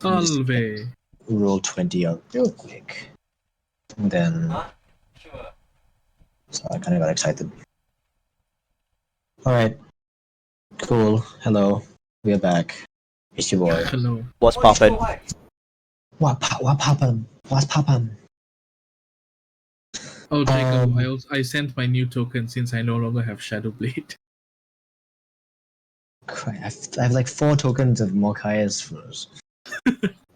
Salve. Roll 20 out real quick. And then... So I kind of got excited. Alright. Cool. Hello. We are back. It's your boy. Hello. What's poppin'? What poppin'? What's poppin'? Oh, Jacob, I sent my new token since I no longer have Shadow Blade. Christ, I have like 4 tokens of Morkias Feroz.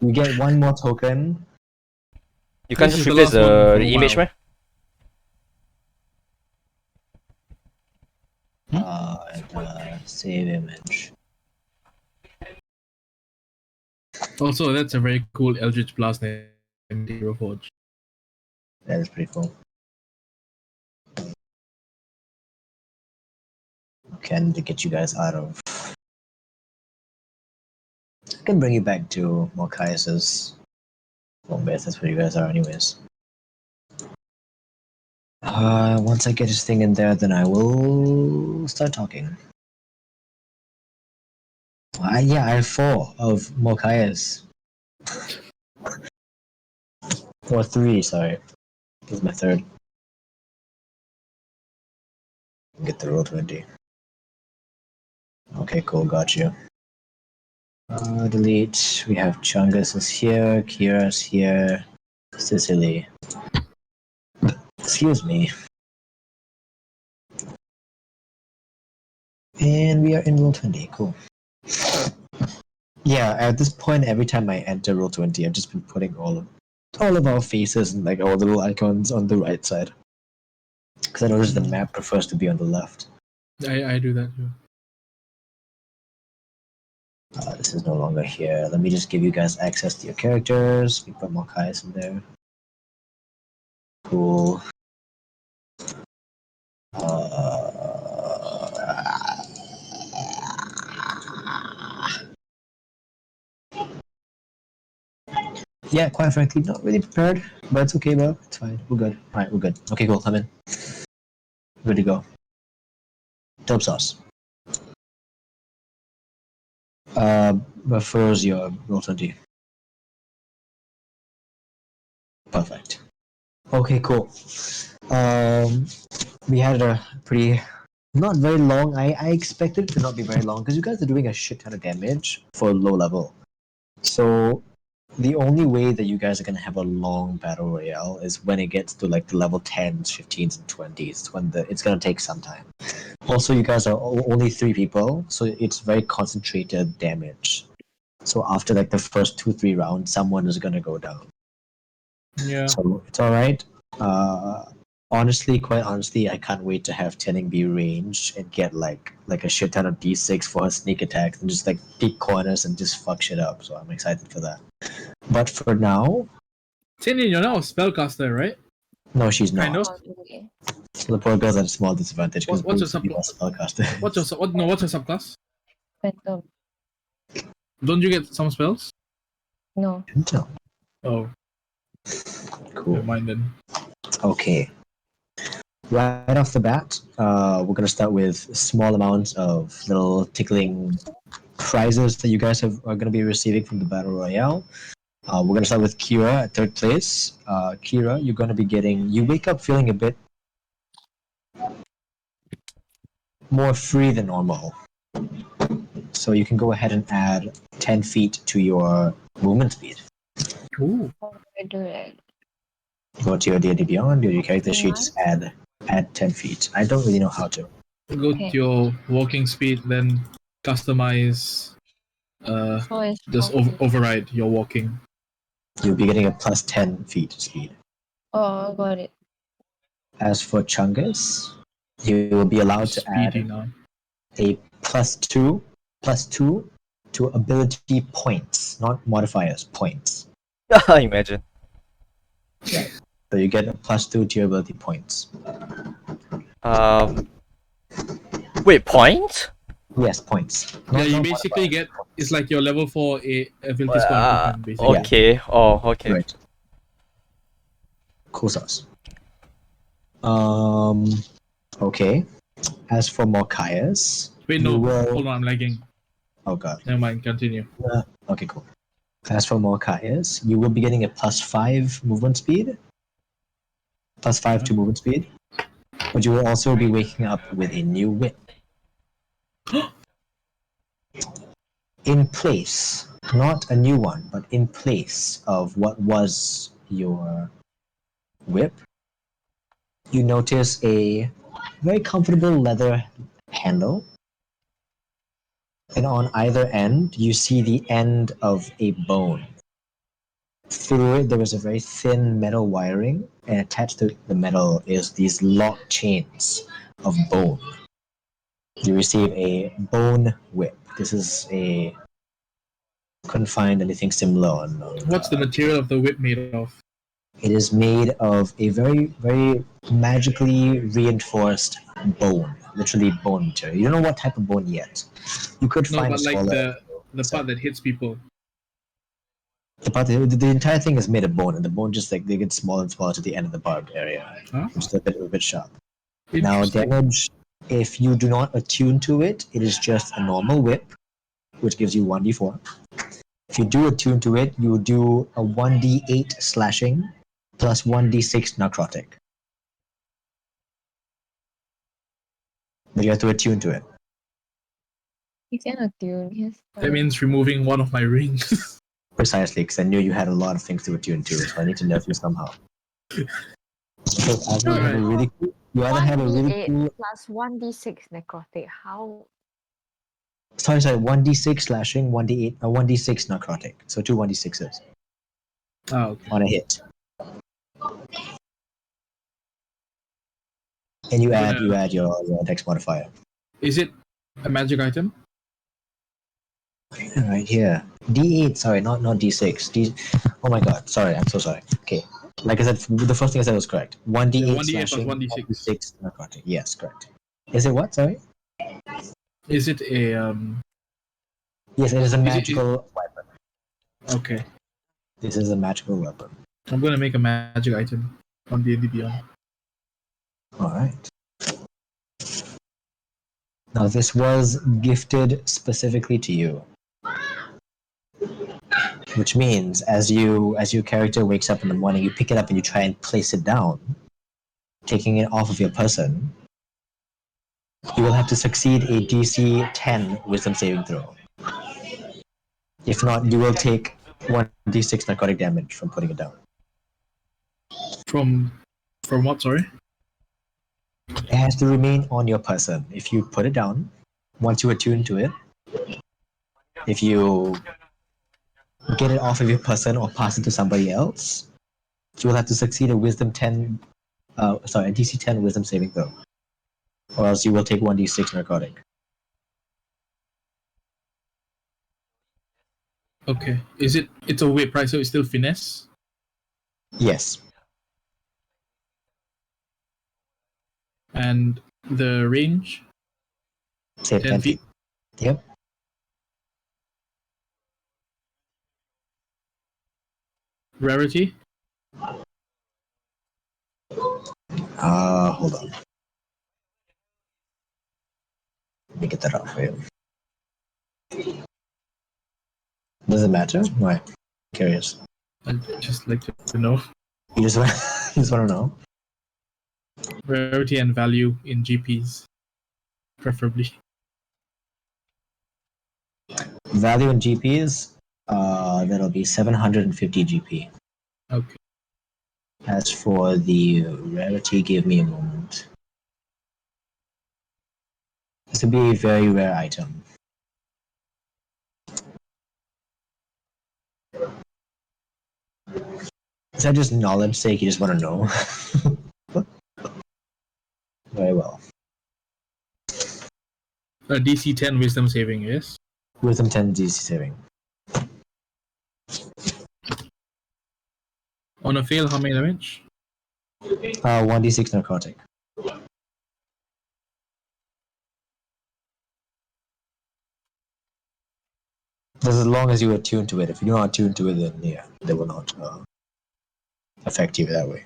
You get 1 more token. You can't This just is the replace last one for a the image, while. man? Save image. Also, that's a very cool Eldritch Blast named Hero Forge. That is pretty cool. Okay, I need to get you guys out of... I can bring you back to Morkias' home base. That's where you guys are anyways. Once I get this thing in there, then I will start talking. Yeah, I have 4 of Morkias. Or 3, sorry. This is my 3rd. Get the roll 20. Okay, cool, got you. Delete. We have Chungus is here, Kira's here, Sicily. Excuse me. And we are in roll 20, cool. Yeah, at this point, every time I enter roll 20, I've just been putting all of our faces and like all the little icons on the right side. Because I noticed the map prefers to be on the left. I do that too. This is no longer here. Let me just give you guys access to your characters. We put Morkias in there. Cool. Yeah, quite frankly, not really prepared, but it's okay, bro. It's fine. We're good. Alright, we're good. Okay, cool. Come in. Good to go. Dope sauce. Refers your roll 20. Perfect. Okay, cool. We had a pretty, not very long. I expected it to not be very long because you guys are doing a shit ton of damage for low level. So the only way that you guys are gonna have a long battle royale is when it gets to like the level 10s, 15s, and 20s. When it's gonna take some time. Also, you guys are only 3 people, so it's very concentrated damage. So after like the first 2-3 rounds, someone is gonna go down. Yeah. So it's all right. Quite honestly, I can't wait to have Tenning be ranged and get like a shit ton of D6 for her sneak attacks and just like peek corners and just fuck shit up. So I'm excited for that. But for now, Tinin, you're now a spellcaster, right? no, she's not. Kind of. So the poor girl's at a small disadvantage because What's your spellcaster. What's your subclass? Phantom. Don't you get some spells? No. No. Oh, Cool. never mind then. Okay. Right off the bat, we're gonna start with small amounts of little tickling prizes that you guys are gonna be receiving from the battle royale. We're gonna start with Kira at 3rd place. Kira, you're gonna be getting. You wake up feeling a bit more free than normal, so you can go ahead and add 10 feet to your movement speed. Ooh. How do I do that? Go to your D&D Beyond, your character sheet, just add 10 feet. I don't really know how to. Go to your walking speed, then customize. So it's Just override your walking. You'll be getting a plus 10 feet speed. Oh, got it. As for Chungus, you will be allowed to Speedy add now. a plus two to ability points, not modifiers, points. Imagine. So you get a plus 2 to your ability points. Wait, point? Yes, points. Yeah, you basically get. It's like your level 4 ability score improvement, basically. Okay. Oh, okay. Right. Cool sauce. Okay. As for Morkias, Wait, no. Hold on, I'm lagging. Oh god. Never mind. Continue. Okay, cool. As for Malkius, you will be getting a +5 movement speed, +5 to movement speed, but you will also be waking up with a new whip. In place, not a new one, but in place of what was your whip, you notice a very comfortable leather handle, and on either end, you see the end of a bone. Through it, there is a very thin metal wiring, and attached to the metal is these lock chains of bone. You receive a bone whip. This is a couldn't find anything similar on. What's the material of the whip made of? It is made of a very magically reinforced bone, literally bone material. You don't know what type of bone yet. You could No, find a but like smaller. the part that hits people. The entire thing is made of bone, and the bone just like they get smaller and smaller to the end of the barbed area, Huh? which is a bit sharp. Now, Interesting. damage, if you do not attune to it, it is just a normal whip, which gives you 1d4. If you do attune to it, you do a 1d8 slashing plus 1d6 necrotic. But you have to attune to it. You can attune, yes. That means removing one of my rings. Precisely, because I knew you had a lot of things to attune to, so I need to nerf you somehow. So either you have a really cool, you either have a really 1d8 cool. plus 1d6 necrotic. How? Sorry, 1d6 slashing, 1d8, 1d6 necrotic. So two 1d6s Oh, okay. on a hit. And you add your dex modifier. Is it a magic item? Right here. D8, sorry, not D6. Oh my god, sorry, I'm so sorry. Okay. Like I said, the first thing I said was correct. 1d8 Yeah, 1d8 plus slashing, 1d6. 1d6 necrotic. Yes, correct. Is it what? Sorry? Is it a Yes, it is a Is it- magical weapon. Okay. This is a magical weapon. I'm gonna make a magic item on D&D Beyond. Alright. Now this was gifted specifically to you. Which means as your character wakes up in the morning, you pick it up and you try and place it down, taking it off of your person. You will have to succeed a DC 10 Wisdom saving throw. If not, you will take 1d6 narcotic damage from putting it down. From what, sorry? It has to remain on your person. If you put it down, once you attune to it, if you get it off of your person or pass it to somebody else, you will have to succeed a DC 10 Wisdom saving throw. Or else you will take 1d6 narcotic. Okay. It's a whip, right? So it's still finesse? Yes. And the range? Save 10 feet? Yep. Rarity? Hold on. Let me get that out for you. Does it matter? Why? Curious. I'd just like to know. You just want, you just want to know? Rarity and value in GPs. Preferably. Value in GPs, that'll be 750 GP. Okay. As for the rarity, give me a moment. This would be a very rare item. Is that just knowledge sake? You just want to know? Very well. DC 10 wisdom saving, yes? Wisdom 10 DC saving. On a fail, how many damage? 1d6 narcotic. That's as long as you attune to it. If you're not attuned to it, then yeah, they will not affect you that way.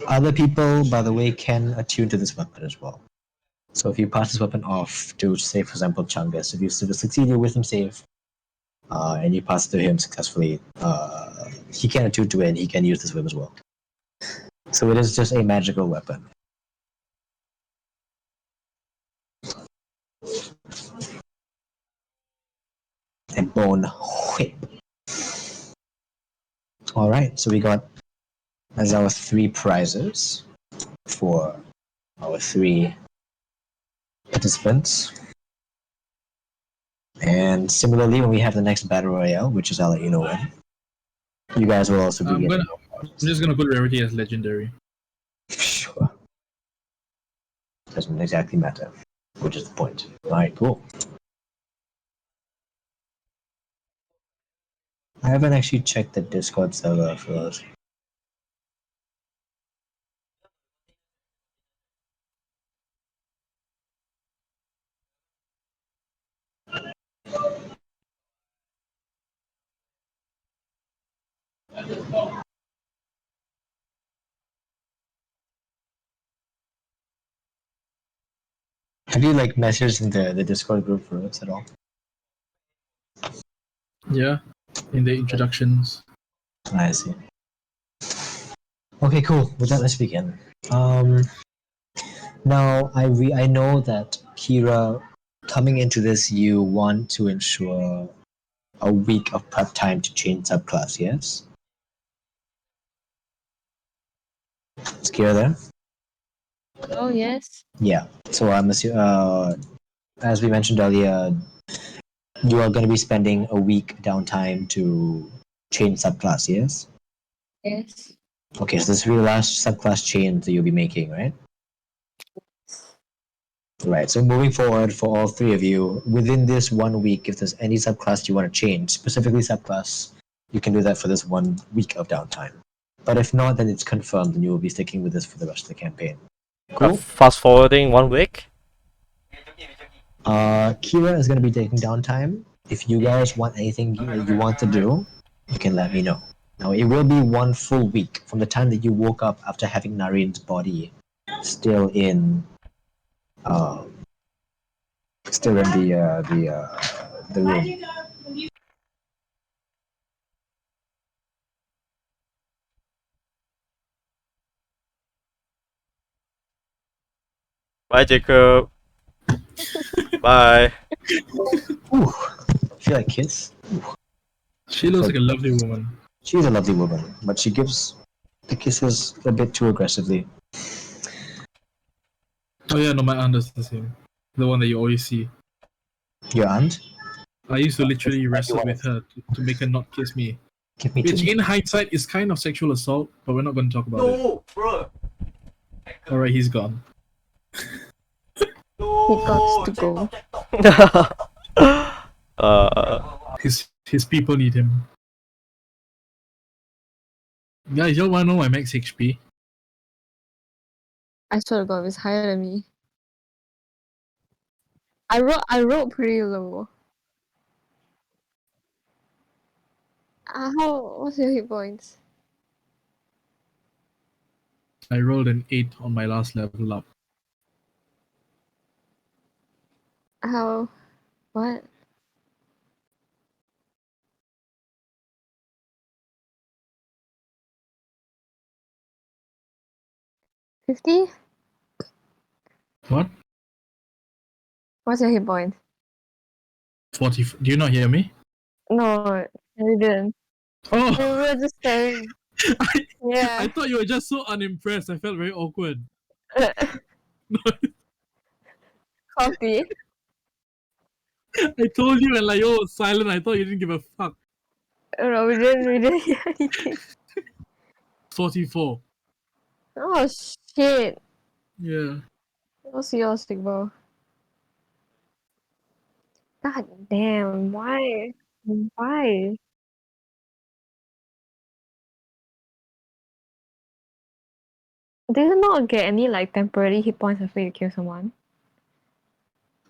Other people, by the way, can attune to this weapon as well. So if you pass this weapon off to, say, for example, Chungus, if you succeed your wisdom save, and you pass it to him successfully, he can attune to it and he can use this whip as well. So it is just a magical weapon. A bone whip. Alright, so we got as our 3 prizes for our 3 participants. And similarly, when we have the next battle royale, which is I'll let you know when, you guys will also be getting. I'm just gonna put rarity as legendary. Sure. Doesn't exactly matter, which is the point. Alright, cool. I haven't actually checked the Discord server for those. Have you like messaged in the Discord group for us at all? Yeah, in the introductions. I see. Okay, cool. With that, let's begin. Now I know that Kira, coming into this, you want to ensure a week of prep time to change subclass. Yes. Is Kira there? Oh, yes. Yeah. So I'm assuming, as we mentioned earlier, you are going to be spending a week downtime to change subclass. Yes. Yes. Okay, so this will be the last subclass change that you'll be making, right? Right. So moving forward, for all 3 of you, within this 1 week, if there's any subclass you want to change, specifically subclass, you can do that for this 1 week of downtime. But if not, then it's confirmed, and you will be sticking with this for the rest of the campaign. Cool. Fast forwarding 1 week. Kira is going to be taking downtime. If you guys want anything you want to do, you can let me know. Now, it will be 1 full week from the time that you woke up after having Narin's body still in, still in the room. Bye, Jacob. Bye. Ooh, feel like kiss. She looks like a lovely woman. She's a lovely woman, but she gives the kisses a bit too aggressively. Oh yeah, no, my aunt does the same. The one that you always see. Your aunt? I used to literally wrestle with her to make her not kiss me. Give me Which, two. in hindsight, is kind of sexual assault, but we're not going to talk about it. Bro. Alright, he's gone. He got to go. His people need him. Guys, y'all wanna know my max HP? I swear to God, it's higher than me. I wrote pretty low. What's your hit points? I rolled an 8 on my last level up. What? $50? What? What's your hit point? 40. Do you not hear me? No, I didn't. We Oh! were just staring. I Yeah. thought you were just so unimpressed. I felt very awkward. 40. I told you and like you was silent. I thought you didn't give a fuck. Oh, no, we didn't hear anything. 44. Oh shit. Yeah. What's yours, Iqbal? God damn, why? Why? Do you not get any like temporary hit points after you kill someone?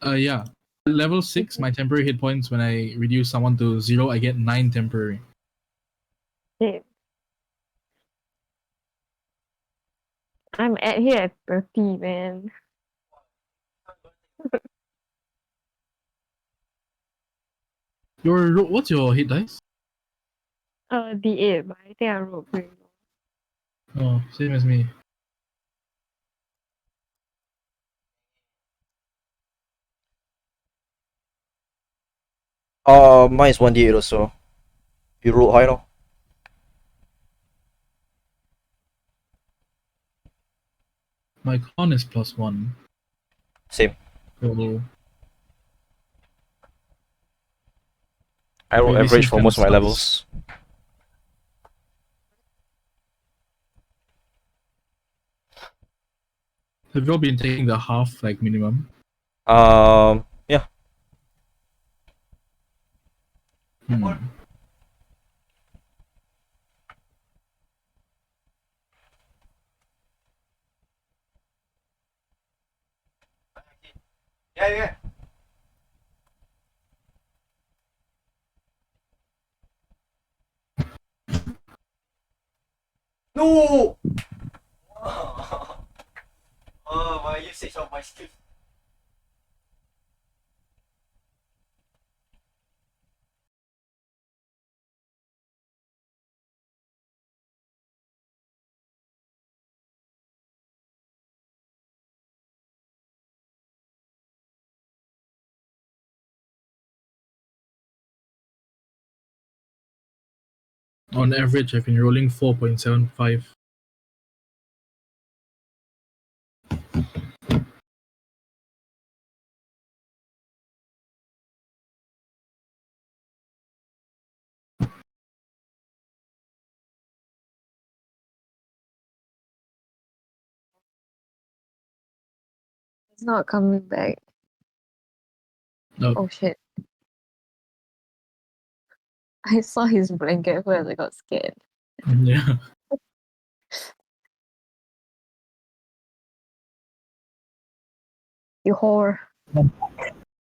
Yeah. Level 6, my temporary hit points, when I reduce someone to 0, I get 9 temporary. Shit. I'm here at 30, man. What's your hit dice? D8, but I think I rolled pretty low. Oh, same as me. Mine is 1d8 also. You roll high now. My con is +1. Same. So I roll Maybe average seems for kinda most of my sucks. levels. have you all been taking the half like minimum? Yeah. Hmm. Yeah. No! Oh, my usage of my skills. On average, I've been rolling 4.75. It's not coming back. No. Oh shit. I saw his blanket first, I got scared. Yeah. You whore.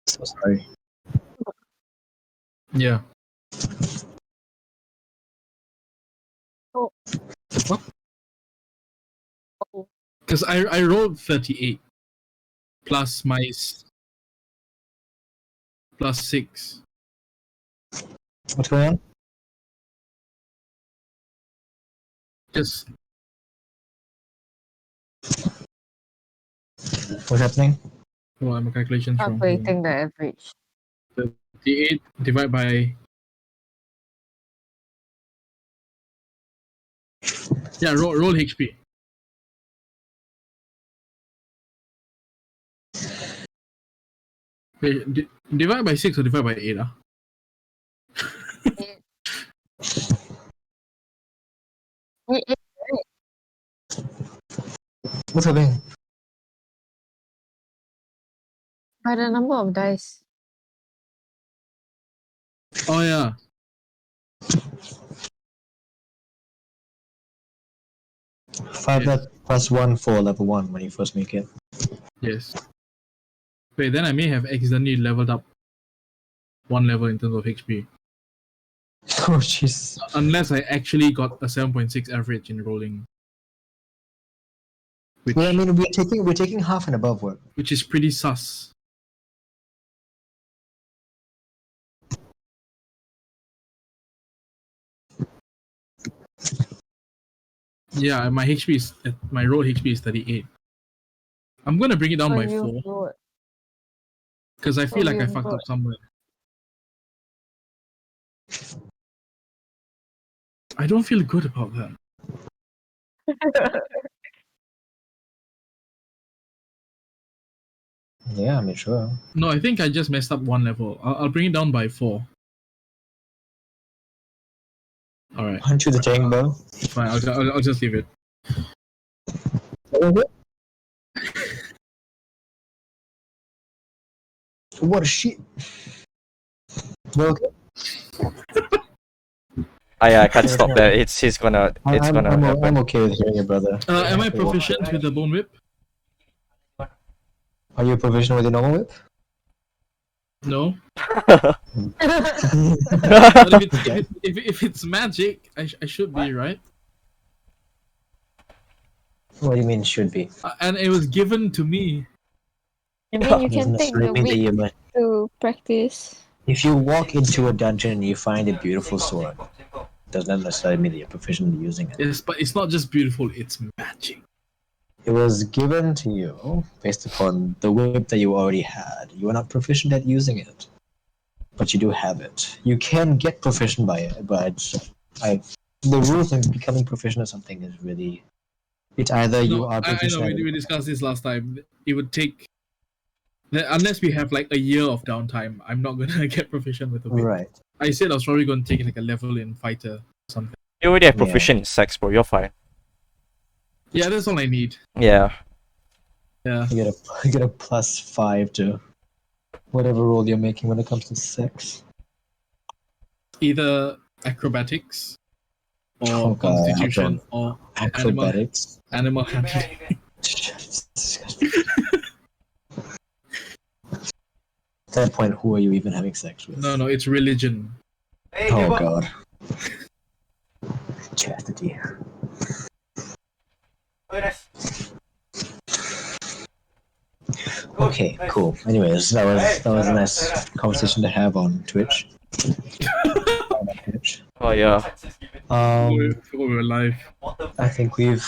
So sorry. Yeah. Oh. What? Oh. Because I rolled 38 plus my plus 6. What's going on? Just What's happening? oh, my calculations wrong. Calculating the average. 38 divided by roll HP. Wait, divide by 6 or divide by 8? What's happening? By the number of dice. Oh yeah. Five Yes. plus 1 for level 1 when you first make it. Yes. Wait, then I may have accidentally leveled up 1 level in terms of HP. Oh jeez. Unless I actually got a 7.6 average in rolling. Which, Well, I mean, we're taking half and above work. which is pretty sus. Yeah, my roll HP is 38. I'm gonna bring it down by 4 because I feel like I fucked up somewhere. I don't feel good about that. Yeah, I mean, sure. No, I think I just messed up 1 level. I'll bring it down by 4. All right, Aren't you the chamber? fine. I'll just leave it. What a shit. You okay? I can't stop that. It's gonna happen. I'm okay with hearing your brother. Am I proficient with the bone whip? Are you provisional with your normal whip? No. But But if it's magic, I should be, right? What do you mean should be? And it was given to me. I mean, you Doesn't can take necessarily the mean that week you must. to practice. If you walk into a dungeon and you find a beautiful sword, does not necessarily mean that you're proficient in using it. Yes, but it's not just beautiful, it's magic. It was given to you based upon the whip that you already had. You are not proficient at using it, but you do have it. You can get proficient by it, but the rules of becoming proficient at something is really. It's either you No, are I know, proficient at we it. discussed this last time. It would take... Unless we have like a year of downtime, I'm not gonna get proficient with the whip. Right. I said I was probably gonna take like a level in fighter or something. You already have Yeah. proficient in sex, bro. You're fine. Yeah, that's all I need. Yeah. Yeah. You get a +5 to whatever roll you're making when it comes to sex. Either acrobatics or Oh, God, constitution or Acrobatics. animal handling. At that point, who are you even having sex with? No, it's religion. Oh God. Chastity. Okay, cool. Anyways, that was a nice conversation to have on Twitch. Oh yeah. We were live. I think we've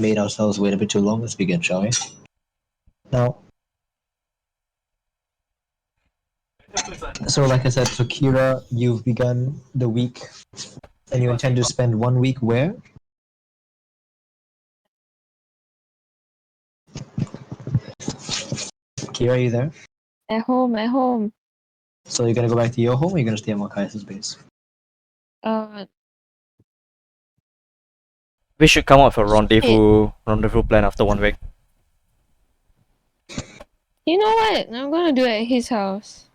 made ourselves wait a bit too long. Let's begin, shall we? Now, so like I said, so Kira, you've begun the week, and you intend to spend 1 week where? Kira, are you there? At home. So you're gonna go back to your home, or you're gonna stay at Malkius' base? We should come up with a rendezvous plan after 1 week. You know what? I'm gonna do it at his house.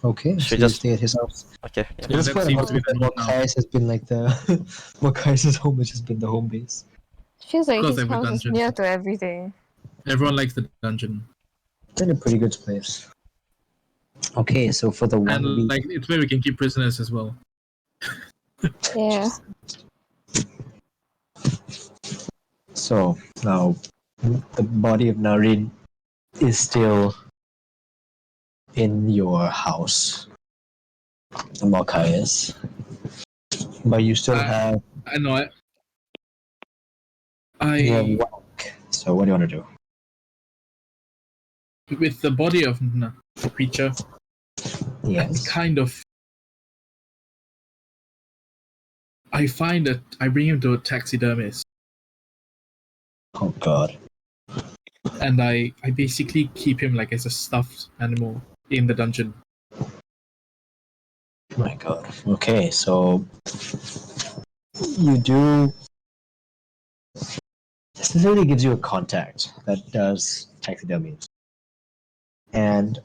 Okay, Should so you just- stay at his house. Okay. At this that point, seems to be the norm now. Malkius has been like the Malkius' home has just been the home base. Feels like Because his every house is dungeon. near to everything. Everyone likes the dungeon. It's in a pretty good place. Okay, so for the 1 And week, like it's where we can keep prisoners as well. Yeah. so now the body of Narin is still in your house, Malkius, but you still have I know you have I Warlock. So what do you want to do? with the body of the creature, Yes. kind of I find that I bring him to a taxidermist Oh God. and I basically keep him like as a stuffed animal in the dungeon. My God. Okay, so you do. This really gives you a contact that does taxidermies, and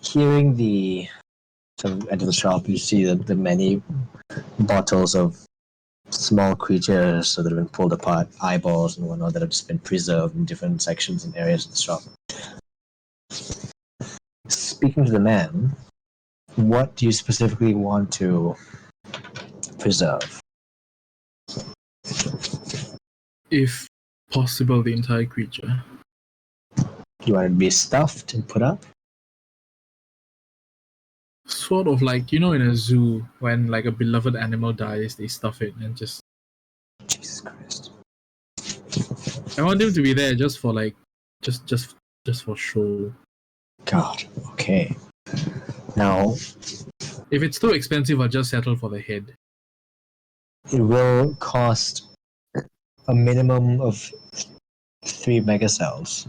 hearing the sort of enter the shop, you see the many bottles of small creatures that have been pulled apart, eyeballs and whatnot that have just been preserved in different sections and areas of the shop. Speaking to the man, what do you specifically want to preserve? If possible, the entire creature. You want it to be stuffed and put up? Sort of like, in a zoo, when like a beloved animal dies, they stuff it and just... Jesus Christ. I want him to be there just for like, just for show. God, okay. Now, If it's too expensive, I'll just settle for the head. it will cost a minimum of 3 megacells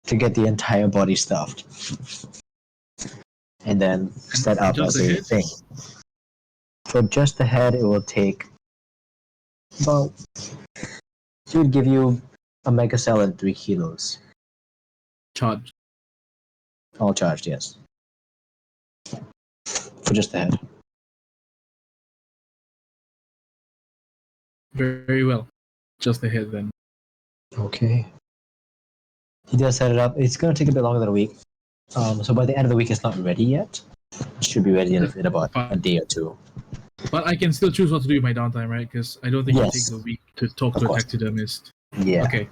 to get the entire body stuffed. And then set up just as the a head? thing. For just the head, it will take about. It would give you a megacell and 3 kilos. Charge. All charged, yes. For just the head. Very well. Just the head then. Okay. He does set it up. It's going to take a bit longer than a week. So by the end of the week, it's not ready yet. It should be ready in about a day or 2. But I can still choose what to do with my downtime, right? Because I don't think it Yes. takes a week to talk Of to a course. taxidermist. Yeah. Okay.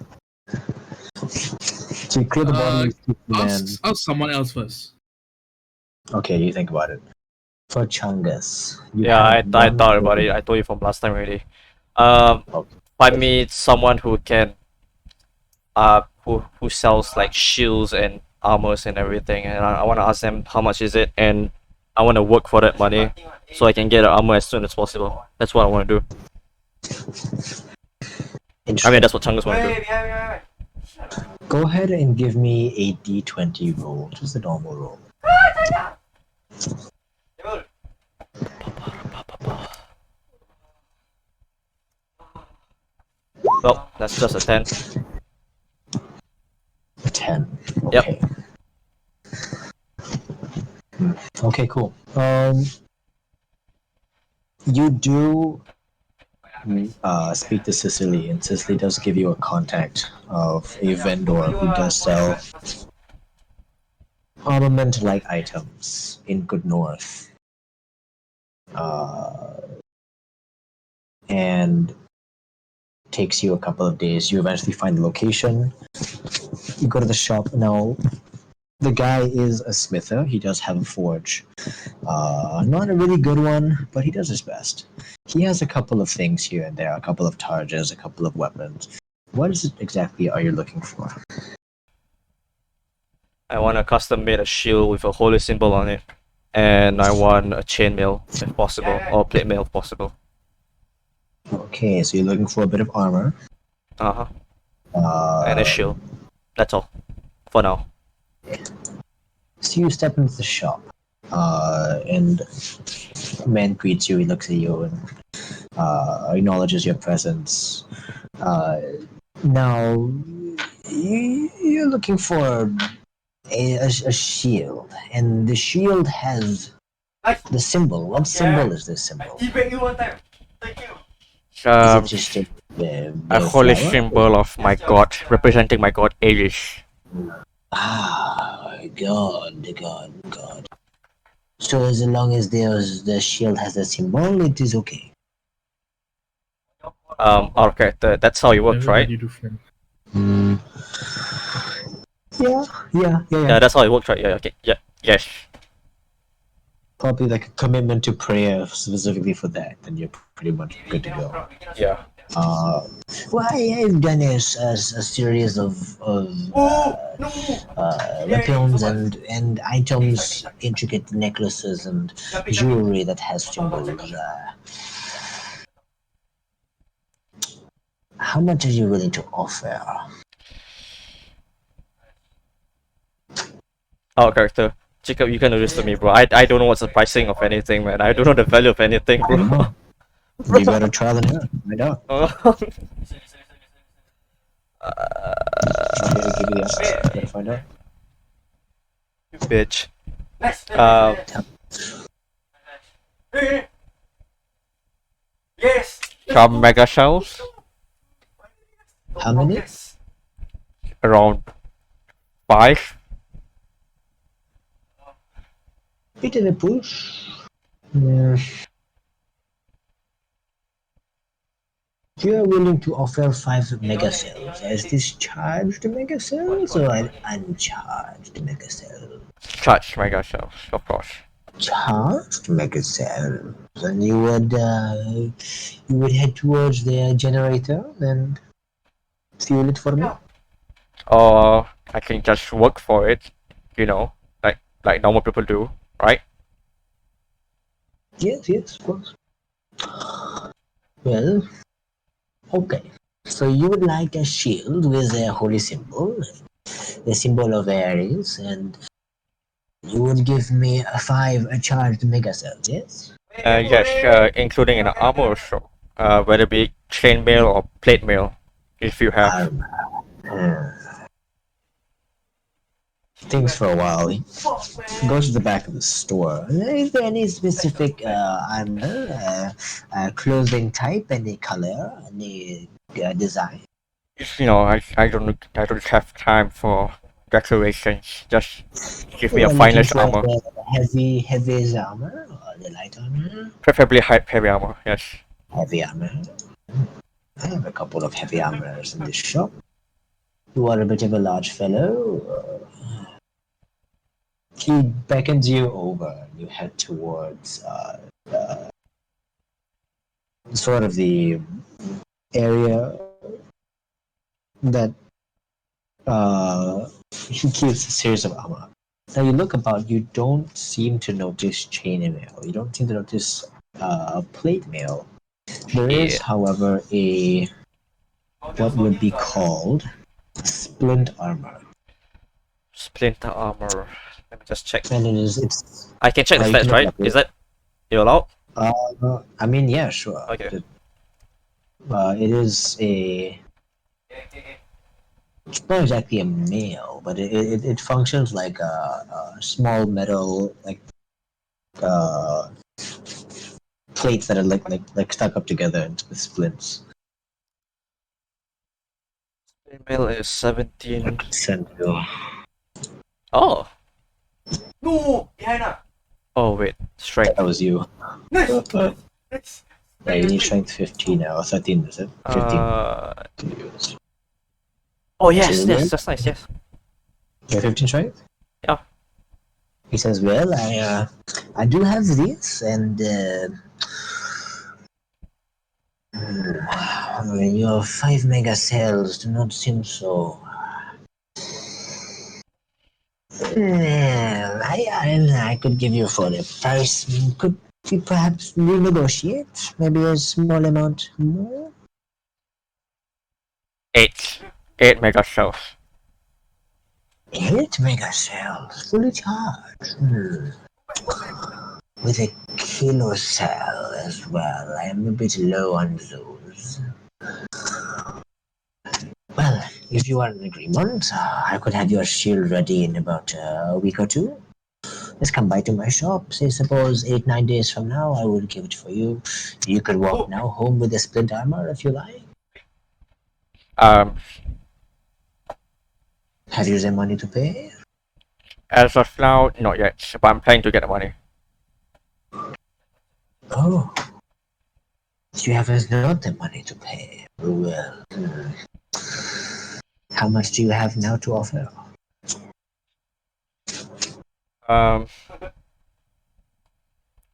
So you clear the body, and Ask someone else first. okay, you think about it. For Chungus, you Yeah, I have one thought about goal. it. I told you from last time already. Okay. Find me someone who can who sells like shields and armors and everything, and I want to ask them how much is it, and I want to work for that money so I can get an armor as soon as possible. That's what I want to do. I mean, that's what Chungus want to do. Go ahead and give me a d20 roll, just a normal roll. Well, that's just a 10. A 10. Yep. Okay. Okay, cool. You do speak to Cicely, and Cicely does give you a contact of a vendor who does sell armament-like items in Good North. And takes you a couple of days. You eventually find the location. You go to the shop. Now, the guy is a smither. He does have a forge. Not a really good one, but he does his best. He has a couple of things here and there, a couple of targes, a couple of weapons. What is it exactly are you looking for? I want a custom made a shield with a holy symbol on it, and I want a chainmail if possible, or plate mail if possible. Okay, so you're looking for a bit of armor. And a shield. That's all. For now. So you step into the shop, and a man greets you. He looks at you and acknowledges your presence. Now, you're looking for a shield, and the shield has the symbol. What symbol is this symbol? Is it just A holy flower? symbol of my god, representing my god Aries. God. So as long as the shield has a symbol, it is okay. Okay, that's how it works, Never right? had you do friend. Yeah. Yeah, that's how it works, right? Yeah, okay, yeah, yes. Probably like a commitment to prayer specifically for that, then you're pretty much good to go. Yeah. Well, I've done a series of weapons and items, intricate necklaces and jewelry that has symbols. How much are you willing to offer? Oh, character. Jacob, you can do this to me, bro. I don't know what's the pricing of anything, man. I don't know the value of anything, bro. You better try than error. Find out. Give you the answer. You gotta find out. Bitch. Some mega shells? How many? Around 5. Bit of a push. Yeah. You're willing to offer 5 mega cells. Is this charged mega cells or an uncharged mega cell? Charged mega shells, of course. Charged mega cells. And you would head towards the generator and fuel it for me? Or I can just work for it, you know, like normal people do, right? Yes, of course. Well, okay. So you would like a shield with a holy symbol, the symbol of Aries, and you would give me a 5 charged mega cells, yes? Yes, including an armor also. Whether it be chainmail or plate mail, if you have. Thinks for a while. He goes to the back of the store. Is there any specific armor, clothing type, any color, any design? You know, I don't have time for decorations. Just give me a finest armor. The heavy armor or the light armor? Preferably heavy armor, yes. Heavy armor. I have a couple of heavy armors in this shop. You are a bit of a large fellow. He beckons you over. You head towards sort of the area that he keeps a series of armor. Now you look about, you don't seem to notice chainmail. You don't seem to notice plate mail. There is, Shit. however, a what would be called splint armor, Splinter armor. Let me just check. and it's. I can check the You can stats, look it right? up. Is that you allowed? I mean, yeah, sure. Okay. It is a. It's not exactly a mail, but it functions like a small metal uh, plates that are like stuck up together with splints. Email is 17. Send you. Oh. No, oh wait, strength. That was you. Yeah, you need strength 15 now. 13 is it? 15. Oh yes, Is it yes, right? that's nice. Yes. You have 15 strength? Yeah. He says, "Well, I do have this, and your 5 mega cells do not seem so. Well, I could give you for the price. Could we perhaps renegotiate? Maybe a small amount more? 8 mega cells. 8 mega cells, fully charged. With a kilo cell as well. I am a bit low on those. Well, if you are in agreement, I could have your shield ready in about a week or two. Just come by to my shop. Say, suppose 8-9 days from now, I would give it for you. You could walk now home with a splint armor if you like. Um, Have you the money to pay? as of now, not yet, but I'm planning to get the money. Oh, you have not the money to pay. Well, how much do you have now to offer?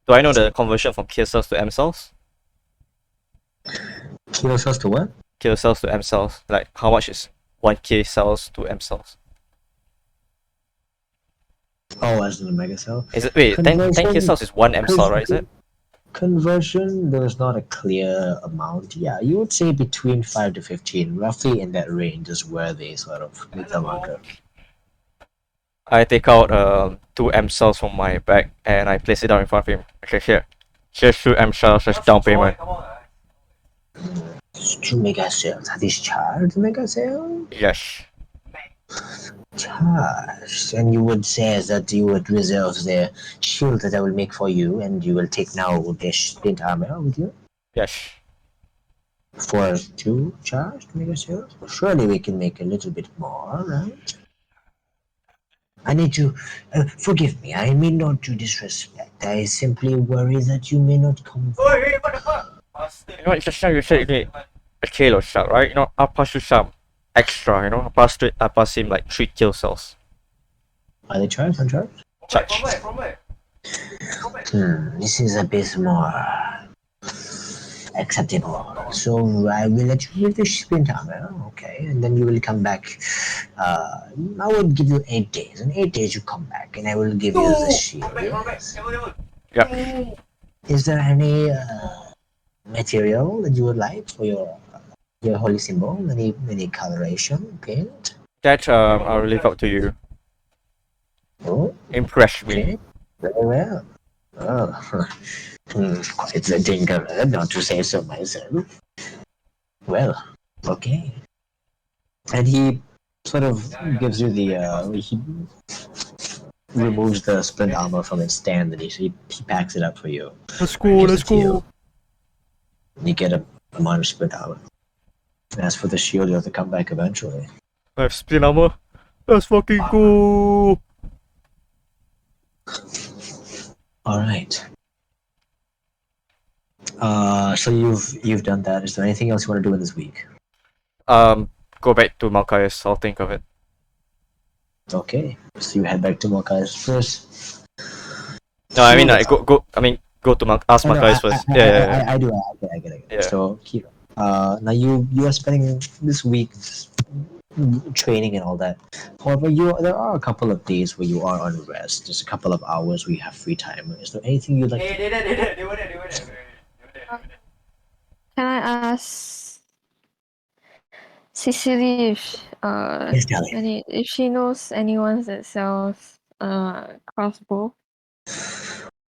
Do I know the conversion from K cells to M cells? Kilo cells to what? K cells to M cells. Like how much is 1K cells to M cells? Oh, as in a mega cell? Is it wait? 10K cells is 1 M cell, right? Is it? Conversion, there's not a clear amount. Yeah, you would say between 5 to 15, roughly in that range is where they sort of make the marker. I take out 2 M cells from my bag and I place it down in front of him. Okay, here. Here's 2 M cells as down payment. 2 mega cells. Are these charged mega cells? Yes. Charged. And you would say that you would reserve the shield that I will make for you, and you will take now the splint armor with you? Yes. For 2 charged mega cells? Surely we can make a little bit more, right? I need to forgive me. I mean not to disrespect. I simply worry that you may not come. You know, just now you said you need a kilo cell, right? You know, I'll pass you some extra. You know, I pass him like 3 kill cells. Are they charged? Uncharged? Charge. This is a bit more acceptable. So I will let you with the sprint armor, okay? And then you will come back. I will give you 8 days. In 8 days you come back, and I will give you the shield. Yes? Yeah. Is there any material that you would like for your holy symbol? Any coloration, paint? That I'll leave up to you. Oh, Impress me. okay. Very well. Oh, quite the tinkerer, not to say so myself. Well, okay. And he sort of gives you the he removes the splint armor from its stand, and he packs it up for you. Let's go. Let's go. And you get a minor splint armor. And as for the shield, you have to come back eventually. I have spin armor. Let's fucking go. All right. So you've done that. Is there anything else you want to do in this week? go back to Malkius. I'll think of it. Okay, so you head back to Malkius first. No, I mean go to ask No, no, Malkius first. Yeah. I do. I get it. Yeah. So, now you are spending this week training and all that. However, there are a couple of days where you are on rest. Just a couple of hours where you have free time. Is there anything you'd like to Can I ask Cecily Yes, darling. if she knows anyone that sells crossbow?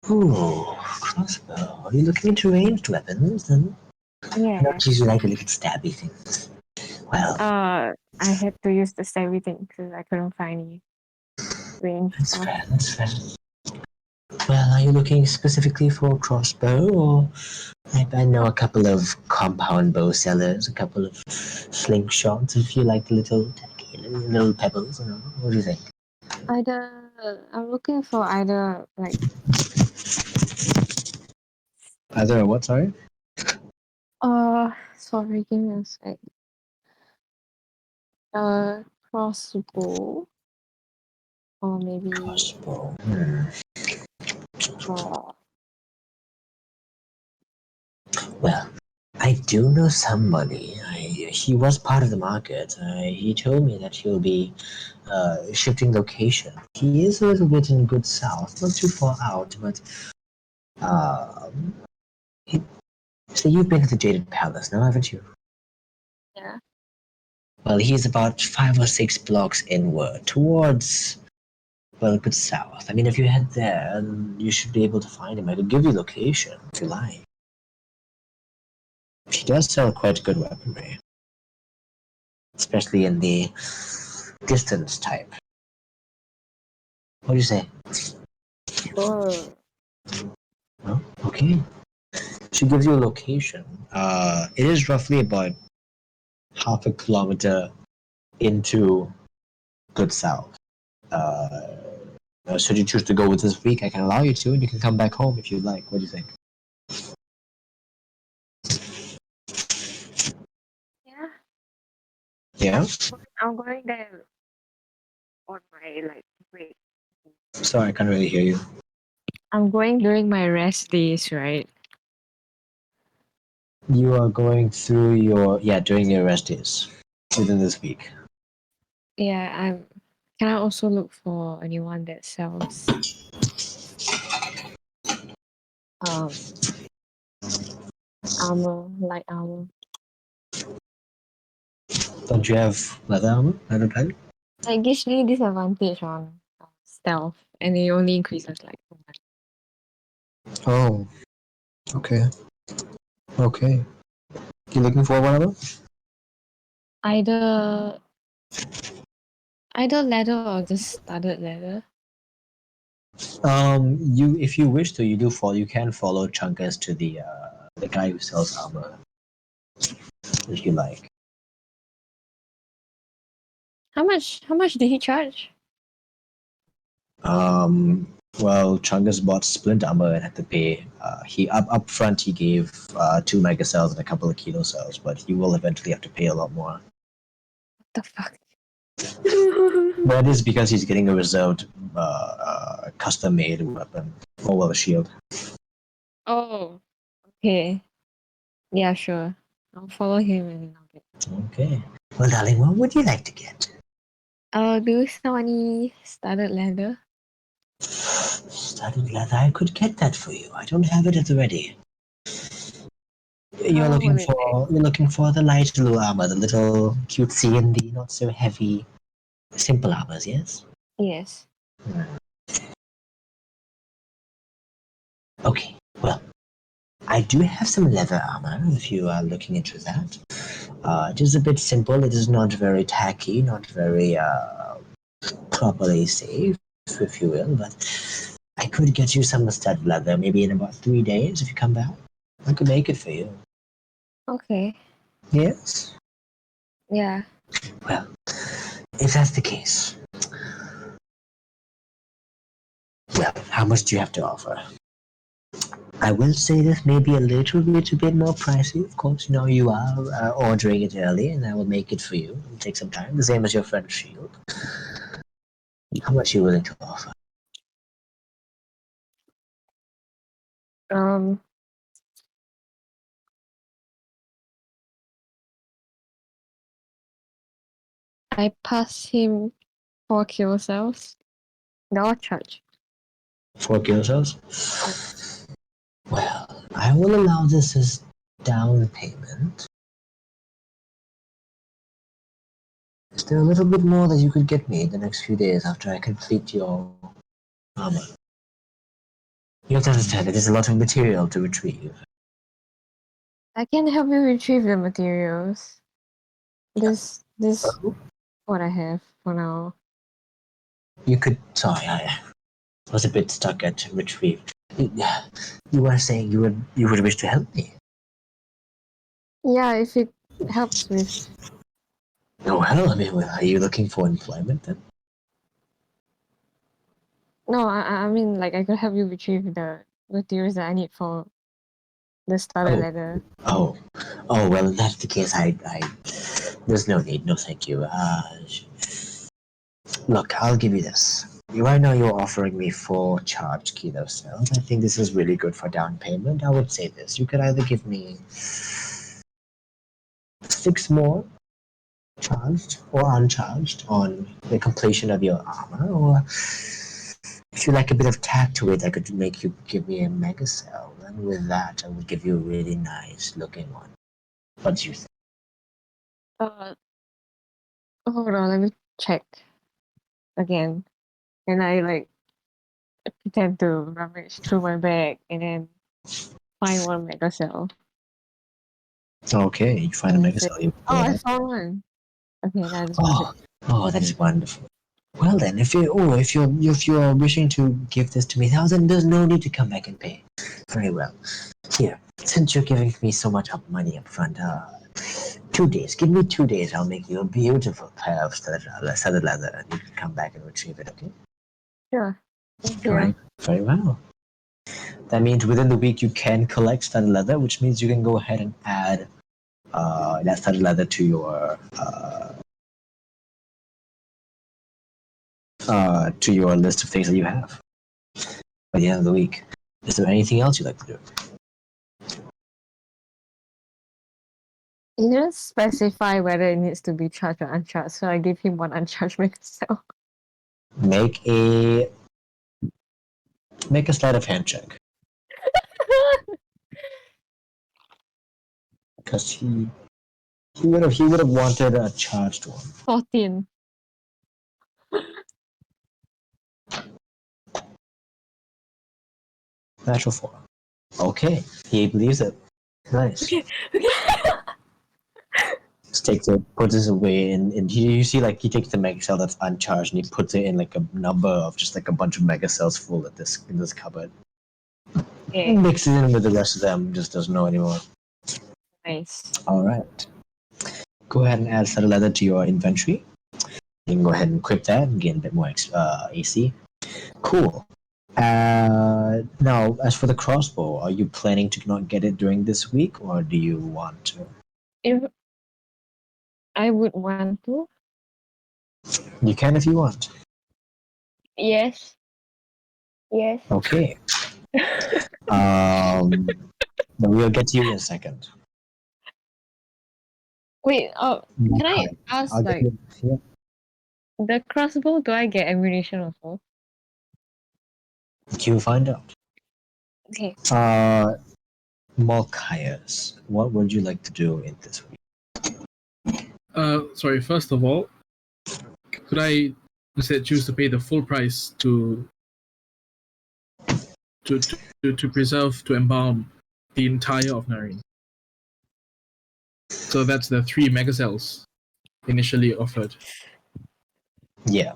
Ooh, crossbow. Are you looking into ranged weapons then? I Yeah. don't usually like the little stabby things. Well, I had to use the stabby thing because I couldn't find any range that's stuff. fair, that's fair. Well, are you looking specifically for a crossbow, or I know a couple of compound bow sellers, a couple of slingshots. If you like the little pebbles, what do you think? I'm looking for either like Either what? Sorry. sorry, give me a sec. Crossbow or maybe Crossbow. uh Well, I do know somebody. He was part of the market. He told me that he'll be shifting location. He is a little bit in good south, not too far out, but he, so you've been to the Jaded Palace now, haven't you? yeah. Well, he's about 5 or 6 blocks inward, towards, well, good south. I mean, if you head there, you should be able to find him. I could give you location if you like. He does sell quite good weaponry, especially in the distance type. What do you say? Sure. Oh, okay. She gives you a location. It is roughly about half a kilometer into good south. Should you choose to go with this week, I can allow you to, and you can come back home if you'd like. What do you think? Yeah. Yeah? I'm going there on my like break. Sorry, I can't really hear you. I'm going during my rest days, right? You are going through during your rest days within this week. Yeah, can I also look for anyone that sells um light armor? Don't you have leather armor? Leather belt? It gives me disadvantage on stealth, and it only increases like 2 months. Oh, okay. Okay. You looking for one of them? Either leather or just studded leather. If you wish to, you can follow Chungus to the guy who sells armor, if you like. How much did he charge? Well, Chungus bought splint armor and had to pay. He up front he gave 2 mega cells and a couple of kilo cells, but he will eventually have to pay a lot more. What the fuck? That is because he's getting a reserved, custom-made weapon, or well, a shield. Oh, okay. Yeah, sure. I'll follow him and I'll get. Okay. Well, darling, what would you like to get? Do you sell any studded leather? Studded leather. I could get that for you. I don't have it at the ready. How will it take? You're looking for the light blue armor, the little cutesy and the not so heavy, simple armors. Yes. Yes. Okay. Well, I do have some leather armor. If you are looking into that, it is a bit simple. It is not very tacky, not very properly safe, if you will. But I could get you some studded leather, maybe in about 3 days if you come back. I could make it for you. Okay. Yes. Yeah. Well, if that's the case, well, how much do you have to offer? I will say this may be a little bit more pricey. Of course, you are ordering it early, and I will make it for you. It'll take some time, the same as your friend's shield. How much are you willing to offer? Um, I pass him 4 kill cells. No charge. 4 kill cells? Well, I will allow this as down payment. Is there a little bit more that you could get me the next few days after I complete your armor? You have to understand, it is a lot of material to retrieve. I can help you retrieve the materials. This what I have for now. You could. Sorry, I was a bit stuck at retrieve. You were saying you would wish to help me. Yeah, if it helps with. Oh well, I mean, are you looking for employment then? No, I mean like I could help you retrieve the materials that I need for the starter letter. Oh, well, if that's the case, there's no need, no thank you. Look, I'll give you this. Right now you're offering me 4 charged kilo cells. I think this is really good for down payment. I would say this. You could either give me 6 more charged or uncharged on the completion of your armor, or if you like a bit of tack to it, I could make you give me a mega cell, and with that I would give you a really nice looking one. What do you think? Hold on, let me check again. And I like pretend to rummage through my bag and then find one mega cell. Okay, you find a mega cell. You oh, I found one. Okay, that is oh, that is wonderful. Well then, if you're wishing to give this to me now, then there's no need to come back and pay. Very well. Here, since you're giving me so much money up front, 2 days. Give me 2 days. I'll make you a beautiful pair of studded leather, and you can come back and retrieve it. Okay? Sure. Thank you. Right. Very well. That means within the week you can collect studded leather, which means you can go ahead and add that studded leather to your list of things that you have by the end of the week. Is there anything else you'd like to do? You didn't specify whether it needs to be charged or uncharged, so I gave him one uncharged mega cell. Make a sleight of hand check, because he would have wanted a charged one. 14. Natural 4. Okay, he believes it. Nice. Just takes it, puts it away, and you see like he takes the mega cell that's uncharged and he puts it in like a number of just like a bunch of mega cells full in this cupboard. Okay. Mix it in with the rest of them, just doesn't know anymore. Nice. All right. Go ahead and add studded leather to your inventory. You can go ahead and equip that and gain a bit more AC. Cool. Now, as for the crossbow, are you planning to not get it during this week, or do you want to? If I would want to. You can if you want. Yes. Yes. Okay. We'll get to you in a second. Wait, can I ask I'll like the crossbow, do I get ammunition also? You find out. Okay. Malkius, what would you like to do in this week? Sorry, first of all, could I instead choose to pay the full price to preserve, to embalm the entire of Naryn? So that's the 3 megacells initially offered. Yeah.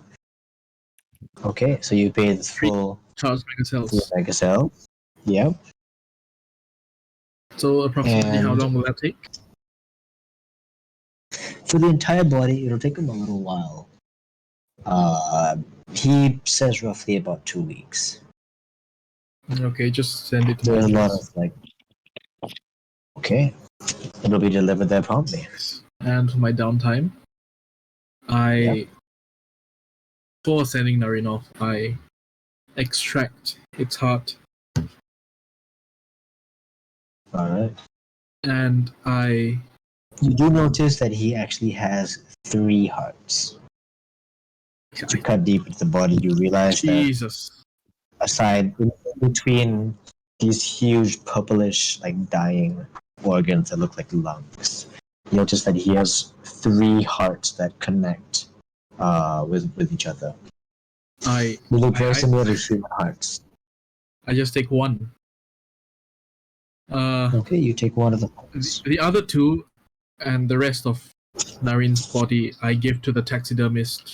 Okay, so you pay the full charged megacells. megacell. Yeah. So approximately how long will that take? For the entire body, it'll take him a little while. He says roughly about 2 weeks. Okay, just send it to There's a my lot address. of like. Okay, it'll be delivered there promptly. And my downtime, before sending Naryn off, I extract its heart. Alright. And You do notice that he actually has 3 hearts. As you cut deep into the body, you realize Jesus. that aside, in between these huge purplish, like dying organs that look like lungs, you notice that he has 3 hearts that connect with each other. They look very similar to human hearts. I just take one. Okay, you take one of the hearts. The other 2 and the rest of Naryn's body I give to the taxidermist.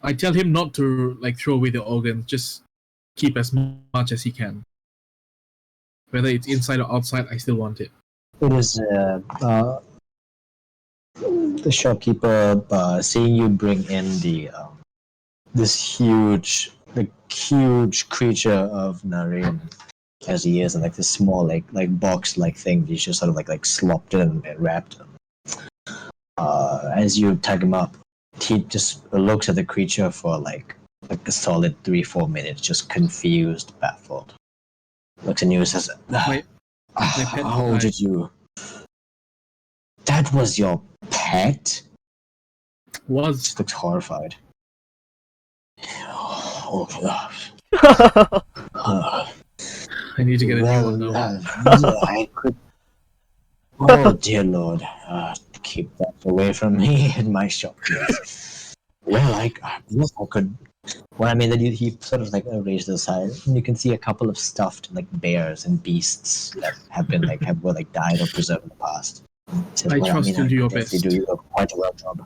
I tell him not to like throw away the organs, just keep as much as he can. Whether it's inside or outside, I still want it. It is the shopkeeper seeing you bring in this huge creature of Naryn as he is, and like this small like box like thing. He's just sort of like slopped in and wrapped him. As you tag him up, he just looks at the creature for like a solid 3-4 minutes, just confused, baffled. Looks at you and says, "How did you? That was your pet?" Was. Looks horrified. Oh, I need to get a new one now. I could. Oh dear Lord, keep that away from me in my shop, please. Well, I guess I could. Well, I mean, that he sort of like raised his side, and you can see a couple of stuffed like bears and beasts that were died or preserved in the past. Says, I trust you'll do your best. You do quite a well job.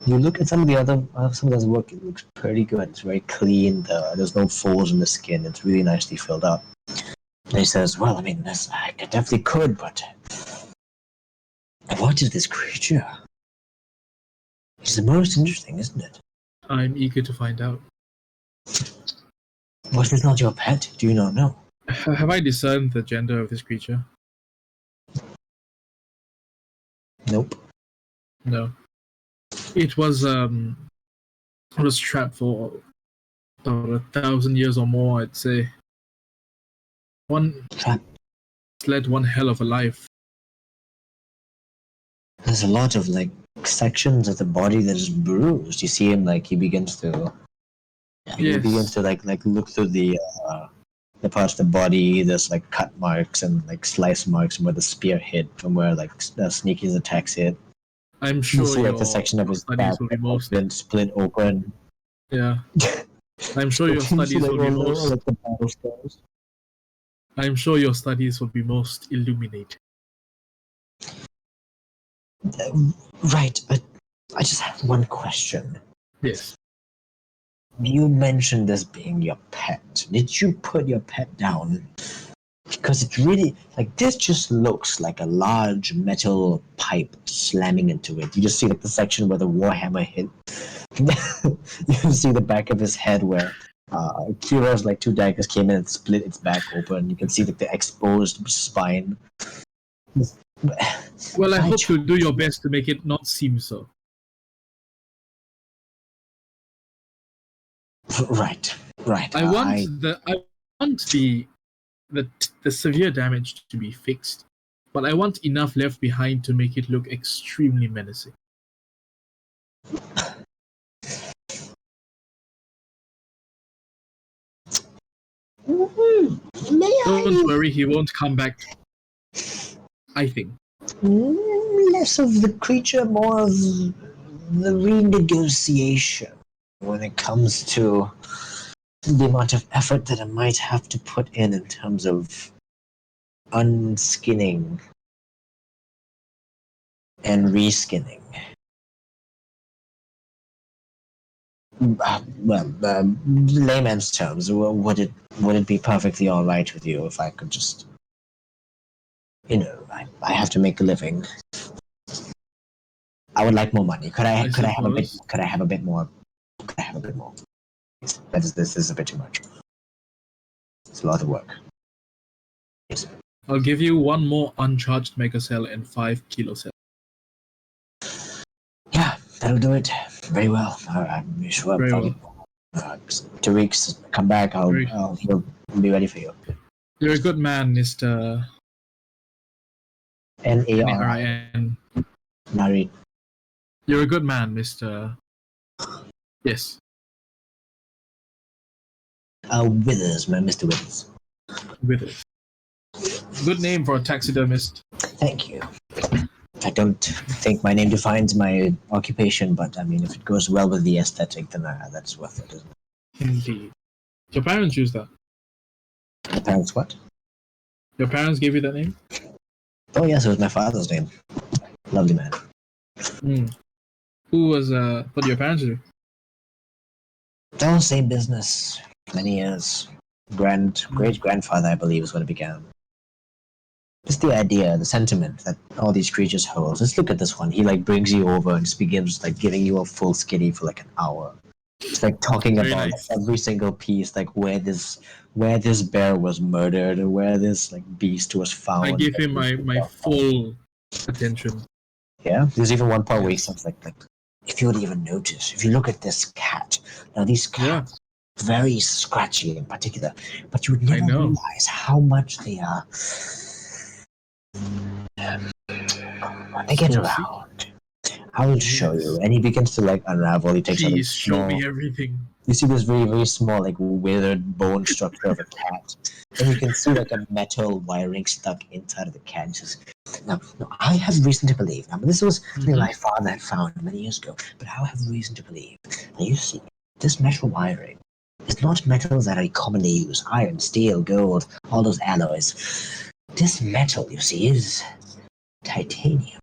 You look at some of those work. It looks pretty good. It's very clean. There's no folds in the skin. It's really nicely filled up. And he says, "Well, I mean, I definitely could, but what is this creature? It's the most interesting, isn't it? I'm eager to find out. Was this not your pet? Do you not know?" Have I discerned the gender of this creature? Nope. No. It was trapped for about 1,000 years or more, I'd say. It's led one hell of a life. There's a lot of like sections of the body that is bruised. You see him he begins to look through the parts of the body. There's like cut marks and like slice marks from where the spear hit, from where Sneaky's attacks hit. I'm sure you see the section of his back will be most been split open. Yeah. I'm sure your studies will be most. I'm sure your studies will be most illuminating. Right, but I just have one question. Yes. You mentioned this being your pet. Did you put your pet down? Because it's really this just looks like a large metal pipe slamming into it. You just see the section where the warhammer hit. You see the back of his head where Kira's 2 daggers came in and split its back open. You can see the exposed spine. Well, I hope you'll do your best to make it not seem so. Right. I want the severe damage to be fixed, but I want enough left behind to make it look extremely menacing. Don't worry, he won't come back. I think. Less of the creature, more of the renegotiation when it comes to the amount of effort that I might have to put in terms of unskinning and reskinning. Layman's terms, would it be perfectly all right with you if I could just, I have to make a living. I would like more money. Could I have a bit? Could I have a bit more? Could I have a bit more? This is a bit too much. It's a lot of work. Yes. I'll give you one more uncharged mega cell and 5 kilo cells. Yeah, that'll do it. Very well. I'm sure Very probably 2 weeks. Come back. He'll be ready for you. You're a good man, Mr. Nari. Narin. Nari. You're a good man, Mr. Yes. Withers, my Mr. Withers. Withers. Good name for a taxidermist. Thank you. I don't think my name defines my occupation, but I mean, if it goes well with the aesthetic, then that's worth it, isn't it? Indeed. Your parents use that. My parents what? Your parents gave you that name? Oh yes, it was my father's name. Lovely man. Who was, what did your parents do? All same business. Many years. Great-grandfather, I believe, is when it began. Just the idea, the sentiment that all these creatures hold. Just look at this one. He like brings you over and just begins like giving you a full skinny for like an hour. It's like talking Very about nice. every single piece, like where this bear was murdered, or where this like beast was found. I gave him my full attention. Yeah, there's even one part where he says like if you would even notice, if you look at this cat, now these cats very scratchy in particular, but you would never realize how much they are. They get around. I will show you. And he begins to like unravel. He takes Please show me everything. You see this very, very small, like withered bone structure of a cat. And you can see like a metal wiring stuck inside of the cat. He says, now, I have reason to believe. Now, this was something my father had found many years ago, but I have reason to believe. Now, you see, this metal wiring is not metals that I commonly use. Iron, steel, gold, all those alloys. This metal, you see, is titanium.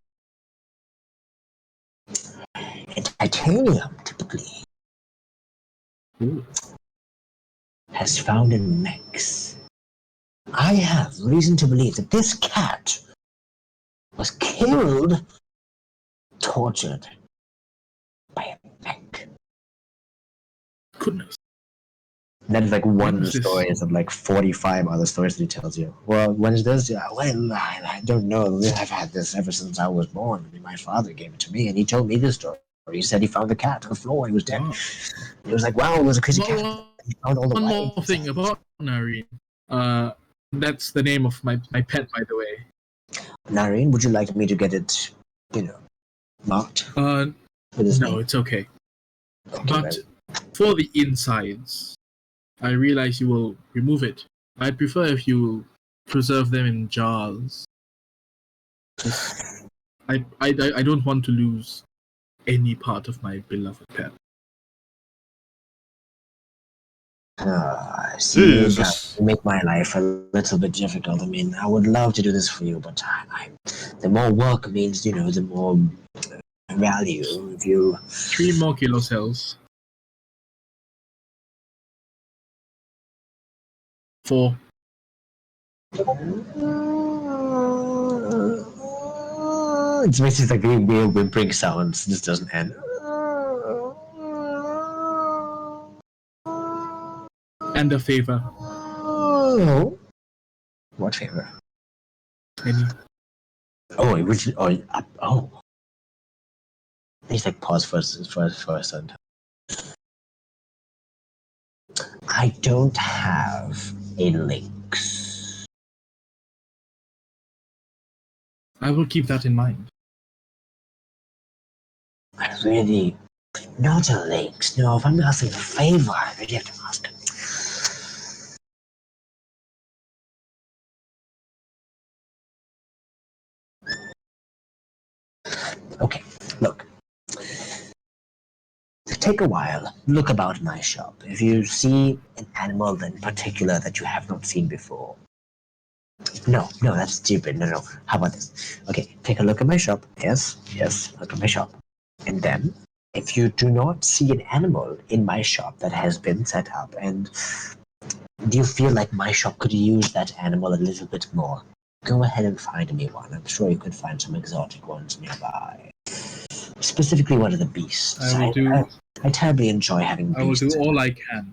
And titanium, typically, has found in mechs. I have reason to believe that this cat was killed, tortured by a mech. Goodness. That is like one of the What is this? stories of like 45 other stories that he tells you. Well, when is this? Yeah, well, I don't know. I've had this ever since I was born. I mean, my father gave it to me, and he told me this story. He said he found the cat on the floor. He was dead. Wow. He was like, wow, it was a crazy cat. Well, He found all the one wires more thing inside. about Nareen. That's the name of my pet, by the way. Nareen, would you like me to get it, marked with his No, name? it's okay. Okay, But right. for the insides, I realize you will remove it. I'd prefer if you preserve them in jars. I don't want to lose any part of my beloved pet. I see. You Jesus. make my life a little bit difficult. I mean, I would love to do this for you, but the more work means, the more value. If you 3 more kilo cells. 4. It's basically like very weird whimpering sounds. This doesn't end. And a favor. What favor? Any. Oh, originally. Oh. He's like pause for a second. I don't have a lynx. I will keep that in mind. I really. Not a lynx. No, if I'm asking a favor, I really have to ask. Okay, look. Take a while, look about my shop. If you see an animal in particular that you have not seen before. No, that's stupid. No. How about this? Okay, take a look at my shop. Yes, look at my shop. And then, if you do not see an animal in my shop that has been set up, and do you feel like my shop could use that animal a little bit more, go ahead and find me one. I'm sure you could find some exotic ones nearby. Specifically one of the beasts. I will do I terribly enjoy having beasts. I will do all I can.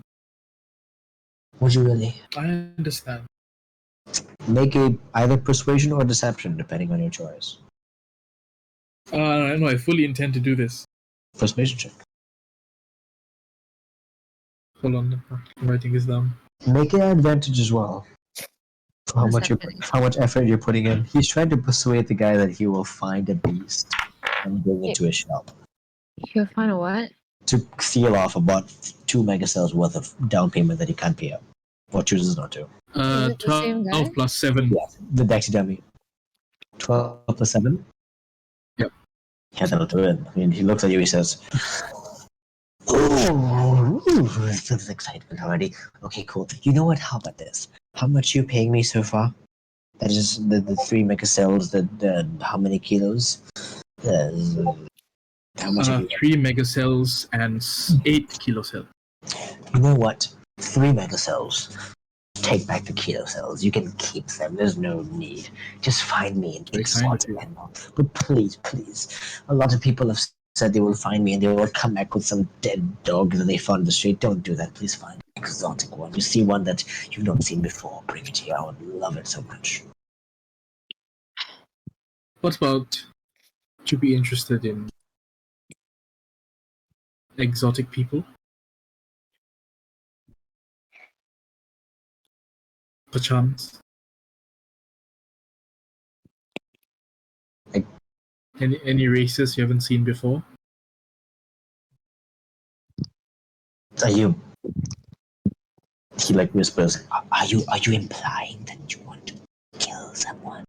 Would you really? I understand. Make either persuasion or deception, depending on your choice. No, I fully intend to do this. Persuasion check. Hold on, I'm writing this down. Make an advantage as well. For Deception. how much effort you're putting in. He's trying to persuade the guy that he will find a beast and bring it to a shop You'll find a what? to seal off about 2 megacells worth of down payment that he can't pay up, or chooses not to. Is it the same 12 guy? plus 7. Yeah, the taxidermy. 12 plus 7? Yep. Yeah, that'll do it. I mean, he looks at you, he says, "Oh, this is excitement already. Okay, cool. You know what? How about this? How much you paying me so far? That is the 3 megacells, the how many kilos? How much? 3 megacells and 8 kilocells. You know what? 3 megacells. Take back the kilocells. You can keep them. There's no need. Just find me an Very kind of exotic you. animal. But please, please. A lot of people have said they will find me and they will come back with some dead dog that they found in the street. Don't do that. Please find an exotic one. You see one that you've not seen before. Bring it here. I would love it so much. What about to be interested in exotic people? Perchance. Any races you haven't seen before? Are you? He like whispers. Are you implying that you want to kill someone?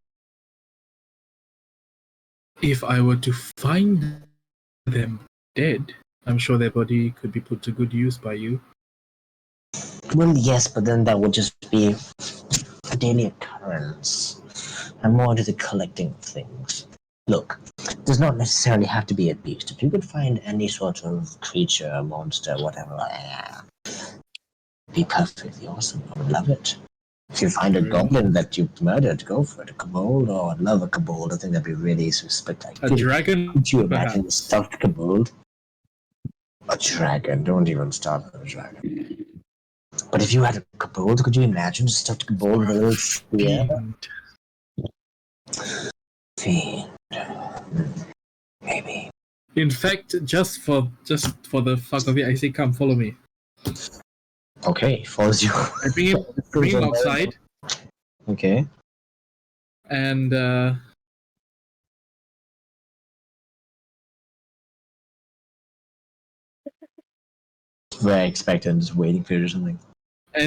If I were to find them dead, I'm sure their body could be put to good use by you. Well, yes, but then that would just be a daily occurrence. I'm more into the collecting of things. Look, it does not necessarily have to be a beast. If you could find any sort of creature, monster, whatever, be perfectly awesome. I would love it. If you find a goblin that you murdered, go for it. A kobold, oh, I'd love a kobold. I think that'd be really spectacular. A dragon, Could you imagine a perhaps. stuffed kobold? A dragon. Don't even start with a dragon. But if you had a kobold, could you imagine a stuffed kobold with a little spear? Fiend. Fiend. Maybe. In fact, just for the fuck of it, I say, come follow me. Okay, follows you. I bring him outside, Okay. and Very expectant, just waiting for you or something.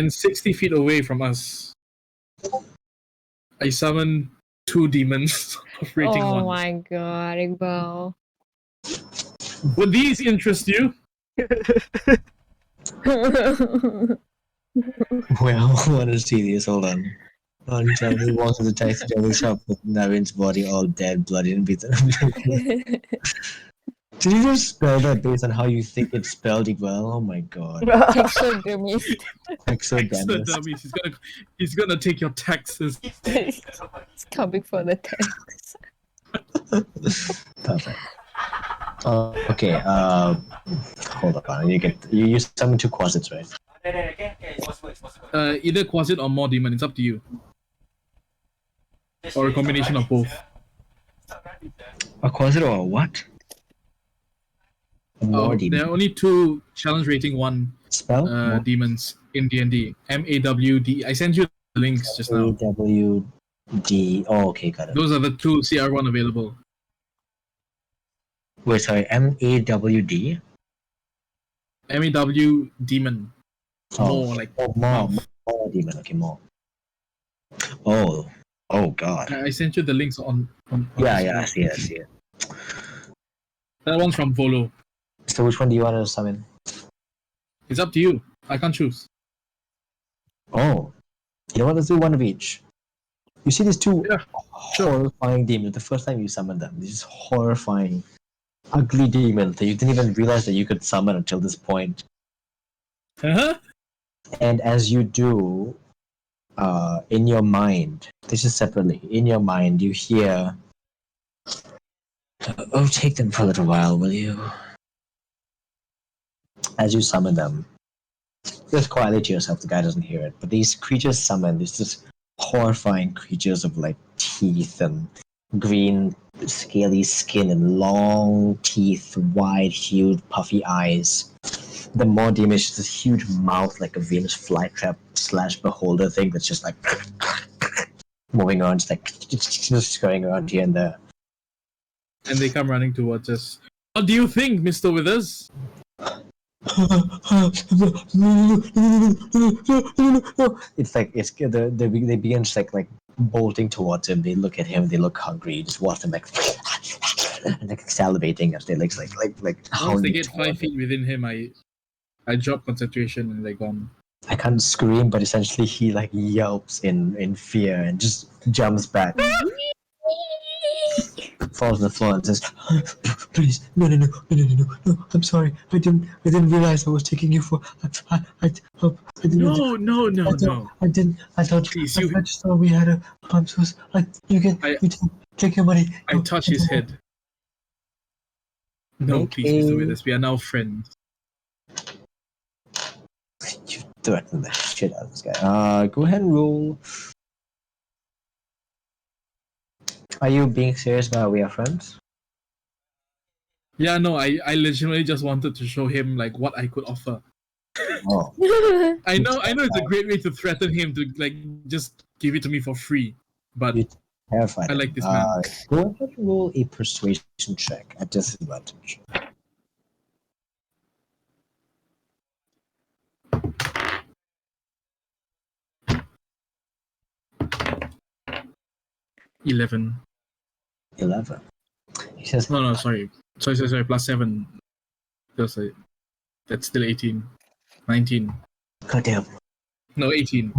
60 feet away from us, I summon 2 demons of rating 1. Oh my god, Iqbal. Would these interest you? Well, I want to see this. Hold on. Until he walks to the taxidermy shop with Navin's body all dead, bloody, and beaten. Did you just spell that based on how you think it's spelled, Iqbal? Oh my god. Taxidermist. Exodermist. Dummies. He's gonna take your taxes. It's coming for the tax. Perfect. Okay, hold on. You summon 2 quasits, right? Either Quasit or more demon. It's up to you. Or a combination of both. A quasit or a what? More demon. There are only 2 challenge rating 1 Spell? More demons in D&D. MAWD. I sent you the links just now. AWD. Oh, okay, got it. Those are the 2 CR1 available. Wait, sorry. MAWD? MAW demon. Oh, More like more mouth. demon. Okay, more. Oh, god. I sent you the links on Yeah, this I one. see it. That one's from Volo. So which one do you want to summon? It's up to you. I can't choose. Oh, you know what? Let's do one of each. You see these 2 Yeah, sure. horrifying demons. The first time you summon them, these horrifying, ugly demons that you didn't even realize that you could summon until this point. Uh-huh. And as you do, in your mind, this is separately, in your mind, you hear, "Oh, take them for a little while, will you?" As you summon them, Just quietly to yourself. The guy doesn't hear it. But these creatures summon. These just horrifying creatures of like teeth and green, scaly skin and long teeth, wide-hued, puffy eyes. The more damage is this huge mouth, like a Venus flytrap / beholder thing that's just like moving on, just going around here and there. And they come running towards us. What do you think, Mr. Withers? It's like they begin just like bolting towards him. They look at him. They look hungry. You just watch them like salivating as they like Once hounding they get toward 5 feet within him, I drop concentration and they're gone. I can't scream, but essentially he like yelps in fear and just jumps back, falls on the floor and says, "Please, no, I'm sorry. I didn't realize I was taking you for. I didn't. No. I didn't. I thought. Please, I just thought we had a. I'm so. You take your money. I touch his head. No, Make please, Mr. a- Withers. We are now friends. You threaten the shit out of this guy. Go ahead and roll. Are you being serious about we are friends? Yeah, no, I legitimately just wanted to show him like what I could offer. Oh. I know it's a great way to threaten him to like just give it to me for free. But You- Terrified. I like this man. Go ahead and roll a persuasion check at disadvantage. $11. 11. He says, No, sorry, +7. That's still 18. 19. God damn. No, 18.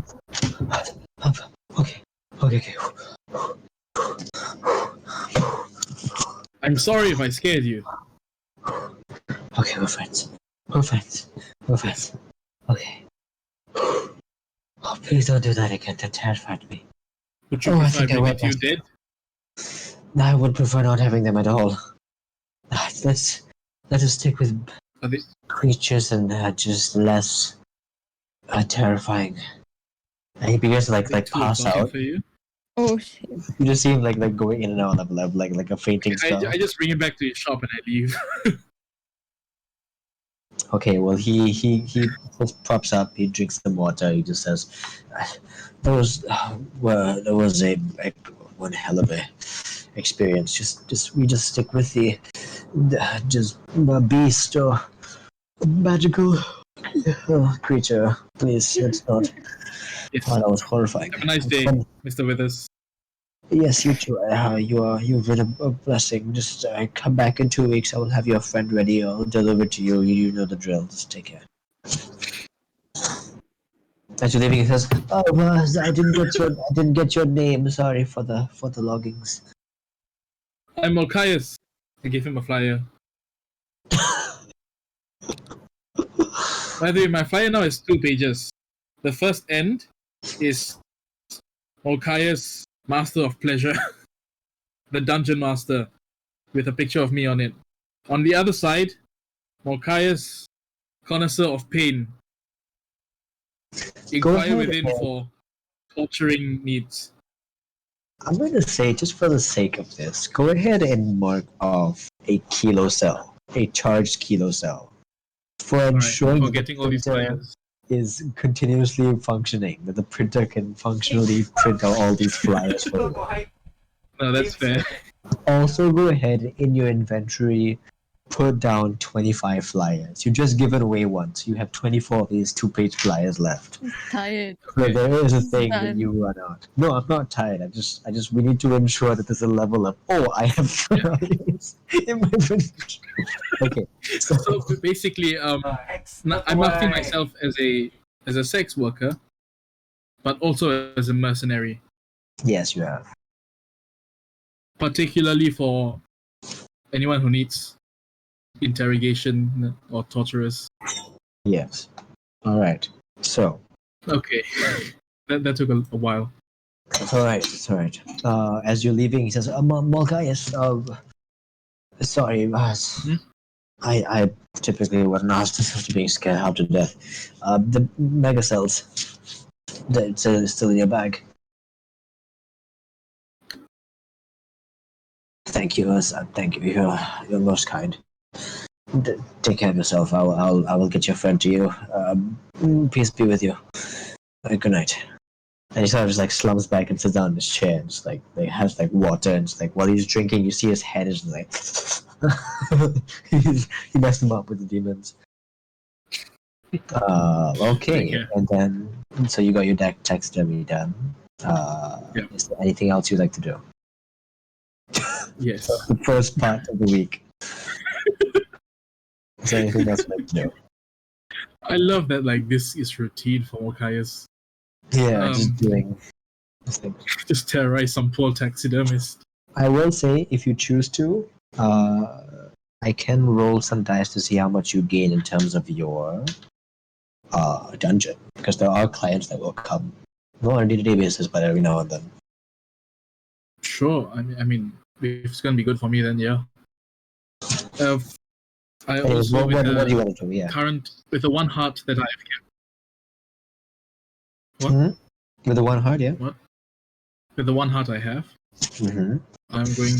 Okay. I'm sorry if I scared you. Okay, we're friends. Okay. Oh, please don't do that again. That terrified me. Would you Oh, I prefer think I bring went it to you yesterday. dead? I would prefer not having them at all. Let us stick with Are they, creatures and just less terrifying. And he begins to are they like too pass exotic out. for you? Oh shit. You just see him like going in and out of like a fainting spell. I just bring him back to his shop and I leave. Okay, well he just props up. He drinks some water. He just says, "There was one hell of a experience. We just stick with the just beast or magical creature. Please, it's not. Yes. Oh, that was horrifying. Have a nice day, Mr. Withers. Yes, you too. You've been a blessing. Just come back in 2 weeks. I will have your friend ready. I'll deliver to you. You know the drill. Just take care. As you're leaving, he says, "Oh, Buzz, I didn't get your name. Sorry for the loggings." I'm Malkius. I gave him a flyer. By the way, my flyer now is 2 pages. The first end is Malkius, Master of Pleasure, the Dungeon Master, with a picture of me on it. On the other side, Malkius, Connoisseur of Pain. Inquire ahead within and- for torturing needs. I'm going to say, just for the sake of this, go ahead and mark off a kilo cell, a charged kilo cell, for Alright, ensuring for that the getting all these printer flyers. is continuously functioning, that the printer can functionally print out all these flyers for you. No, that's fair. Also, go ahead in your inventory, put down 25 flyers. You just given away once. You have 24 of these 2-page flyers left. Tired. So there is a thing that Done. you run out. No, I'm not tired. We need to ensure that there's a level of, I have flyers in my inventory. Okay. So, So basically, I'm marketing myself as a sex worker, but also as a mercenary, yes, you have. particularly for anyone who needs interrogation or torturers. Yes. All right. So, Okay, that took a while. it's all right. It's all right. As you're leaving, he says, Malkius, sorry, I typically wouldn't ask this after being scared half to death. The mega cells. It's still in your bag. Thank you, thank you. You're most kind. Take care of yourself. I will get your friend to you. Peace be with you. Good night. And he sort of just like slumps back and sits down in his chair and just like has like water and just like while he's drinking, you see his head is like he messed him up with the demons. Okay, Yeah. and then so you got your deck taxidermy done. Yeah. Is there anything else you'd like to do? Yes. The first part of the week. Is there anything else you'd like to do? I love that like this is routine for Morkius. Yeah, just doing. Just terrorize some poor taxidermist. I will say, if you choose to, I can roll some dice to see how much you gain in terms of your dungeon, because there are clients that will come, not on a day-to-day basis, but every now and then. Sure. I mean, if it's gonna be good for me, then yeah. I Anyways, also what with do you the want to do? Yeah. with the one heart that I have kept. What? Mm-hmm. With the one heart, yeah. With the one heart I have, Mm-hmm. I'm going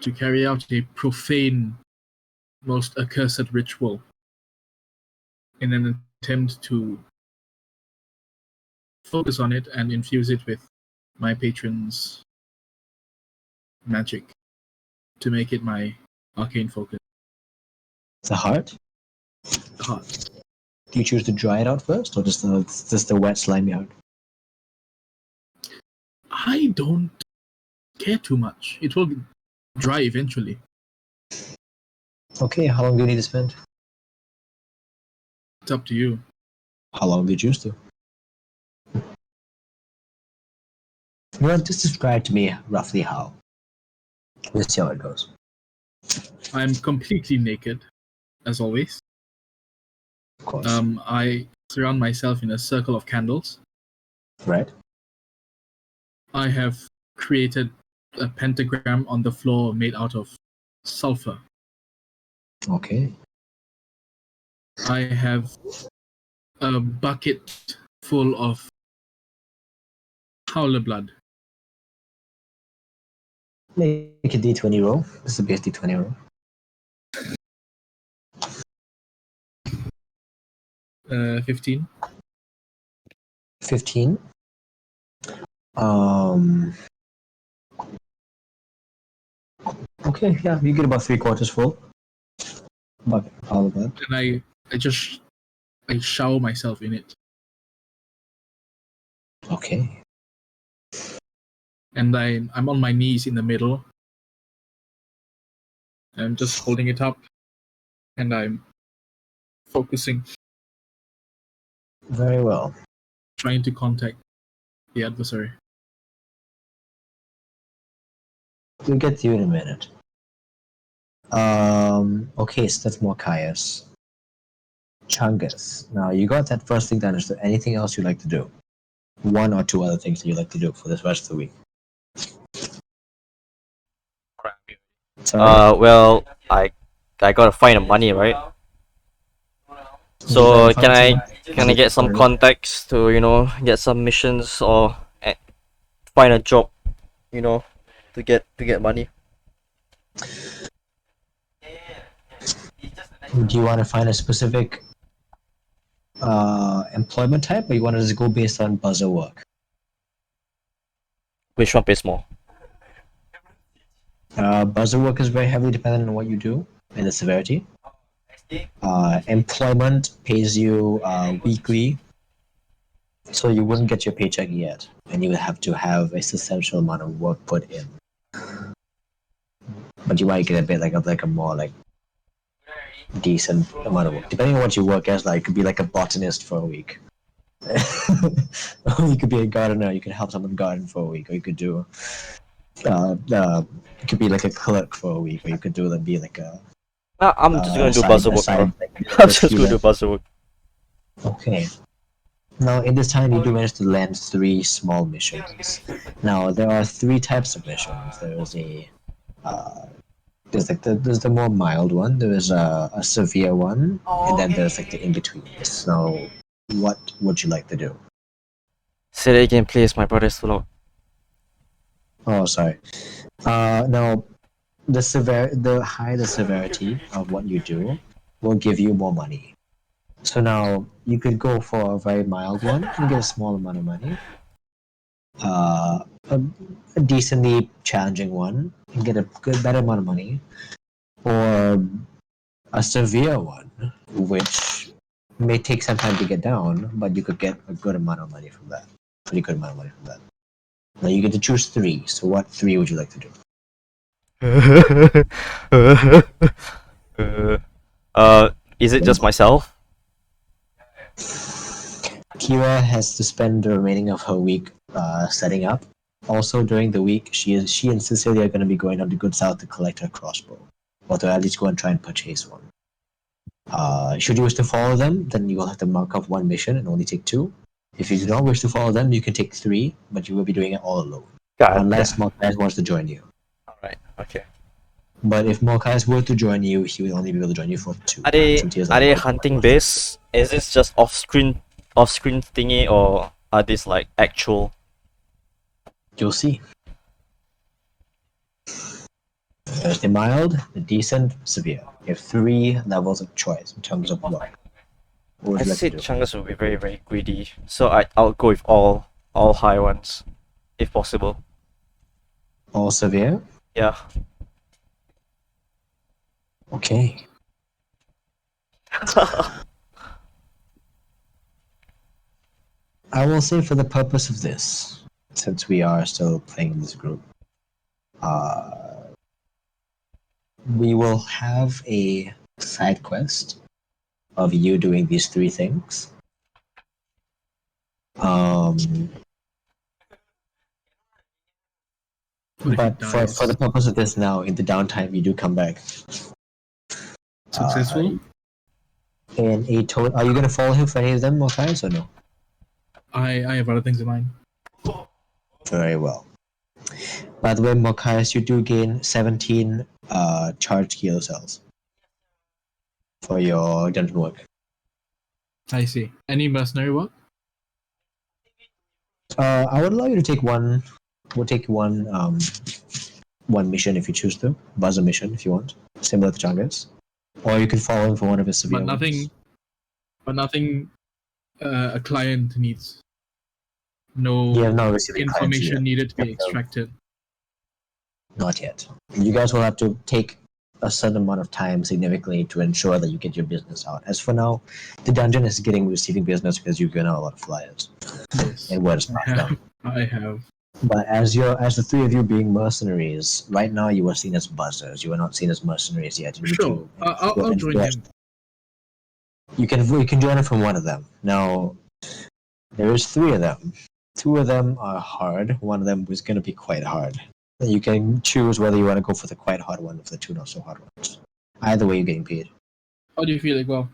to carry out a profane, most accursed ritual in an attempt to focus on it and infuse it with my patron's magic to make it my arcane focus. The heart. The heart. Do you choose to dry it out first, or just the wet slimy heart? I don't care too much. It will dry eventually. Okay. How long do you need to spend? It's up to you. How long do you choose to? Well, just describe to me roughly how. Let's see how it goes. I'm completely naked, as always. Of course. I surround myself in a circle of candles. Right. I have created a pentagram on the floor made out of sulfur. Okay. I have a bucket full of howler blood. Make a d20 roll. This is a base d20 roll. 15. 15. Okay, yeah, you get about 3/4 full. Bucket, all of that. And I shower myself in it. Okay. And I'm on my knees in the middle. I'm just holding it up. And I'm focusing, Very well. trying to contact the adversary. We'll get to you in a minute. Okay, so that's Morkius. Chungus. Now, you got that first thing done. Is there anything else you'd like to do? One or two other things that you'd like to do for this rest of the week? Sorry? Well, I gotta find the money, right? So You gotta can find I get some contacts to get some missions or find a job, to get money? Do you want to find a specific employment type, or you want to just go based on buzzer work? Which one pays more? Buzzer work is very heavily dependent on what you do and the severity. Employment pays you weekly, so you wouldn't get your paycheck yet, and you would have to have a substantial amount of work put in. But you might get a bit like a more like decent amount of work, depending on what you work as. Like, it could be like a botanist for a week. You could be a gardener. You could help someone garden for a week, or you could do. It could be like a clerk for a week, or you could do be like a. Nah, I'm just gonna do side- buzzer a work, side bro. thing. I'm just gonna do buzzer work. Okay. Now, in this time, you do manage to land 3 small missions. Now, there are 3 types of missions. There is a there's the more mild one. There is a severe one, and then there's like the in between. So, what would you like to do? Say that again, please. My brother's too loud. Oh, sorry. Now, the higher the severity of what you do will give you more money. So now you could go for a very mild one and get a small amount of money. A decently challenging one and get a better amount of money, or a severe one, which may take some time to get down, but you could get a good amount of money from that. Pretty good amount of money from that. Now you get to choose three. So what three would you like to do? Is it just myself? Kira has to spend the remaining of her week setting up. Also, during the week, she and Cecilia are going to be going down to Good South to collect her crossbow, or to at least go and try and purchase one. Should you wish to follow them, then you will have to mark off one mission and only take two. If you do not wish to follow them, you can take three, but you will be doing it all alone, unless Malkius wants to join you. Alright, okay. But if Malkius were to join you, he would only be able to join you for two. Are they since he has are they a- hunting base? Is this just off-screen thingy, or are these like actual? You'll see. There's the mild, the decent, severe. You have three levels of choice in terms of what. What would I you like to said do? Chungus will be very, very greedy, so I'll go with all high ones, if possible. All severe? Yeah. Okay. I will say for the purpose of this, since we are still playing in this group, we will have a side quest of you doing these three things. What if But he for dies? the purpose of this now, in the downtime, you do come back. Successful? In a total, are you going to follow him for any of them, Mortis, or no? I have other things in mind. Very well. By the way, Mortis, you do gain 17 charged kilo cells for your dungeon work. I see. Any mercenary work? I would allow you to take one. We'll take one mission if you choose to. Buzzer mission if you want, similar to Chungus. Or you can follow him for one of his severe But nothing. ones. But nothing. A client needs. No You have not received the clients information yet. needed to be Yep, extracted. Not yet. You guys will have to take a certain amount of time significantly to ensure that you get your business out. As for now, the dungeon is receiving business because you've given out a lot of flyers Yes. and word is I passed have. down. I have. But as the three of you being mercenaries, right now you are seen as buzzers. You are not seen as mercenaries yet. You need Sure. to I'll join him. You can join it from one of them. Now, there is three of them. Two of them are hard. One of them is going to be quite hard. You can choose whether you want to go for the quite hard one or the two not so hard ones. Either way, you're getting paid. How do you feel, Iqbal?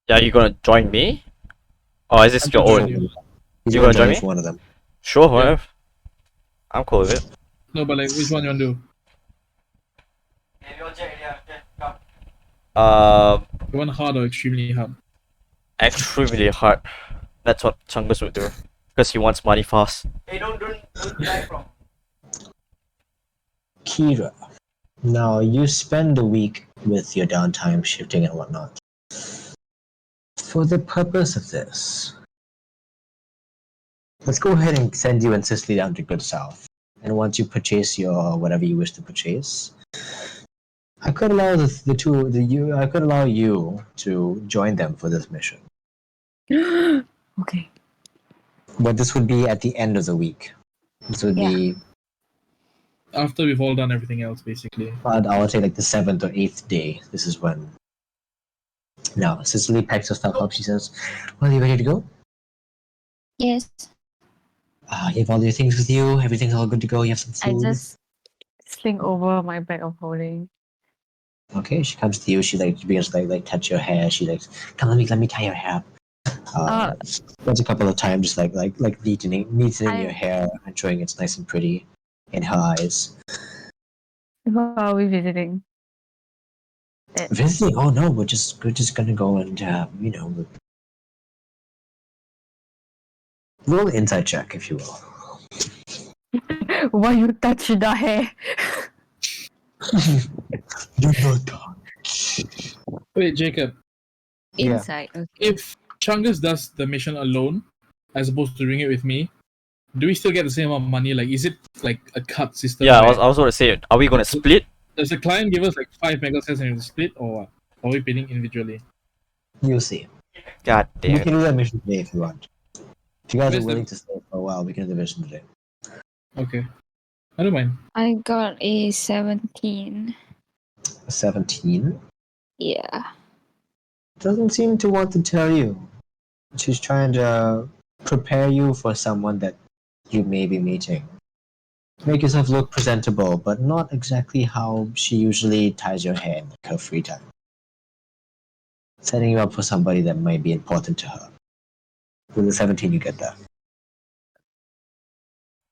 Yeah, you gonna join me? Or is this I'm your gonna own? join you. He's You gonna gonna join me? for one of them. Sure, whatever. I'm cool with it. No, but like, which one you want to do? You want hard or extremely hard? Extremely hard. That's what Chungus would do. Because he wants money fast. Kira. Now, you spend a week with your downtime shifting and whatnot. For the purpose of this, let's go ahead and send you and Cicely down to Good South. And once you purchase your whatever you wish to purchase, I could allow I could allow you to join them for this mission. Okay. But this would be at the end of the week. This would be, After we've all done everything else, basically. I would say, like the 7th or 8th day. This is when. Now, Cicely packs her stuff up. She says, "Well, you ready to go? Yes. You have all your things with you. Everything's all good to go. You have some I food." just sling over my bag of holding. Okay, she comes to you. She begins to touch your hair. She come, let me tie your hair. That's a couple of times, just neatening your hair, ensuring it's nice and pretty. in her eyes. Who are we visiting? Visiting? Oh no, we're just gonna go and roll an insight check, if you will. Why you touch the hair? Do not touch. Wait, Jacob. Yeah. Inside. Okay. If Chungus does the mission alone, as opposed to doing it with me, do we still get the same amount of money? Like, is it like a cut system? Yeah, I where- was going to say, are we going to split? Does the client give us like 5 megacells and we split, or what? Are we paying individually? You'll see. God We damn can it. do that mission today if you want. If you guys Where's are the- willing to stay for a while, we can do the mission today. Okay. I don't mind. I got a 17. 17 Yeah. doesn't seem to want to tell you. She's trying to prepare you for someone that you may be meeting. Make yourself look presentable, but not exactly how she usually ties your hair in her free time. Setting you up for somebody that might be important to her. With the 17, you get that.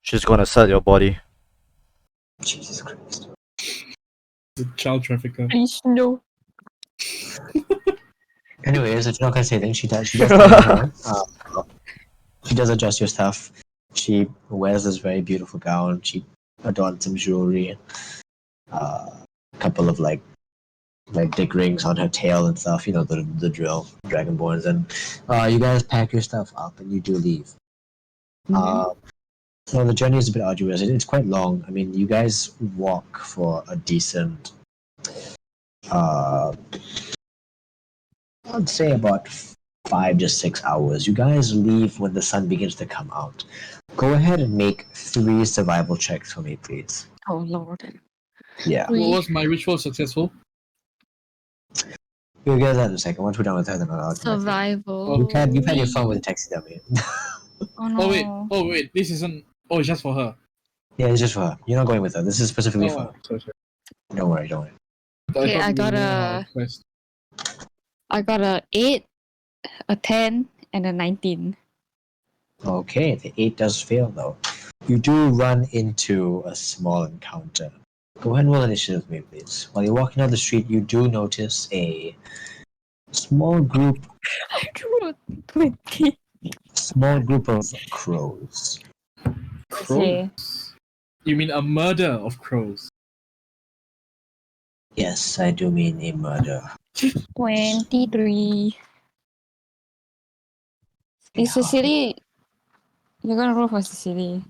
She's going to sell your body. Jesus Christ. The child trafficker. Please no. Anyways, if you're not gonna say anything, she does tie your hair. She does adjust your stuff. She wears this very beautiful gown. She adorns some jewelry. A couple of like dick rings on her tail and stuff. You know the drill, dragonborns. And you guys pack your stuff up and you do leave. So the journey is a bit arduous. It's quite long. I mean, you guys walk for a decent. I'd say about 5 to 6 hours. You guys leave when the sun begins to come out. Go ahead and make 3 survival checks for me, please. Oh Lord. Yeah. Was my ritual successful? We'll get that in a second. Once we're done with her, then I'll Survival. You've had your fun with the taxidermy. Oh no. Oh wait, this isn't. Oh, it's just for her. Yeah, it's just for her. You're not going with her. This is specifically for her. Sorry. Don't worry. Okay, thought I got we were a- on our quest. I got a 8, a 10, and a 19. Okay, the 8 does fail though. You do run into a small encounter. Go ahead and roll initiative with me, please. While you're walking down the street, you do notice a small group I drew a 20. of crows. Okay. Crows. You mean a murder of crows? Yes, I do mean a murder. 23. Is Cecily. You're gonna roll for Cecily.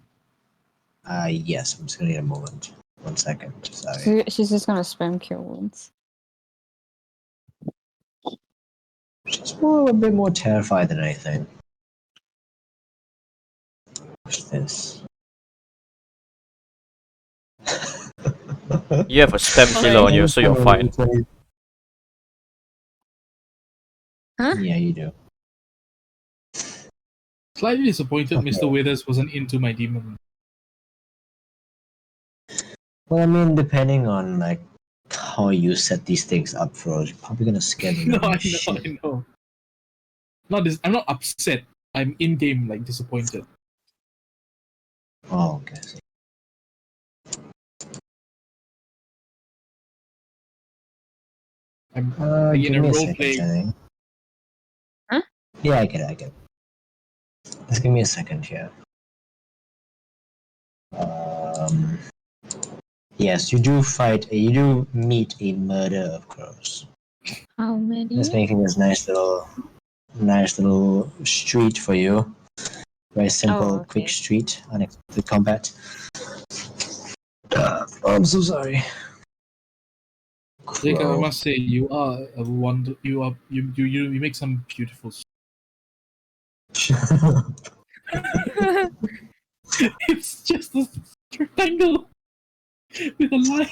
Yes, I'm just gonna need a moment. 1 second. Sorry. She's just gonna spam cure wounds. She's a bit more terrified than anything. What's this? You have a spam killer on you, so you're fine. Huh? Yeah, you do. Slightly disappointed Okay. Mr. Withers wasn't into my demon. Well, I mean, depending on like how you set these things up, Feroz, you're probably gonna scare them. No, out of I shit. know. I'm not upset. I'm in game like disappointed. Oh, okay. I'm like in Give a me a role second, play. Channing. Huh? Yeah, I get it. Just give me a second here. Yes, you do meet a murder of crows. How many? It's making this nice little street for you. Very simple, Oh, okay. quick street, unexpected combat. I'm so sorry. Jacob, I Crow. must say you are a wonder. You make some beautiful. It's just a rectangle with a line.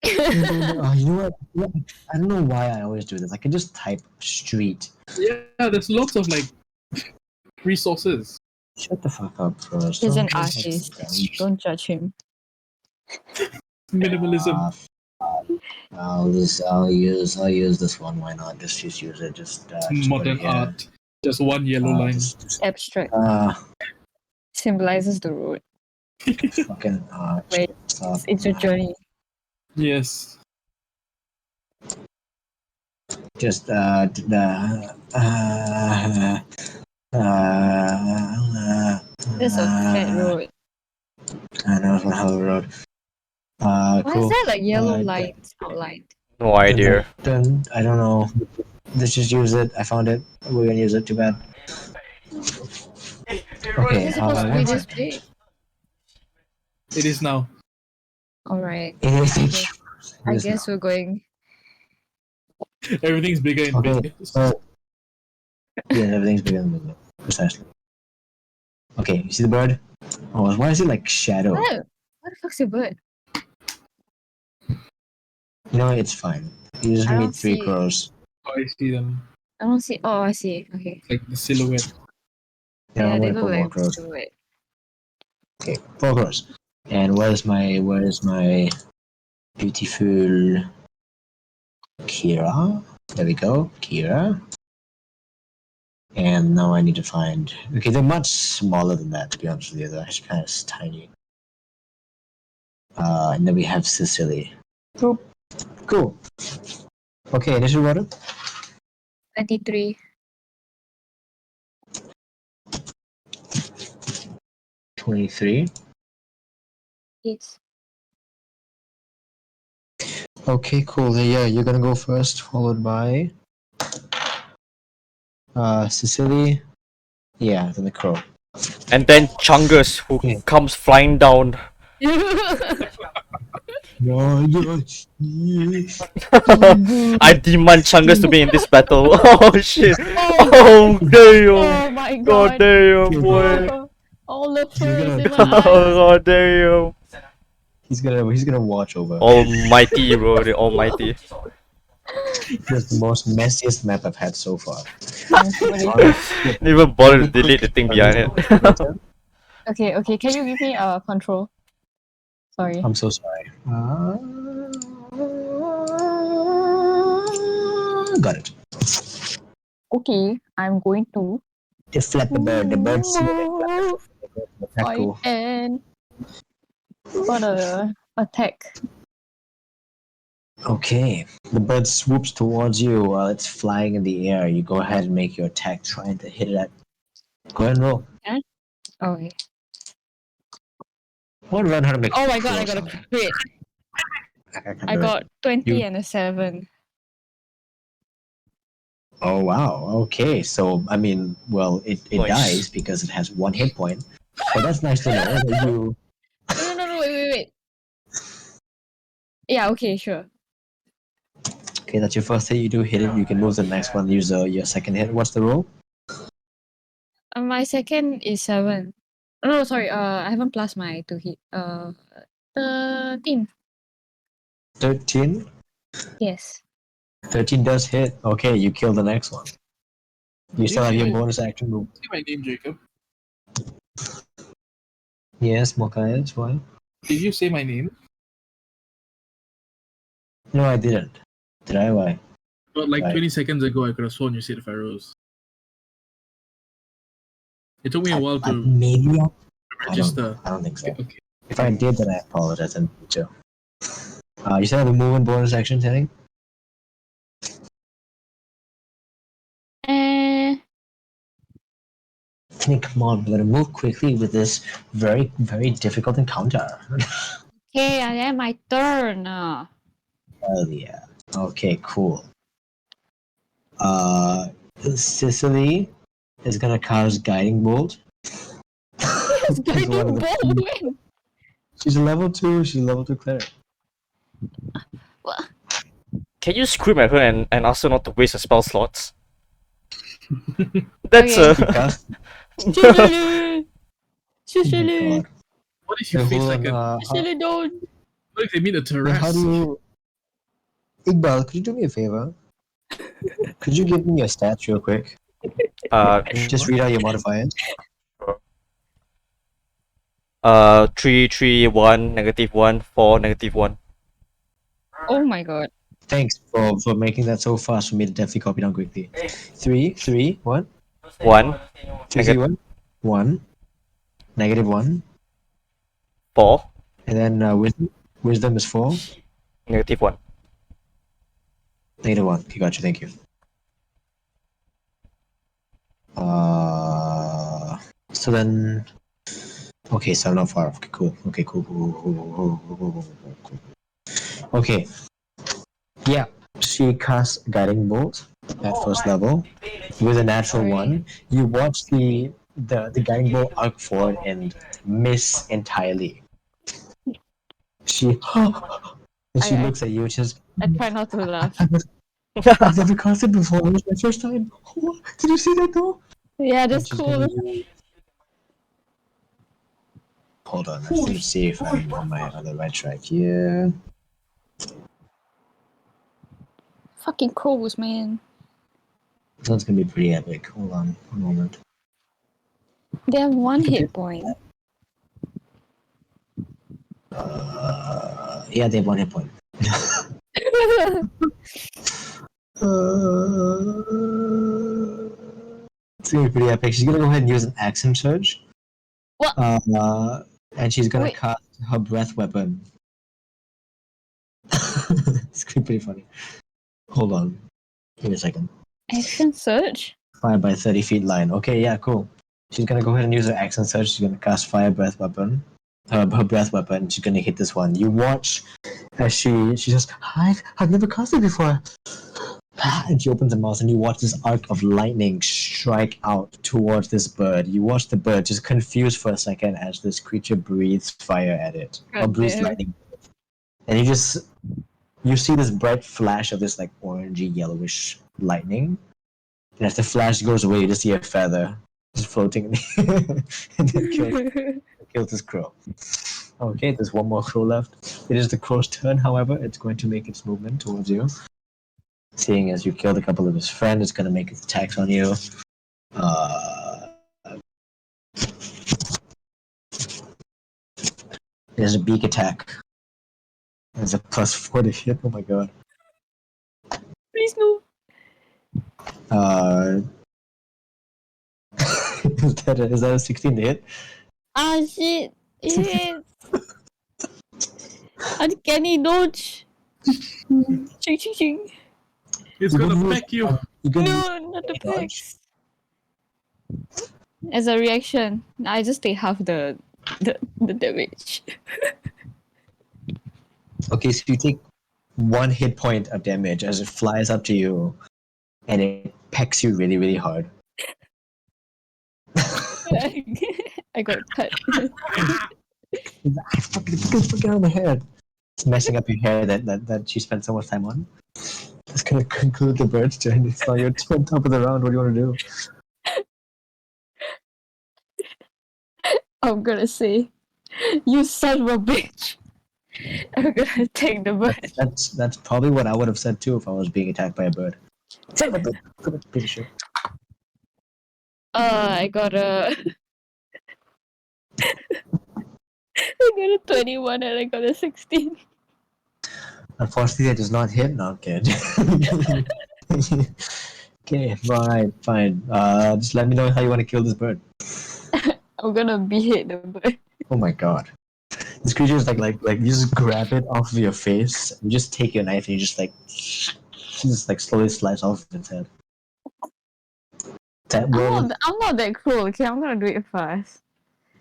You know what? Yeah, I don't know why I always do this. I can just type street. Yeah, there's lots of like resources. Shut the fuck up, Feroz. He's an Don't- artist. Don't judge him. Minimalism. I'll use this one. Why not? Just use it. Just put Modern it here. art. Just one yellow line. Just- Abstract uh, symbolizes the road. Fucking Wait, stop. it's your journey. Yes. Just This is a fat road. I know it's one hell of a road. Why is Cool. there like yellow lines outlined? No idea. Dun, I don't know. Let's just use it. I found it. We're gonna use it. Too bad. Okay. Is it supposed to be this big? It is now. Alright. It is. I guess we're going. Everything's bigger and Okay. bigger. So yeah, everything's bigger than bigger. Precisely. Okay. You see the bird? Oh, why is it like shadow? Oh, what the fuck's a bird? You know, it's fine. You just I need don't 3 see it. crows. Oh, I see them. I don't see. Oh, I see. Okay. Like the silhouette. Yeah, Yeah, I'm they gonna look put more like crows. silhouette. Okay, 4 crows. And where's my beautiful Kira? There we go, Kira. And now I need to find. Okay, they're much smaller than that. To be honest with you, they're actually kind of tiny. And then we have Sicily. Cool. Cool. Okay, initial water. 23. 23. Yes. Okay, cool. Yeah, you're gonna go first, followed by Sicily. Yeah, then the crow. And then Chungus, who Yeah. comes flying down. I demand Chungus to be in this battle. Oh shit! Oh damn! Oh my God god. damn, boy! All the fur gonna- in my eyes. God damn! He's gonna watch over. Almighty, bro, the Almighty. It's the most messiest map I've had so far. Didn't even bother to delete the thing behind it. Okay, okay. Can you give me control? Sorry. I'm so sorry. Got it. Okay, I'm going to Deflect the bird. The bird see it. Attack fight cool. and gonna attack. Okay. The bird swoops towards you while it's flying in the air. You go ahead and make your attack, trying to hit it at. Go ahead and roll. Okay. I want to learn how to make. Oh my god, I crow got a sound. crit. can't I do it. got 20 You- and a 7. Oh wow. Okay. So I mean, well, it Nice. dies because it has 1 hit point. So that's nice to know that you. No, wait. Yeah, okay, sure. Okay, that's your first hit. You do hit it. You can move to the next one. Use your second hit. What's the roll? My second is 7. No, sorry. I haven't plus my 2 hit. 13. 13. Yes. 13 does hit. Okay, you kill the next one. You still have your bonus action move. Say my name, Jacob. Yes, Mokayas, why? Did you say my name? No, I didn't. Did I? Why? But like Right. 20 seconds ago, I could have sworn you said Feroz. It took me a while to Maybe. register. I don't think so. Okay. If I did, then I apologize. And too. You still have the move and bonus action setting? Come on, we're gonna move quickly with this very, very difficult encounter. Okay, and then my turn. Hell yeah. Okay, cool. Sicily is gonna cast Guiding Bolt. It's guiding one of the- bolt. When? She's a level 2. She's a level 2 cleric. Can you scream at her and ask her not to waste her spell slots? That's Okay. She cast. Sicily. God. What if you Wait, face hold like on, a. Sicily, don't. What if they meet a Wait, terrace? how do you. Iqbal, could you do me a favor? Could you give me your stats real quick? Just read out your modifiers. 3, 3, 1, -1, 4, -1. Oh my god. Thanks for making that so fast for me to definitely copy down quickly. 3, 3, 1. 1, 2, 3, 1. 1. -1. 4. And then wisdom is 4. -1. -1. Okay, got you. Thank you. So then. Okay, so I'm not far off. Okay, cool. Okay, cool. Okay. Yeah, she casts Guiding Bolt at first level with a natural one. You watch the Guiding Bolt arc forward and miss entirely. She and she I- looks at you. She's I try not to laugh. I've never cast it before. It was my first time. Oh, did you see that though? Yeah, And that's she's cool. gonna use- Hold on, let me see if I'm on my other right track here. Fucking crows, man. This one's gonna be pretty epic. Hold on, a moment. They have 1 hit point. Yeah, they have 1 hit point. It's gonna be pretty epic. She's gonna go ahead and use an Action Surge. What? And she's gonna Wait. cast her breath weapon. It's gonna be pretty funny. Hold on. Give me a second. Action search? 5 by 30 feet line. Okay, yeah, cool. She's gonna go ahead and use her Action Surge. She's gonna cast Fire Breath Weapon. Her breath weapon. She's gonna hit this one. You watch as she says, I've never cast it before. And she opens her mouth and you watch this arc of lightning strike out towards this bird. You watch the bird just confused for a second as this creature breathes fire at it. Or God breathes damn. lightning. And you see this bright flash of this like orangey yellowish lightning. And as the flash goes away, you just see a feather just floating in the and then kills this crow. Okay, there's one more crow left. It is the crow's turn, however. It's going to make its movement towards you. Seeing as you killed a couple of his friends, it's going to make its attacks on you. There's a beak attack. There's a +4 to hit. Oh my god. Please no. Is that a 16 to hit? Ah shit. It hits. Uncanny dodge. Ching ching ching. It's You gonna can use- peck you. You can use No, not the dodge. pecs. As a reaction, I just take half the damage. Okay, so you take 1 hit point of damage as it flies up to you and it pecks you really, really hard. I got cut. Fucking out of my head. It's messing up your hair that you spent so much time on. It's gonna conclude the bird's turn. It's now your turn, top of the round. What do you want to do? I'm gonna say, you son of a bitch. I'm gonna take the bird. That's probably what I would have said too if I was being attacked by a bird. Son of a bitch. Son of a piece of shit. I got a. I got a 21 and I got a 16. Unfortunately, that does not hit. No, I'm kidding. Okay, fine. Just let me know how you want to kill this bird. I'm gonna behead the bird. Oh my god. This creature is like you just grab it off of your face, you just take your knife and you just like slowly slice off its head. That will, I'm not that cruel, okay? I'm gonna do it fast.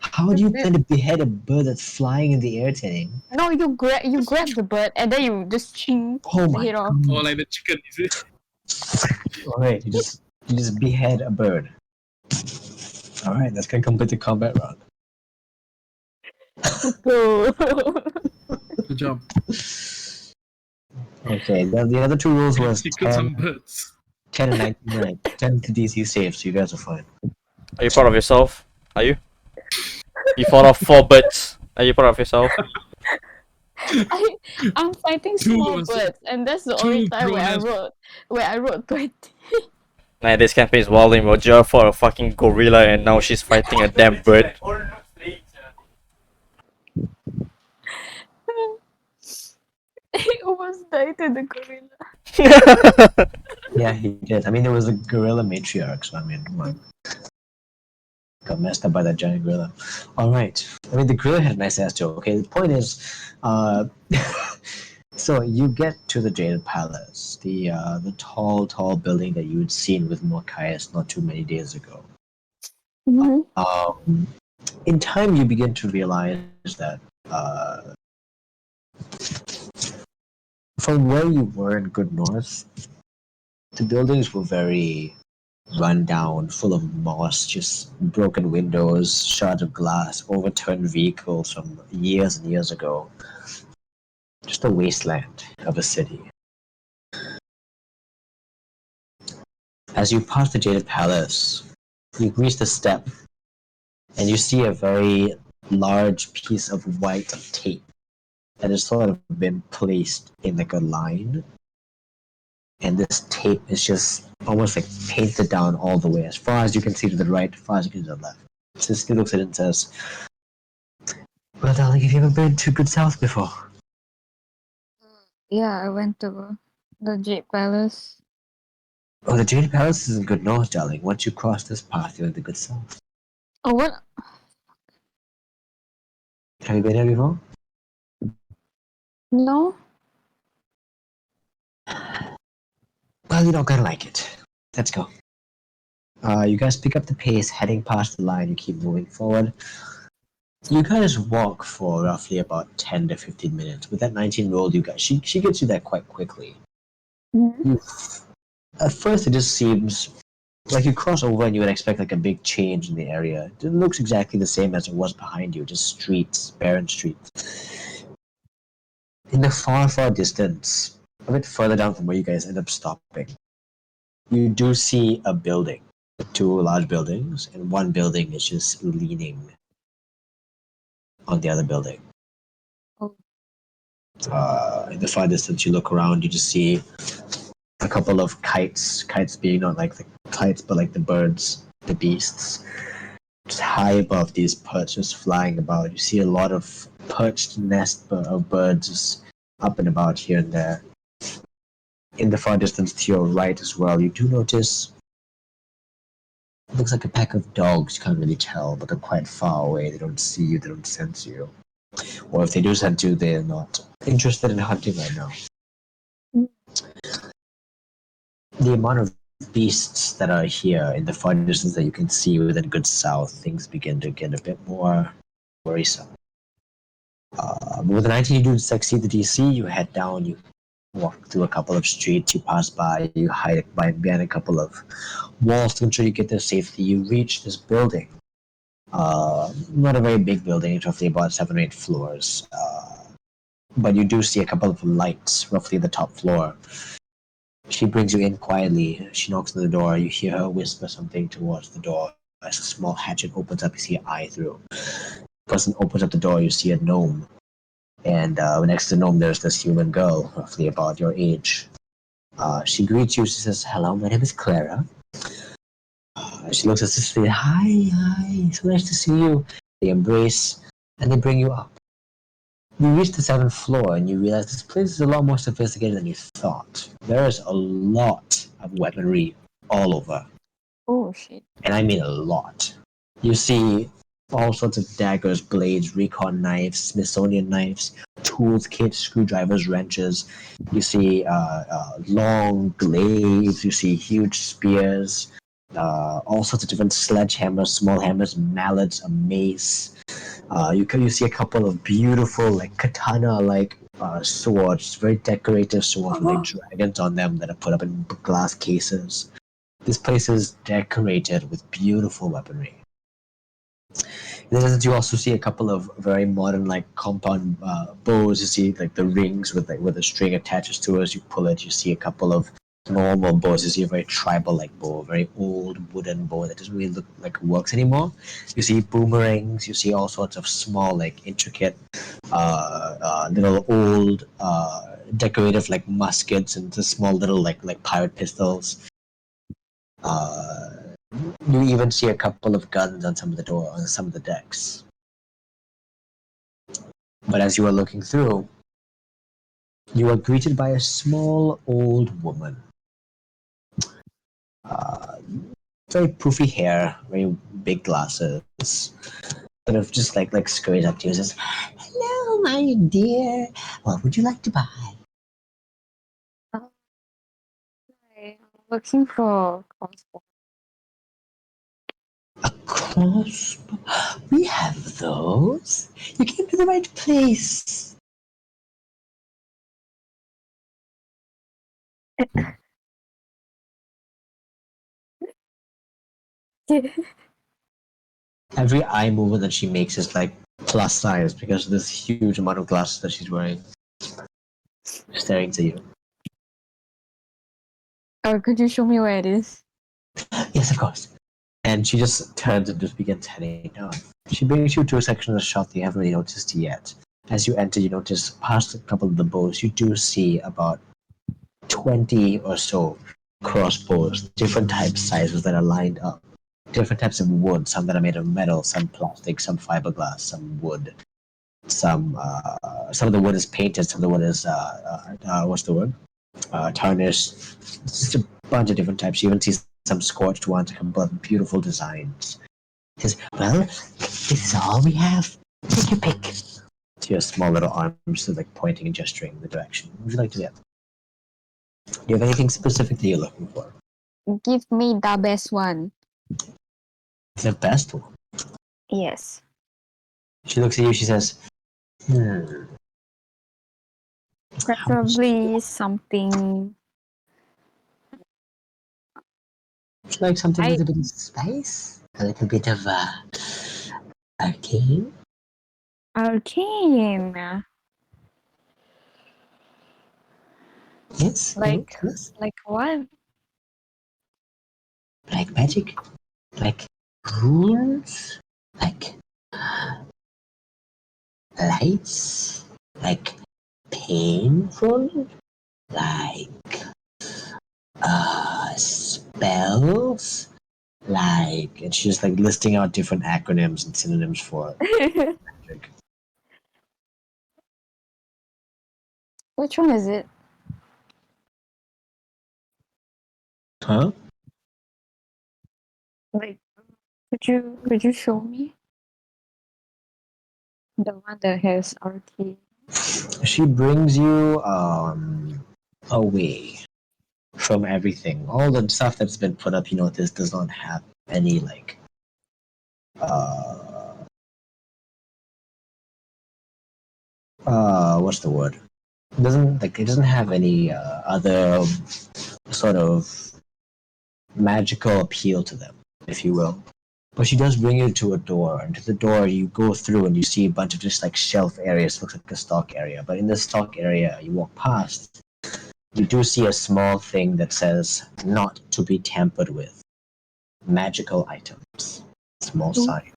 how do you plan to behead a bird that's flying in the air, Teddy? No, you grab the bird and then you just ching Oh the my head off. Or like the chicken, is it? Alright, you just behead a bird. Alright, that's gonna complete the combat round. Go. Good job. Okay, the other two rules was You killed 10, some birds. 10 and 19, right? 10 to DC save, so you guys are fine. Are you proud of yourself? Are you? You fought off 4 birds. Are you proud of yourself? I'm fighting Two small was- birds, and that's the only two time grown-ass- where I wrote 20. Man, this campaign is wilding. Roger fought a fucking gorilla and now she's fighting a damn bird. I almost died to the gorilla. Yeah, he did. I mean, there was a gorilla matriarch, so I mean, come on. Got messed up by that giant gorilla. Alright. I mean, the gorilla had a nice ass too. Okay, the point is, so you get to the Jaded Palace, the tall building that you had seen with Malkius not too many days ago. Mm-hmm. In time, you begin to realize that from where you were in Good North, the buildings were very run down, full of moss, just broken windows, shards of glass, overturned vehicles from years and years ago. Just a wasteland of a city. As you pass the Jaded Palace, you reach the step, and you see a very large piece of white tape that has sort of been placed in like a line. And this tape is just almost like painted down all the way, as far as you can see to the right, as far as you can see to the left. Sister looks at it and says, "Well, darling, have you ever been to Good South before?" Yeah, I went to the Jade Palace. "Oh, the Jade Palace is in Good North, darling. Once you cross this path, you're in the Good South." Oh, what? Have you been here before? No? Well, you're not gonna like it. Let's go. You guys pick up the pace, heading past the line. You keep moving forward. You guys walk for roughly about 10 to 15 minutes. With that 19 roll, you guys, she gets you there quite quickly. Mm-hmm. At first, it just seems like you cross over and you would expect like a big change in the area. It looks exactly the same as it was behind you, just streets, barren streets. In the far distance, a bit further down from where you guys end up stopping, you do see a building, two large buildings, and one building is just leaning on the other building. Oh. In the far distance, you look around, you just see a couple of kites being not like the kites, but like the birds, the beasts, just high above these perches, just flying about. You see a lot of perched nests of birds just up and about here and there. In the far distance to your right as well, you do notice it looks like a pack of dogs. You can't really tell, but they're quite far away. They don't see you, they don't sense you. Or if they do sense you, they're not interested in hunting right now. The amount of beasts that are here in the far distance that you can see within Good South, things begin to get a bit more worrisome. With the 19, you do succeed the DC, you head down, you walk through a couple of streets, you pass by, you hide behind a couple of walls to ensure you get there safely. You reach this building. Not a very big building, it's roughly about 7 or 8 floors. But you do see a couple of lights roughly the top floor. She brings you in quietly. She knocks on the door. You hear her whisper something towards the door. As a small hatchet opens up, you see an eye through. The person opens up the door, you see a gnome. And next to the gnome, there's this human girl, roughly about your age. She greets you. She says, "Hello, my name is Clara." She looks at Cicely. Hi, so nice to see you. They embrace, and they bring you up. You reach the 7th floor, and you realize this place is a lot more sophisticated than you thought. There is a lot of weaponry all over. Oh, shit. And I mean a lot. You see all sorts of daggers, blades, recon knives, Smithsonian knives, tools, kits, screwdrivers, wrenches. You see long glaives. You see huge spears. All sorts of different sledgehammers, small hammers, mallets, a mace. You see a couple of beautiful, like katana-like swords, very decorative swords with like dragons on them that are put up in glass cases. This place is decorated with beautiful weaponry. Then you also see a couple of very modern, like compound bows. You see like the rings with a string attaches to it. As you pull it, you see a couple of normal bows. You see a very tribal-like bow, a very old wooden bow that doesn't really look like it works anymore. You see boomerangs. You see all sorts of small, like intricate, little old, decorative like muskets and the small little like pirate pistols. You even see a couple of guns on some of the decks. But as you are looking through, you are greeted by a small old woman. very poofy hair, very big glasses, sort of just like scurries up to you and says, "Hello, my dear. What would you like to buy?" I'm looking for crossbow. A crossbow? We have those. You came to the right place. Every eye movement that she makes is like plus size because of this huge amount of glasses that she's wearing. Staring to you. Could you show me where it is? Yes, of course. And she just turns and just begins heading down. She brings you to a section of the shop that you haven't really noticed yet. As you enter, you notice past a couple of the bows, you do see about 20 or so crossbows, different types, sizes that are lined up. Different types of wood, some that are made of metal, some plastic, some fiberglass, some wood. Some of the wood is painted, some of the wood is what's the word? Tarnished. Just a bunch of different types. You even see some scorched ones, a couple of beautiful designs. He says, "Well, this is all we have. Take your pick." To your small little arms, so like pointing and gesturing in the direction. What would you like to get? Do you have anything specific that you're looking for? Give me the best one. The best one. Yes. She looks at you. She says, "Hmm. Preferably something. Would you like something I with a bit of spice? A little bit of arcane? arcane. Yes, Like yes. like what? Like magic? Like runes? Like lights? Like painful? Like spells? Like, and she's just like listing out different acronyms and synonyms for magic. Which one is it? Huh? Like could you show me the one that has arcane? She brings you away from everything. All the stuff that's been put up, you notice, does not have any like what's the word? It doesn't have any other sort of magical appeal to them, if you will. But she does bring you to a door, and to the door you go through and you see a bunch of just like shelf areas, looks like a stock area. But in this stock area you walk past, you do see a small thing that says "not to be tampered with." Magical items. Small sign.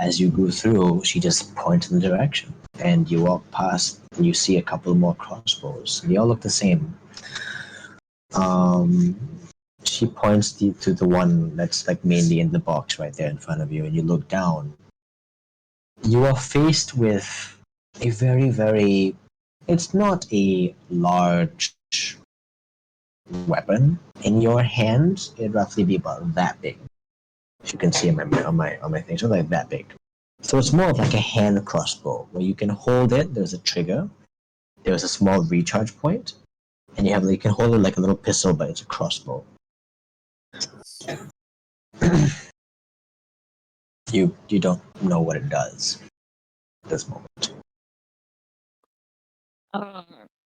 As you go through, she just points in the direction, and you walk past, and you see a couple more crossbows. They all look the same. She points to the one that's like mainly in the box right there in front of you, and you look down. You are faced with a very, very. It's not a large weapon in your hand. It'd roughly be about that big. As you can see on my thing, so like that big. So it's more of like a hand crossbow where you can hold it. There's a trigger. There's a small recharge point, and you can hold it like a little pistol, but it's a crossbow. You don't know what it does at this moment.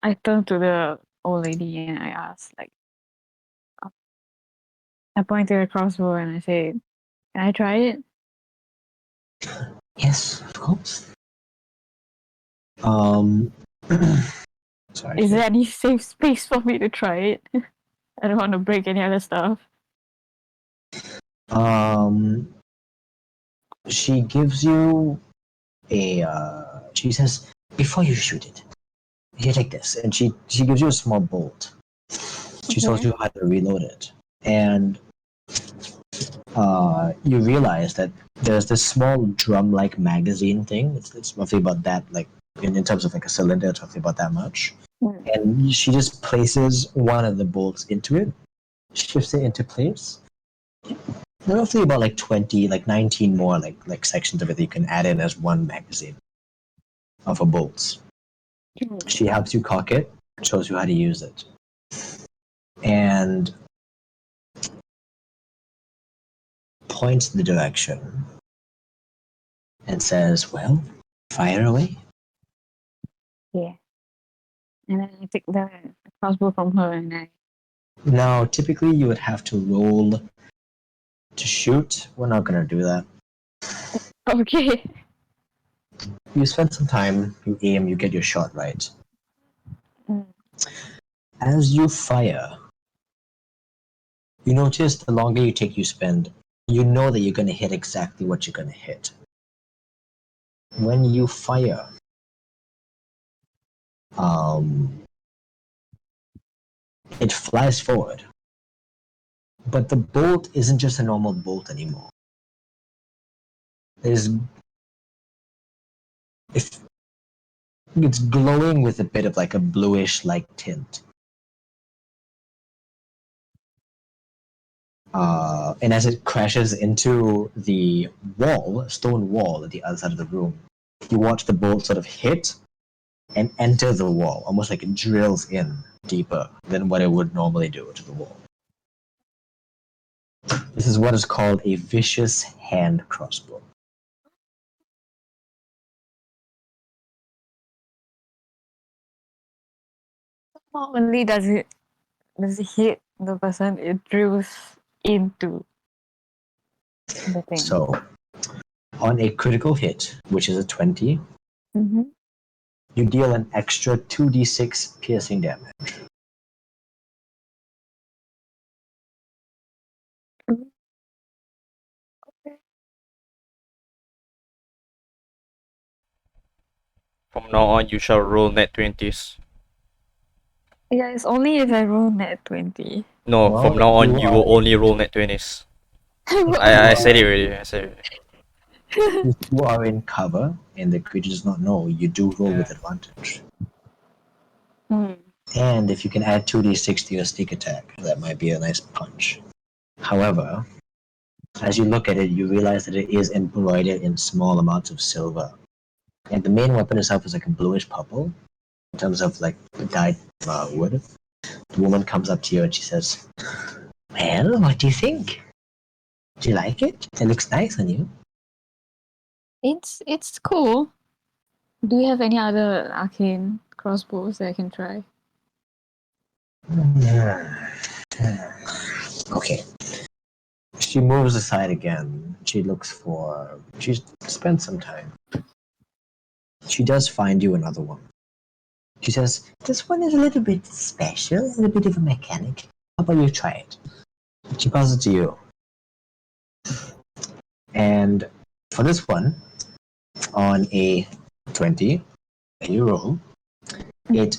I turned to the old lady and I asked, like, I pointed a crossbow and I said, "Can I try it?" Yes, of course. Um, sorry. Is there any safe space for me to try it? I don't want to break any other stuff. She gives you a. She says, "Before you shoot it, here, take this," and she gives you a small bolt. She shows you how to reload it, and you realize that there's this small drum-like magazine thing. It's roughly about that, like in terms of like a cylinder, it's roughly about that much. And she just places one of the bolts into it, shifts it into place. Roughly about like 20, like 19 more like sections of it that you can add in as one magazine of a bolts. She helps you cock it, shows you how to use it. And points the direction and says, well, fire away. Yeah. And then I take the crossbow from her and I. Now, typically you would have to roll to shoot. We're not going to do that. Okay. You spend some time, you aim, you get your shot right. Mm. As you fire, you notice the longer you take you spend, you know that you're going to hit exactly what you're going to hit. When you fire, it flies forward. But the bolt isn't just a normal bolt anymore. It's glowing with a bit of like a bluish like tint. And as it crashes into the wall, stone wall at the other side of the room, you watch the bolt sort of hit and enter the wall, almost like it drills in deeper than what it would normally do to the wall. This is what is called a vicious hand crossbow. Not only does it hit the person, it drills into the thing. So, on a critical hit, which is a 20, Mm-hmm. you deal an extra 2d6 piercing damage. From now on, you shall roll net 20s. Yeah, it's only if I roll net 20. No, Well, from now on, you you are- will only roll net 20s. I said it already. I said it. If you are in cover and the creature does not know, you do roll with Yeah. advantage. Hmm. And if you can add 2d6 to your sneak attack, that might be a nice punch. However, as you look at it, you realize that it is embroidered in small amounts of silver. And the main weapon itself is like a bluish purple, in terms of like dyed wood. The woman comes up to you and she says, well, what do you think? Do you like it? It looks nice on you. It's cool. Do you have any other arcane crossbows that I can try? Okay. She moves aside again. She spent some time. She does find you another one. She says, this one is a little bit special, a little bit of a mechanic. How about you try it? She passes it to you. And for this one, on a 20, that you roll, it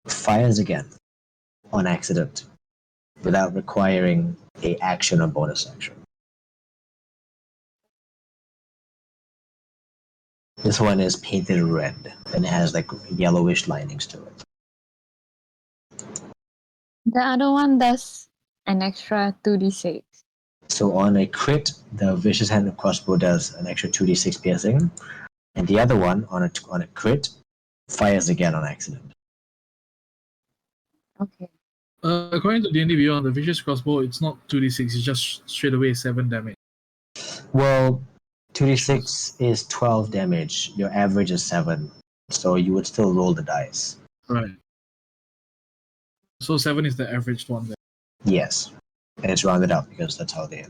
fires again on accident without requiring a action or bonus action. This one is painted red and it has like yellowish linings to it. The other one does an extra 2d6. So on a crit, the vicious hand crossbow does an extra 2d6 piercing, and the other one on a crit fires again on accident. Okay. According to D&D Beyond, the vicious crossbow, it's not 2d6, it's just straight away 7 damage. Well, 2d6 is 12 damage. Your average is 7, so you would still roll the dice. Right. So 7 is the averaged one there. Yes, and it's rounded up because that's how they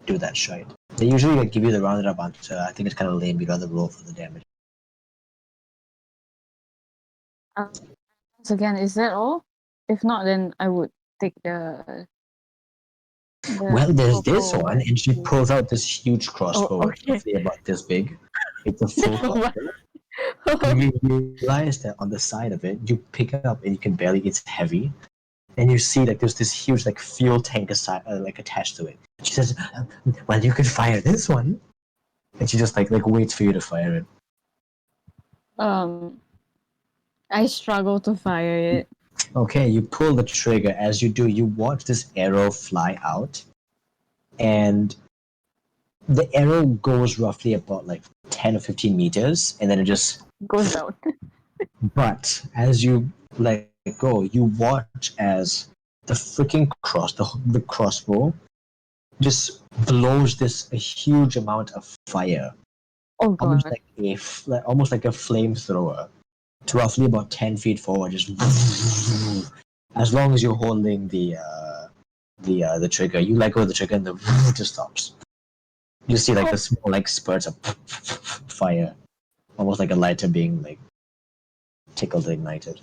do that shite. They usually give you the rounded up answer. I think it's kind of lame. You'd rather roll for the damage. Once again, is that all? If not, then I would take the Well, there's this purple one, and she pulls out this huge crossbow. Oh, It's okay. roughly about this big. It's a full crossbow. You realize that on the side of it, you pick it up and you can barely. It's heavy, and you see like there's this huge like fuel tank aside, like attached to it. She says, "Well, you could fire this one," and she just like waits for you to fire it. I struggle to fire it. Okay, you pull the trigger. As you do, you watch this arrow fly out, and the arrow goes roughly about like 10 or 15 meters, and then it just. Goes down. But as you let go, you watch as the freaking the crossbow, just blows this a huge amount of fire, Oh almost god. like almost like a flamethrower. It's roughly about 10 feet forward. Just as long as you're holding the trigger, you let go of the trigger, and the just stops. You see like the small like spurts of fire, almost like a lighter being like tickled and ignited.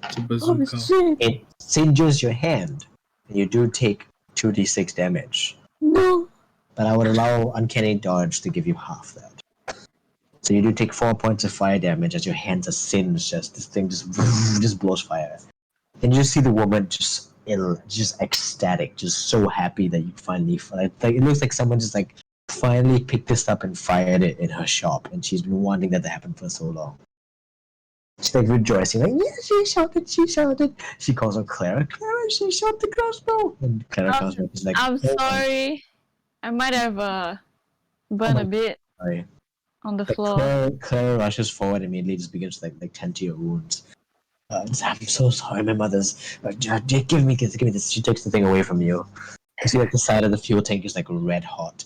It's a Oh bazooka. shit. It singes your hand, and you do take 2d6 damage. No. But I would allow Uncanny Dodge to give you half that. So you do take 4 points of fire damage as your hands are singed. Just this thing just blows fire. And you just see the woman just ecstatic, just so happy that you finally like it looks like someone just like finally picked this up and fired it in her shop, and she's been wanting that to happen for so long. She's like rejoicing, like, yeah, she shouted. She calls out Clara, she shot the crossbow. And Clara comes up, is like, I'm "Oh, sorry. I might have burned my- a bit sorry." on the Like floor. Claire rushes forward immediately, just begins to like tend to your wounds. I'm so sorry, my mother's. Give me this. She takes the thing away from you. You see, like the side of the fuel tank is like red hot.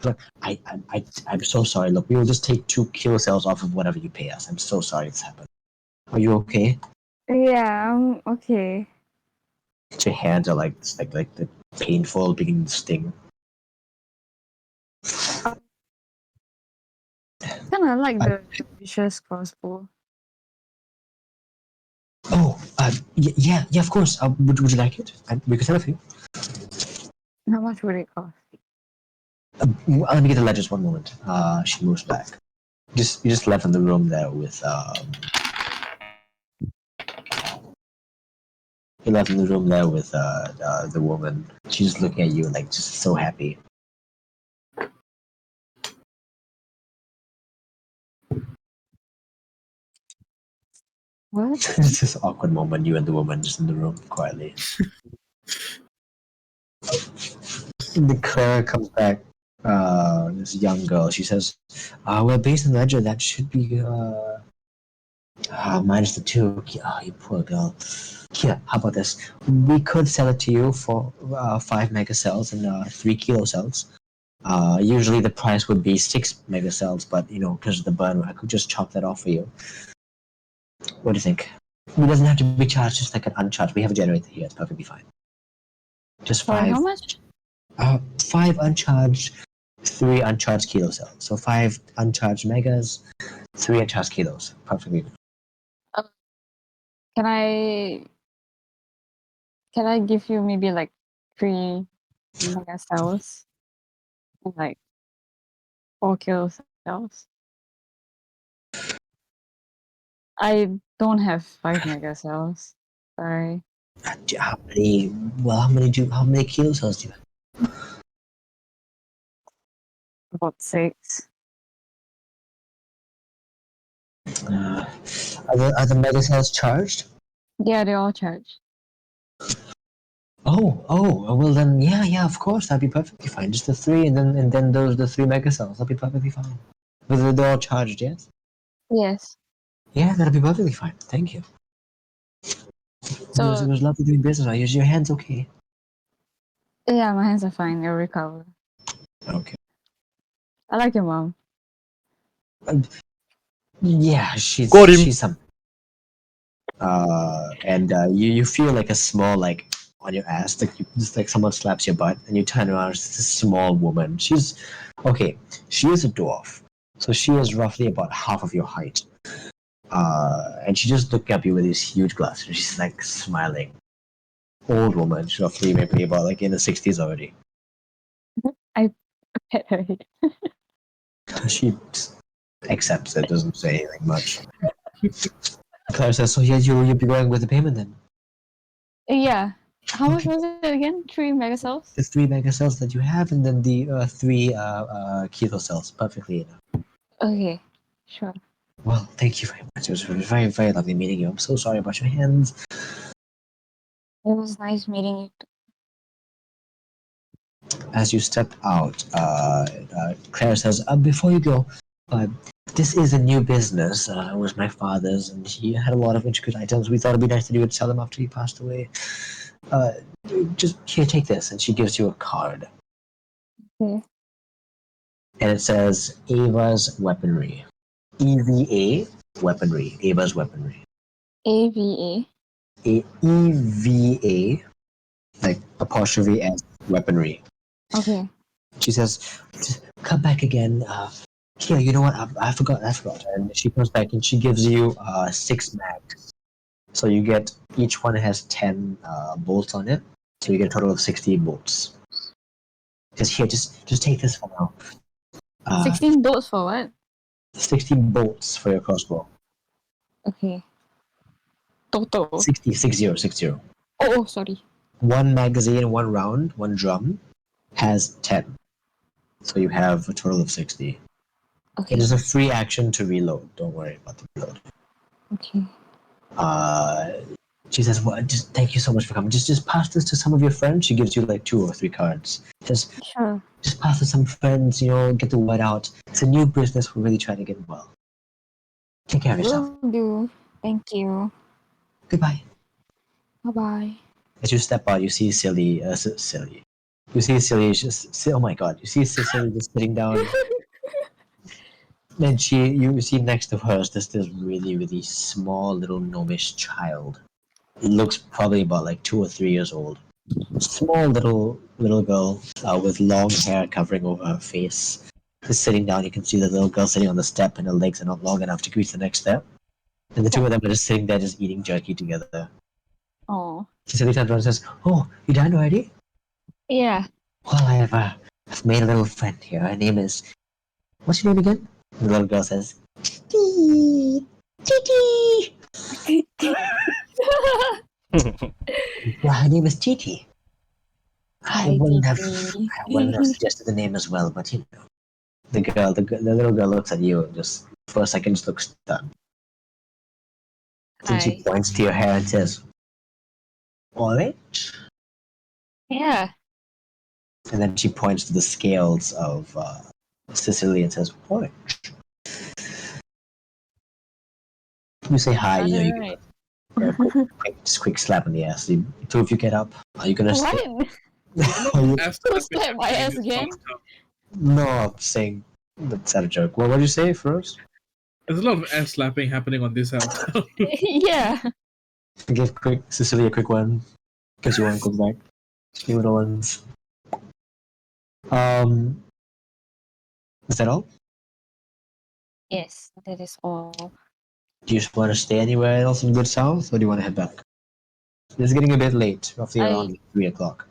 Look, I'm so sorry. Look, we will just take 2 kill cells off of whatever you pay us. I'm so sorry this happened. Are you okay? Yeah, I'm okay. Your hands are like the painful, beginning to sting. Kinda like the vicious crossbow. Oh, yeah, of course. Would you like it? We could sell it for you. How much would it cost? Let me get the ledgers 1 moment. She moves back. You just left in the room there with You left in the room there with the woman. She's just looking at you like just so happy. What? It's this awkward moment, you and the woman just in the room quietly. The Claire comes back. This young girl. She says, "Well, based on the ledger, that should be minus the 2. You poor girl. Here, how about this? We could sell it to you for 5 mega cells and 3 kilo cells. Usually the price would be 6 mega cells, but because of the burn, I could just chop that off for you. What do you think? It doesn't have to be charged, just like an uncharged. We have a generator here. It's perfectly fine. Just Sorry, 5. how much? 5 uncharged, 3 uncharged kilo cells. So 5 uncharged megas, 3 uncharged kilos. Perfectly. Can I give you maybe like 3 mega cells and like 4 kilo cells? I don't have 5 mega cells. Sorry. How many? Well, how many kilo cells do you have? About 6. Are the mega cells charged? Yeah, they're all charged. Oh, well then, yeah, of course, that'd be perfectly fine. Just the 3, and then the 3 mega cells. That'd be perfectly fine. But they're all charged, yes? Yes. Yeah, that'd be perfectly fine. Thank you. So It was lovely doing business. Are your hands okay? yeah, my hands are fine. They'll recover. Okay. I like your mom. Yeah, she's Got him. she's some. And you feel like a small like on your ass, like just like someone slaps your butt, and you turn around. It's this small woman. She's okay. She is a dwarf, so she is roughly about half of your height. And she just looked at you with these huge glasses. She's like smiling. Old woman, she's roughly maybe about like in the 60s already. Pet her head. She accepts it, doesn't say anything much. Claire says, "So yeah, you'll be going with the payment then." Yeah. How much was it again? 3 mega cells? The 3 mega cells that you have, and then the 3 kilo cells, perfectly enough. Okay. Sure. Well, thank you very much. It was very, very lovely meeting you. I'm so sorry about your hands. It was nice meeting you. As you step out, Claire says, before you go, this is a new business. It was my father's, and he had a lot of intricate items. We thought it'd be nice to do it, sell them after he passed away. Just here, take this. And she gives you a card. Okay. And it says Ava's Weaponry. EVA Weaponry. Ava's Weaponry. AVA. EVA, like apostrophe S, Weaponry. Okay. She says, come back again. Here, you know what? I forgot. And she comes back and she gives you 6 mags. So you get, each one has 10 bolts on it. So you get a total of 60 bolts. Just here, just take this for now. 16 bolts for what? 60 bolts for your crossbow. Okay. Total. 60. Oh, sorry. One magazine, one round, one drum has 10. So you have a total of 60. Okay. It is a free action to reload. Don't worry about the reload. Okay. She says, "Well, just thank you so much for coming. Just pass this to some of your friends." She gives you like 2 or 3 cards. Sure. Just pass it to some friends. Get the word out. It's a new business. We're really trying to get well. Take care of yourself. Will do. Thank you. Goodbye. Bye bye. As you step out, you see Silly. Silly. You see Silly. Oh my God! You see Silly just sitting down. And you see next to her is this really, really small little gnomish child. It looks probably about like 2 or 3 years old. Small little girl with long hair covering over her face. Just sitting down, you can see the little girl sitting on the step, and her legs are not long enough to reach the next step. And the 2 of them are just sitting there, just eating jerky together. Oh. Cecily turns around and says, "Oh, you done already? Yeah. Well, I've made a little friend here. Her name is, what's your name again?" The little girl says, "Titi, Titi." Yeah, her name is Titi. I Hi, wouldn't have Titi. suggested the name as well, but the little girl looks at you and just for a second just looks stunned. Then she Hi. points to your hair and says, "Orange?" Yeah. And then she points to the scales of Sicily and says, "Orange." You say hi, you Alright. get a quick slap in the ass. The 2 of you get up. Are you gonna stay? What? Are you- Who slapped my ass again? No, I'm saying that's not a joke. Well, what did you say first? There's a lot of ass slapping happening on this house. Yeah. Give Sicily a quick one because you want to go back. You little ones. Is that all? Yes, that is all. Do you just want to stay anywhere else in Good South, or do you want to head back? It's getting a bit late, roughly around 3 o'clock.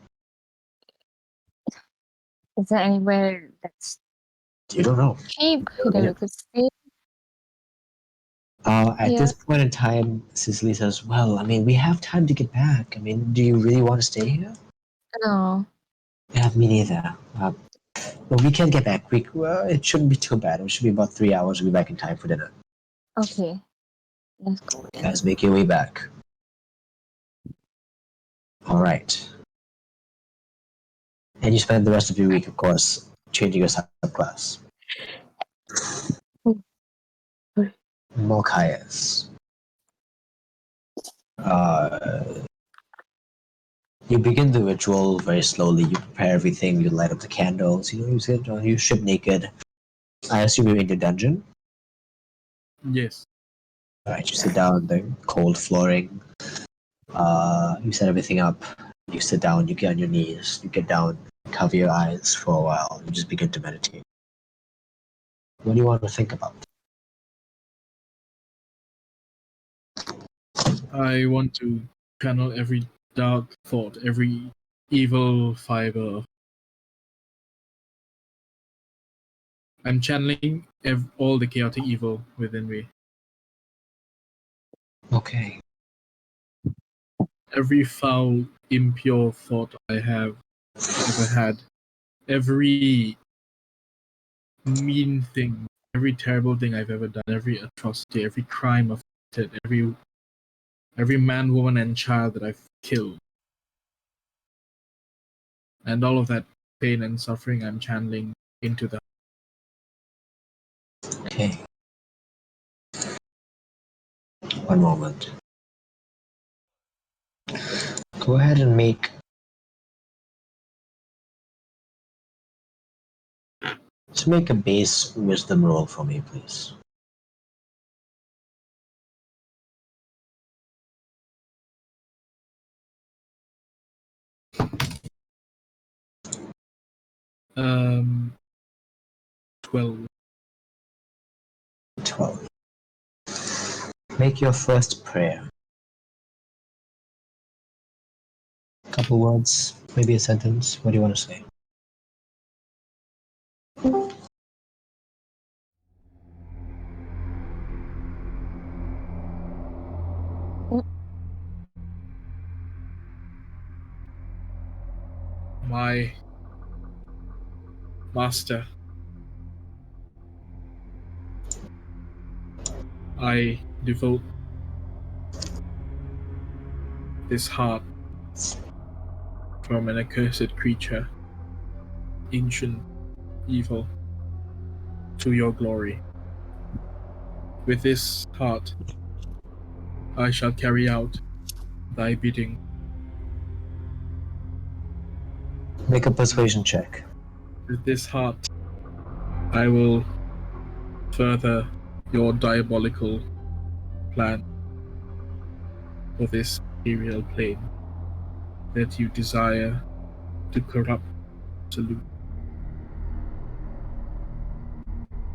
Is there anywhere that's You don't know. cheap that we could stay? At Yeah. this point in time, Cicely says, "Well, I mean, we have time to get back. I mean, do you really want to stay here?" No. Yeah, me neither. But we can get back. It shouldn't be too bad. It should be about 3 hours. We'll be back in time for dinner. Okay. Let's go then. Guys, make your way back. All right. And you spend the rest of your week, of course, changing your subclass. Malkius. You begin the ritual very slowly. You prepare everything. You light up the candles. You strip naked. I assume you're in the dungeon. Yes. All right. You sit down on the cold flooring. You set everything up. You sit down. You get on your knees. You get down. Cover your eyes for a while. You just begin to meditate. What do you want to think about? I want to channel every dark thought, every evil fiber. I'm channeling all the chaotic evil within me. Okay. Every foul, impure thought I have ever had, every mean thing every terrible thing I've ever done, every atrocity, every crime I've committed, every man, woman, and child that I've killed. And all of that pain and suffering I'm channeling into the. Okay. One moment. Go ahead and make. Just make a base wisdom roll for me, please. Um, 12. 12. Make your first prayer. Couple words, maybe a sentence. What do you want to say? My master, I devote this heart from an accursed creature, ancient, evil, to your glory. With this heart, I shall carry out thy bidding. Make a persuasion check. With this heart, I will further your diabolical plan for this imperial plane that you desire to corrupt absolute.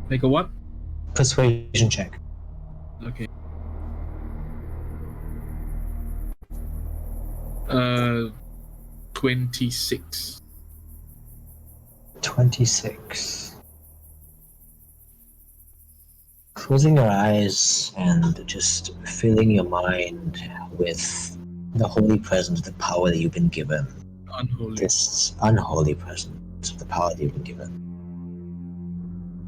Make a what? Persuasion check. Okay. 26. 26. Closing your eyes and just filling your mind with the holy presence of the power that you've been given. Unholy. This unholy presence of the power that you've been given.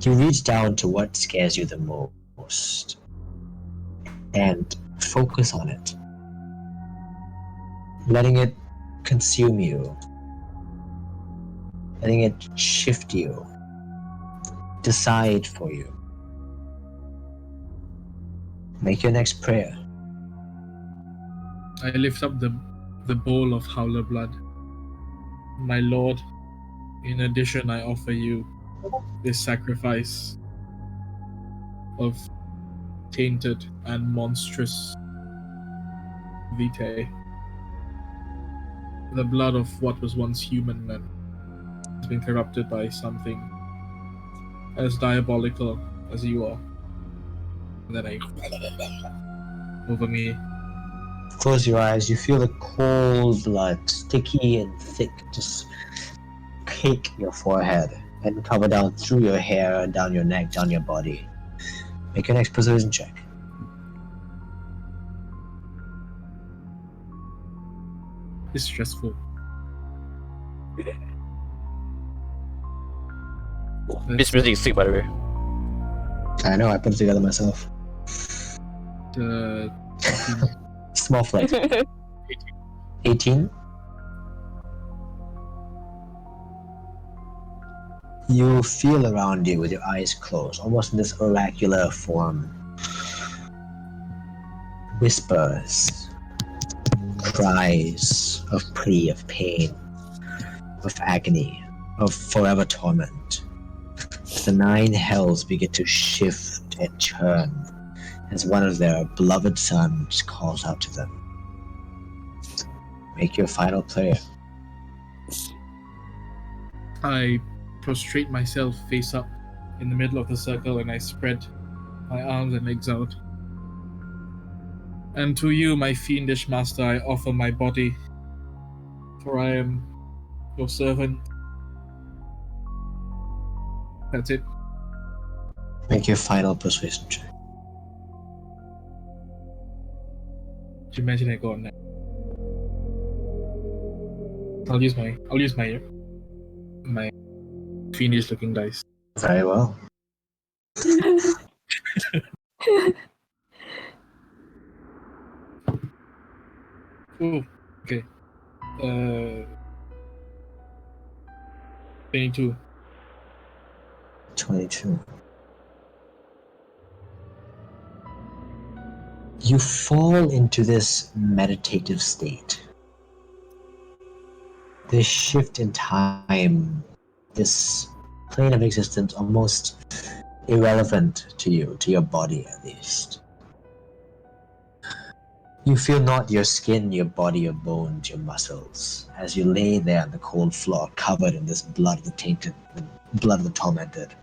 You reach down to what scares you the most and focus on it. Letting it consume you. Letting it shift you. Decide for you. Make your next prayer. I lift up the bowl of howler blood. My lord, in addition, I offer you this sacrifice of tainted and monstrous vitae. The blood of what was once human and has been corrupted by something as diabolical as you are. And then I over me. Close your eyes. You feel the cold blood, sticky and thick, just cake your forehead and cover down through your hair, down your neck, down your body. Make your next persuasion check. It's stressful. This music is sick, by the way. I know, I put it together myself. The Small flight. 18. You feel around you with your eyes closed, almost in this oracular form. Whispers, cries of plea, of pain, of agony, of forever torment. The 9 hells begin to shift and churn as one of their beloved sons calls out to them. Make your final prayer. I prostrate myself face up in the middle of the circle and I spread my arms and legs out. And to you, my fiendish master, I offer my body, for I am your servant. That's it. Make your final persuasion check. Do you imagine I go on that? I'll use my fiendish looking dice. Very well. Ooh, okay. 22. 22. You fall into this meditative state. This shift in time, this plane of existence almost irrelevant to you, to your body at least. You feel not your skin, your body, your bones, your muscles, as you lay there on the cold floor covered in this blood of the tainted, the blood of the tormented.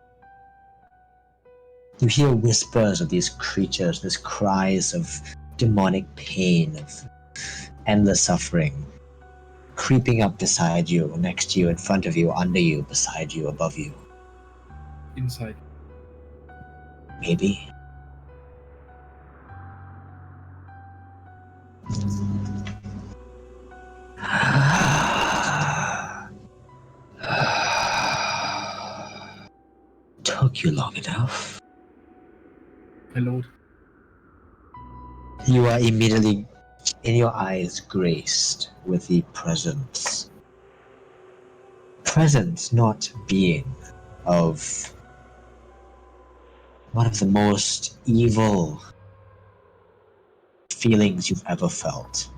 You hear whispers of these creatures, these cries of demonic pain, of endless suffering, creeping up beside you, next to you, in front of you, under you, beside you, above you. Inside. Maybe. Took you long enough. My lord. You are immediately, in your eyes, graced with the presence. Presence, not being, of one of the most evil feelings you've ever felt.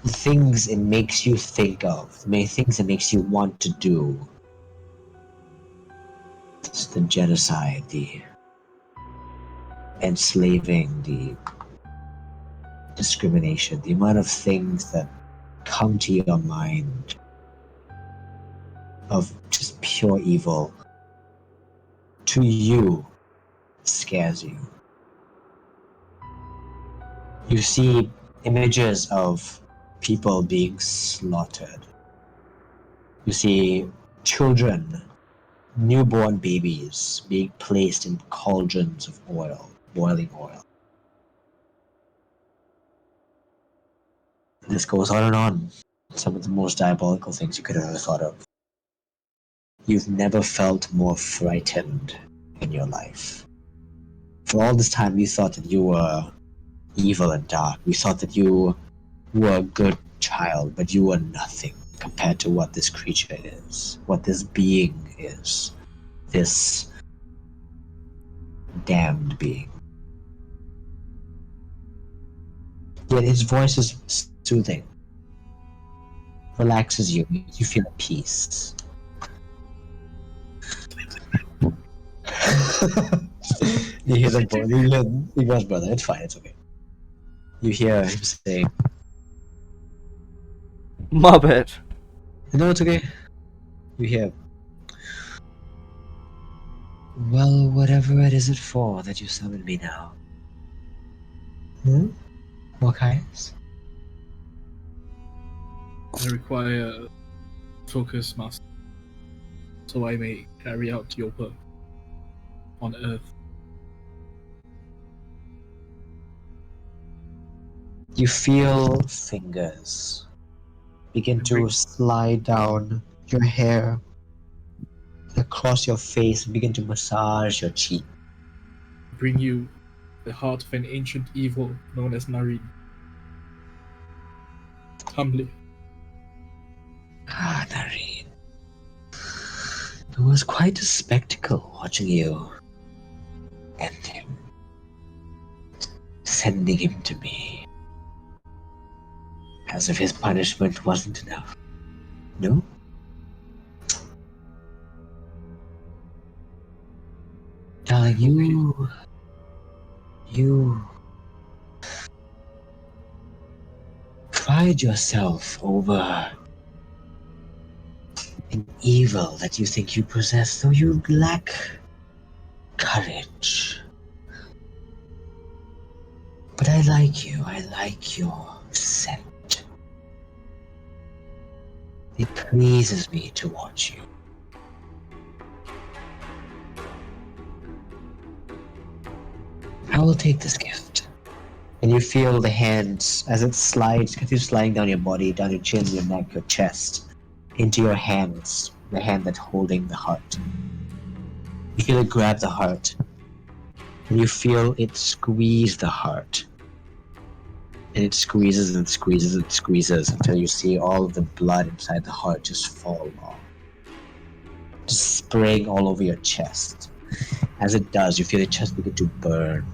The things it makes you think of, the things it makes you want to do. It's the genocide, the enslaving, the discrimination, the amount of things that come to your mind of just pure evil, to you, scares you. You see images of people being slaughtered. You see children, newborn babies, being placed in cauldrons of oil, boiling oil. This goes on and on. Some of the most diabolical things you could have ever thought of. You've never felt more frightened in your life. For all this time, you thought that you were evil and dark. You thought that you were a good child, but you were nothing compared to what this creature is, what this being is, this damned being. Yet his voice is soothing, relaxes you, makes you feel at peace. You hear the boy, you hear Iqbal's brother, it's fine, it's okay. You hear him say, My bad. no, it's okay. You hear, well, whatever it is it for that you summoned me now? Mortis? I require focus, master, so I may carry out your work on Earth. You feel fingers begin to slide down your hair, across your face, and begin to massage your cheek. Bring you the heart of an ancient evil known as Nareen. Humbly. Ah, Nareen. It was quite a spectacle watching you and him, sending him to me. As if his punishment wasn't enough. No? Darling, you pride yourself over an evil that you think you possess, though you lack courage. But I like you. I like your scent. It pleases me to watch you. I will take this gift. And you feel the hands as it slides, continues sliding down your body, down your chin, your neck, your chest, into your hands, the hand that's holding the heart. You feel it grab the heart. And you feel it squeeze the heart. And it squeezes and squeezes and squeezes until you see all of the blood inside the heart just fall off. Just spraying all over your chest. As it does, you feel your chest begin to burn.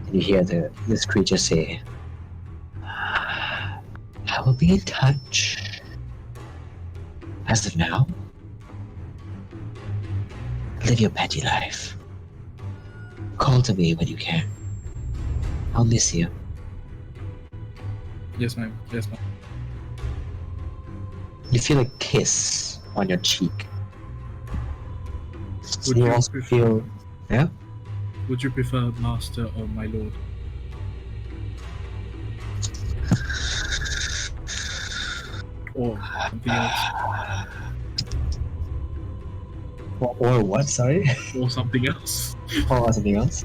And you hear this creature say, I will be in touch. As of now, live your petty life. Call to me when you can. I'll miss you. Yes, ma'am. Yes, ma'am. You feel a kiss on your cheek. Would You you also prefer- feel... Yeah? Would you prefer master or my lord? Or something else? Or what, sorry? Or something else? Or something else?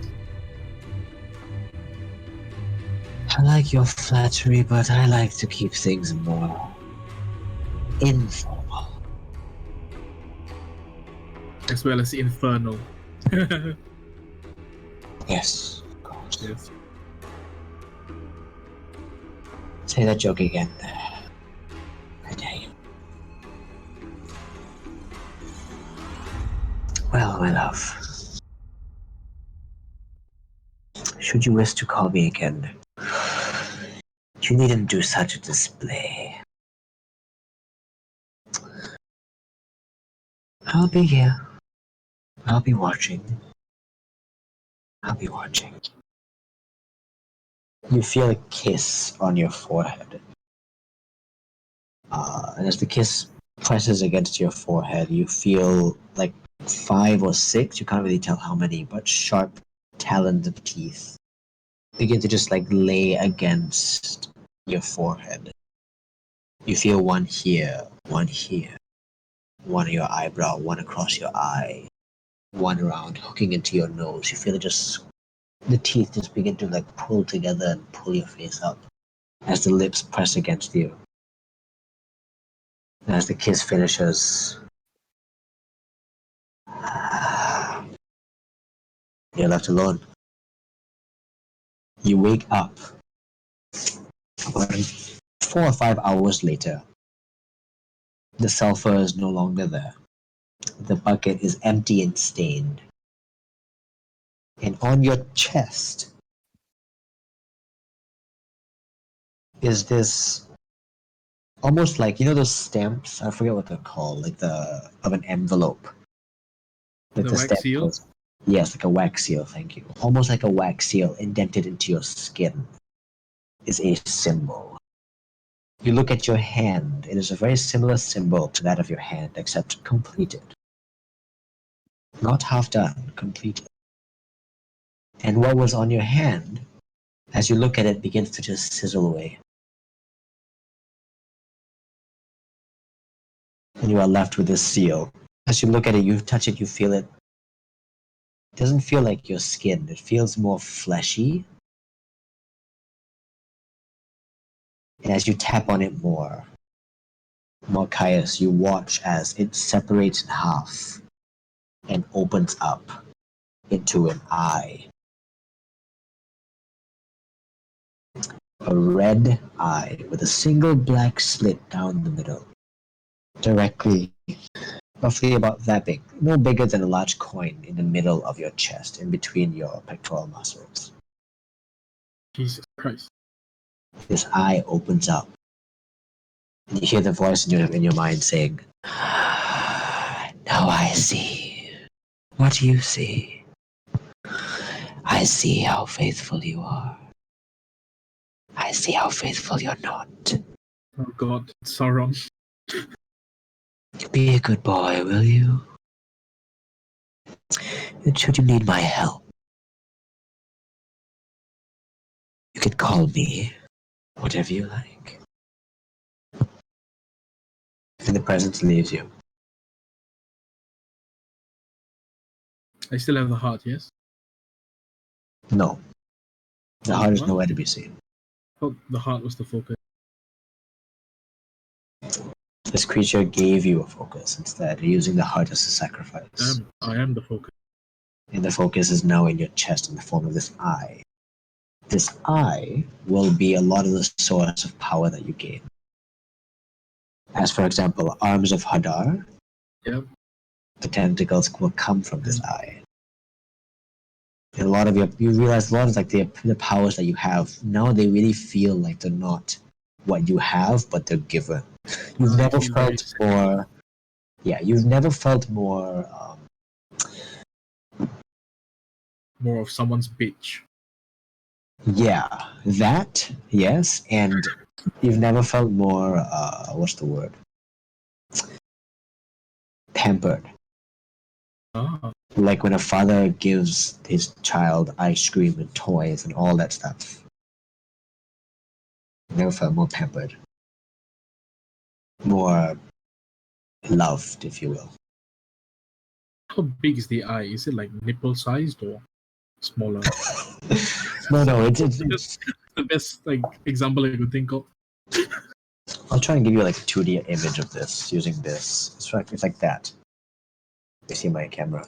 I like your flattery, but I like to keep things more informal. As well as infernal. Yes, of course. Yes. Say that joke again. I dare you. Well, my love. Should you wish to call me again, you needn't do such a display. I'll be here. I'll be watching. I'll be watching. You feel a kiss on your forehead. And as the kiss presses against your forehead, you feel like 5 or 6, you can't really tell how many, but sharp talons of teeth begin to just like lay against your forehead. You feel one here, one on your eyebrow, one across your eye, one around hooking into your nose. You feel it just, the teeth just begin to like pull together and pull your face up as the lips press against you. And as the kiss finishes, you're left alone. You wake up about 4 or 5 hours later. The sulfur is no longer there. The bucket is empty and stained. And on your chest is this almost like, you know those stamps? I forget what they're called, like of an envelope. Like The wax stamp seal? goes- Yes, like a wax seal, thank you. Almost like a wax seal indented into your skin is a symbol. You look at your hand, it is a very similar symbol to that of your hand, except completed. Not half done, completed. And what was on your hand, as you look at it, begins to just sizzle away. And you are left with this seal. As you look at it, you touch it, you feel it. It doesn't feel like your skin, it feels more fleshy. And as you tap on it more, Malkius, you watch as it separates in half and opens up into an eye. A red eye with a single black slit down the middle. Directly, roughly about that big, no bigger than a large coin in the middle of your chest, in between your pectoral muscles. Jesus Christ. This eye opens up. And you hear the voice in your mind saying, now I see. What do you see? I see how faithful you are. I see how faithful you're not. Oh god, Sauron. Be a good boy, will you? And should you need my help, you can call me whatever you like. And the presence leaves you. I still have the heart, yes? No. The heart is What? nowhere to be seen. Oh, the heart was the focus. This creature gave you a focus instead, using the heart as a sacrifice. I am the focus. And the focus is now in your chest in the form of this eye. This eye will be a lot of the source of power that you gain. As for example, arms of Hadar, Yep. the tentacles will come from this eye. And a lot of you realize a lot of like the powers that you have now, they really feel like they're not what you have, but they're given. You've I never feel very felt sick. more. Yeah, you've never felt more. More of someone's bitch. Yeah, that yes, and you've never felt more. What's the word? Pampered. Ah, Like when a father gives his child ice cream and toys and all that stuff. Never felt more pampered. More loved, if you will. how big is the eye? Is it like nipple sized or smaller? No, it's The best like example I could think of. I'll try and give you like a 2D image of this using this. It's like that. You see my camera.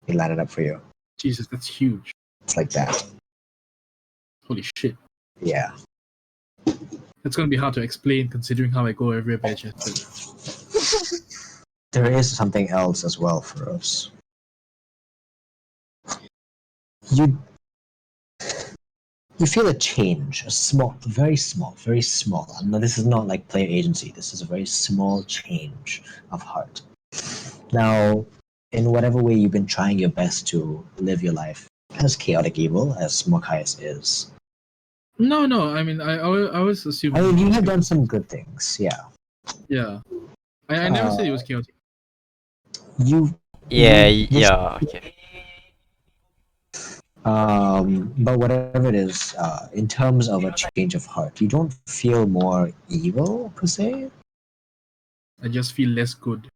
Let me line it up for you. Jesus, that's huge. It's like that. Holy shit. Yeah. That's gonna be hard to explain considering how I go every badge. There is something else as well for us. You feel a change, a small, very small, very small. No, this is not like player agency. This is a very small change of heart. Now, in whatever way you've been trying your best to live your life as chaotic evil as Malkius is, No, I mean I was assuming. I mean, you have done some good things. Yeah. Yeah. I never said it was chaotic. You. Yeah, you- this- yeah, okay. But whatever it is, in terms of a change of heart, you don't feel more evil per se. I just feel less good.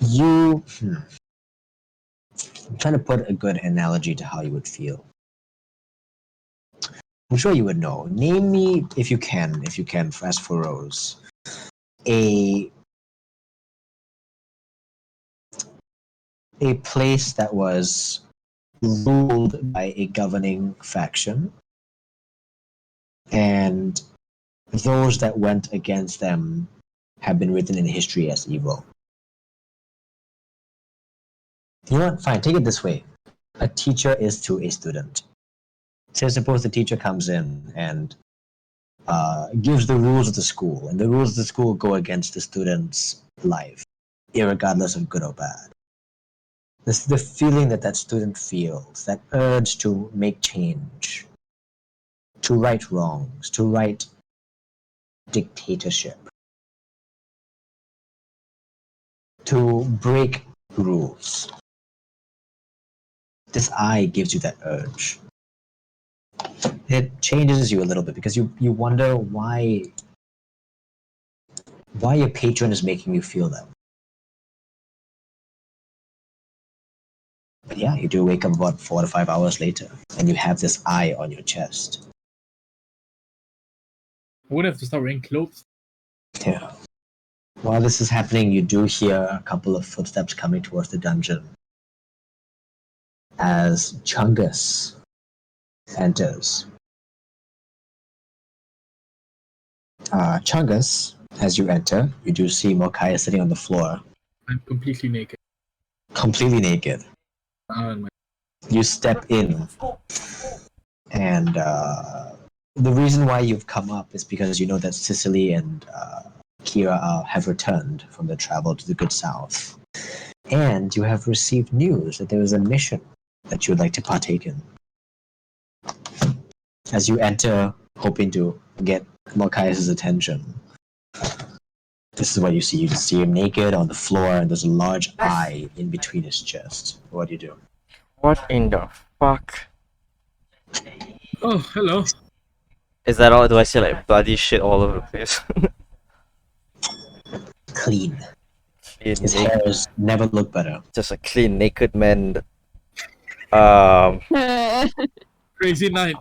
You. I'm trying to put a good analogy to how you would feel. I'm sure you would know. Name me, if you can, as Feroz, a place that was ruled by a governing faction, and those that went against them have been written in history as evil. You know what? Fine, take it this way. A teacher is to a student. So suppose the teacher comes in and gives the rules of the school, and the rules of the school go against the student's life, irregardless of good or bad. This the feeling that student feels, that urge to make change, to right wrongs, to right dictatorship, to break rules. This eye gives you that urge. It changes you a little bit because you wonder why your patron is making you feel that way. But yeah, you do wake up about 4 to 5 hours later, and you have this eye on your chest. I would have to start wearing clothes. Yeah. While this is happening, you do hear a couple of footsteps coming towards the dungeon as Chungus enters. Chungus, as you enter, you do see Mokaya sitting on the floor, I'm completely naked. completely naked. My You step in, and the reason why you've come up is because you know that Sicily and Kira have returned from their travel to the Good South. And you have received news that there is a mission that you would like to partake in. As you enter, hoping to get Malkius' attention, this is what you see. You see him naked on the floor, and there's a large eye in between his chest. What do you do? What in the fuck? Oh, hello. Is that all? Do I see like bloody shit all over the place? Clean. Clean His naked, hairs never look better. just a clean naked man. Crazy night.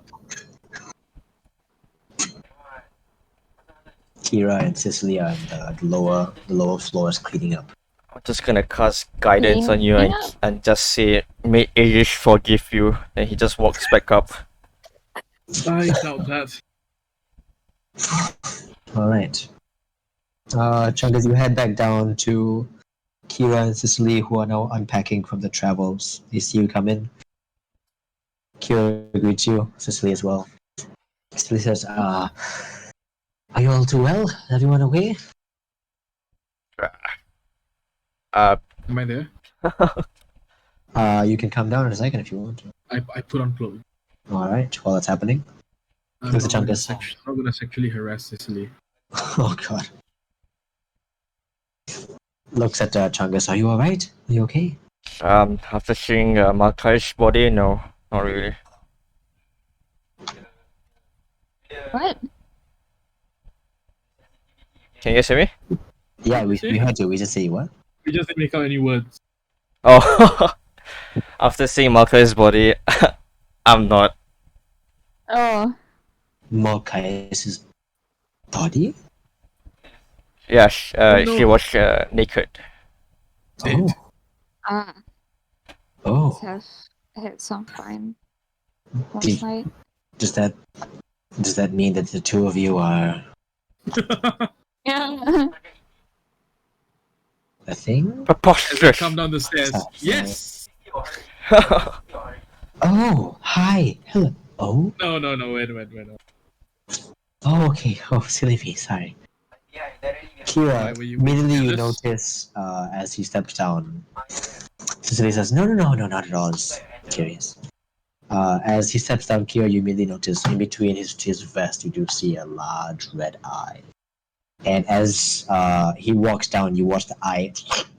Kira and Cicely are in the lower floors cleaning up. I'm just gonna cast guidance on you Clean and, up. and just say, "May Ayish forgive you." And he just walks back up. I doubt that. All right. Chungus, you head back down to Kira and Cicely, who are now unpacking from the travels. They see you come in. Kira greets you, Cicely as well. Cicely says, are you all too well? Everyone okay? Am I there? You can come down in a second if you want to. I put on clothes. All right, while that's happening. I'm Who's the not gonna, Chungus? not gonna sexually harass Cicely. Oh, God. Looks at Chungus. Are you all right? Are you okay? After seeing Malkius' body, no, not really. What? Can you guys hear me? Yeah, What we, did you we say? heard you. We just say what? We just didn't make out any words. Oh, after seeing Malkius' body, I'm not. Oh, Malkius' body? Yeah, Oh, she no. was naked. Dead. ah, Oh. have had some fun Did- last night. Does that mean that the two of you are Yeah. a thing? As I Preposterous. come down the stairs. Sorry. Yes. Oh, hi. Hello. Oh. No. Wait. Oh, okay. Oh, silly me. Sorry. Kira, Why were you immediately you jealous? notice as he steps down. Cicely says, no, not at all. Just curious. As he steps down, Kira, you immediately notice in between his vest, you do see a large red eye. And as he walks down, you watch the eye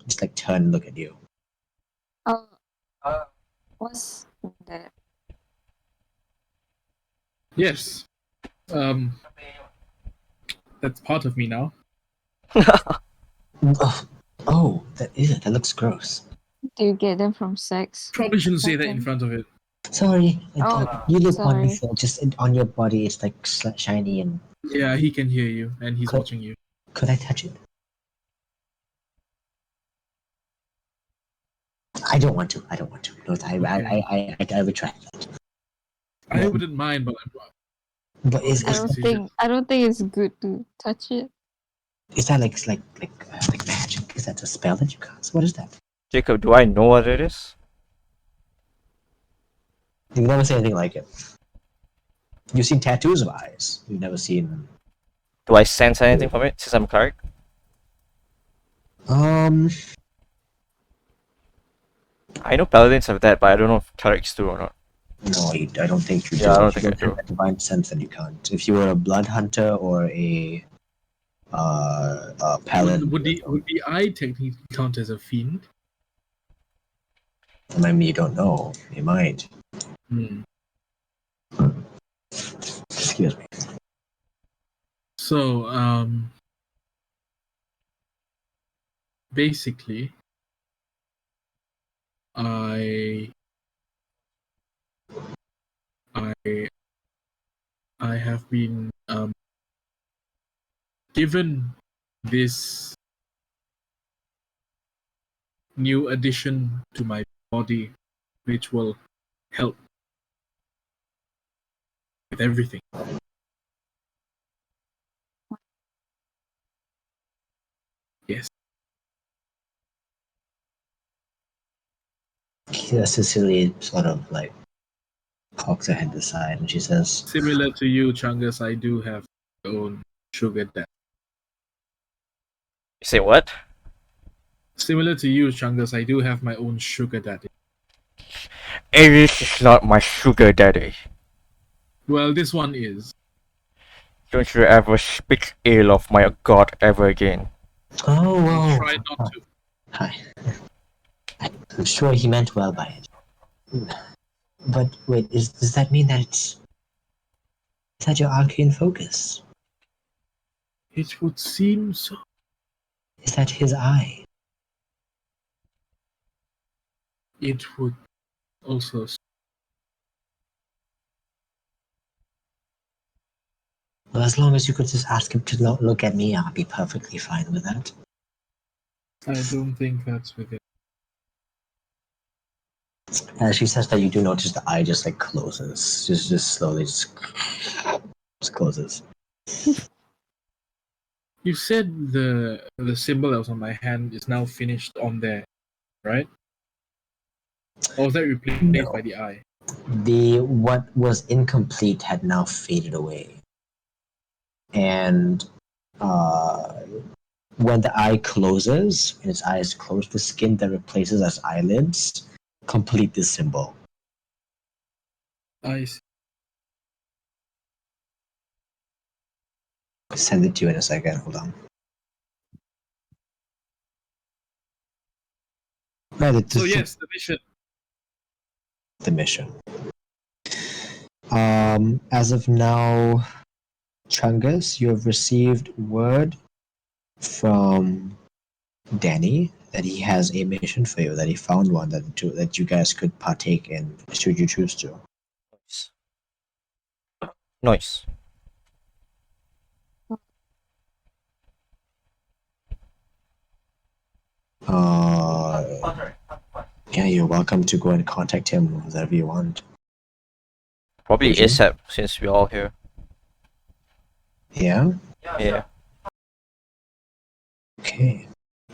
just like turn and look at you. Oh, what's that? Yes. That's part of me now. Oh, that is it. That looks gross. Do you get them from sex? Probably shouldn't say that in Okay. front of it. Sorry. Oh, You look sorry. wonderful. Just on your body, it's like shiny and. Yeah, he can hear you, and he's Could- watching you. Could I touch it? I don't want to. No, I retract that. I Yeah. wouldn't mind, but But It's I my don't decision. think it's good to touch it. is that like magic? Is that a spell that you cast? What is that? Jacob, do I know what it is? You've never seen anything like it. You've seen tattoos of eyes. You've never seen. Do I sense anything from it since I'm Cleric? I know paladins have that, but I don't know if clerics do or not. No, I don't think you do. Yeah, I don't If you think I have do. that divine sense, then you can't. If you were a blood hunter or a paladin, Would the eye technically count as a fiend? I mean, you don't know. You might. Hmm. Excuse me. So, basically, I have been given this new addition to my body, which will help with everything. Yes. Yeah, Cecily sort of like cocks her head aside and she says, Similar to you, Chungus, I do have my own sugar daddy. You say what? Similar to you, Chungus, I do have my own sugar daddy. Aries is not my sugar daddy. Well, this one is. Don't you ever speak ill of my god ever again. "Oh, I'll well, try not to. hi. I'm sure he meant well by it. But wait, does that mean that is that your arcane focus? It would seem so. Is that his eye? It would also. Well, as long as you could just ask him to look at me, I'll be perfectly fine with that. I don't think that's with it. And she says that you do notice the eye just like closes, just slowly just closes. You said the symbol that was on my hand is now finished on there, right? Or was that replaced No. by the eye? The what was incomplete had now faded away, and when the eye closes and its eyes close, the skin that replaces as eyelids complete this symbol. I see. I'll send it to you in a second. Hold on. Right, So yes, the mission. the mission. As of now, Chungus, you have received word from Danny that he has a mission for you, that he found one that you guys could partake in should you choose to. Nice. Nice. Yeah, you're welcome to go and contact him whenever you want. Probably Would you? ASAP since we're all here. Yeah? Yeah. Okay.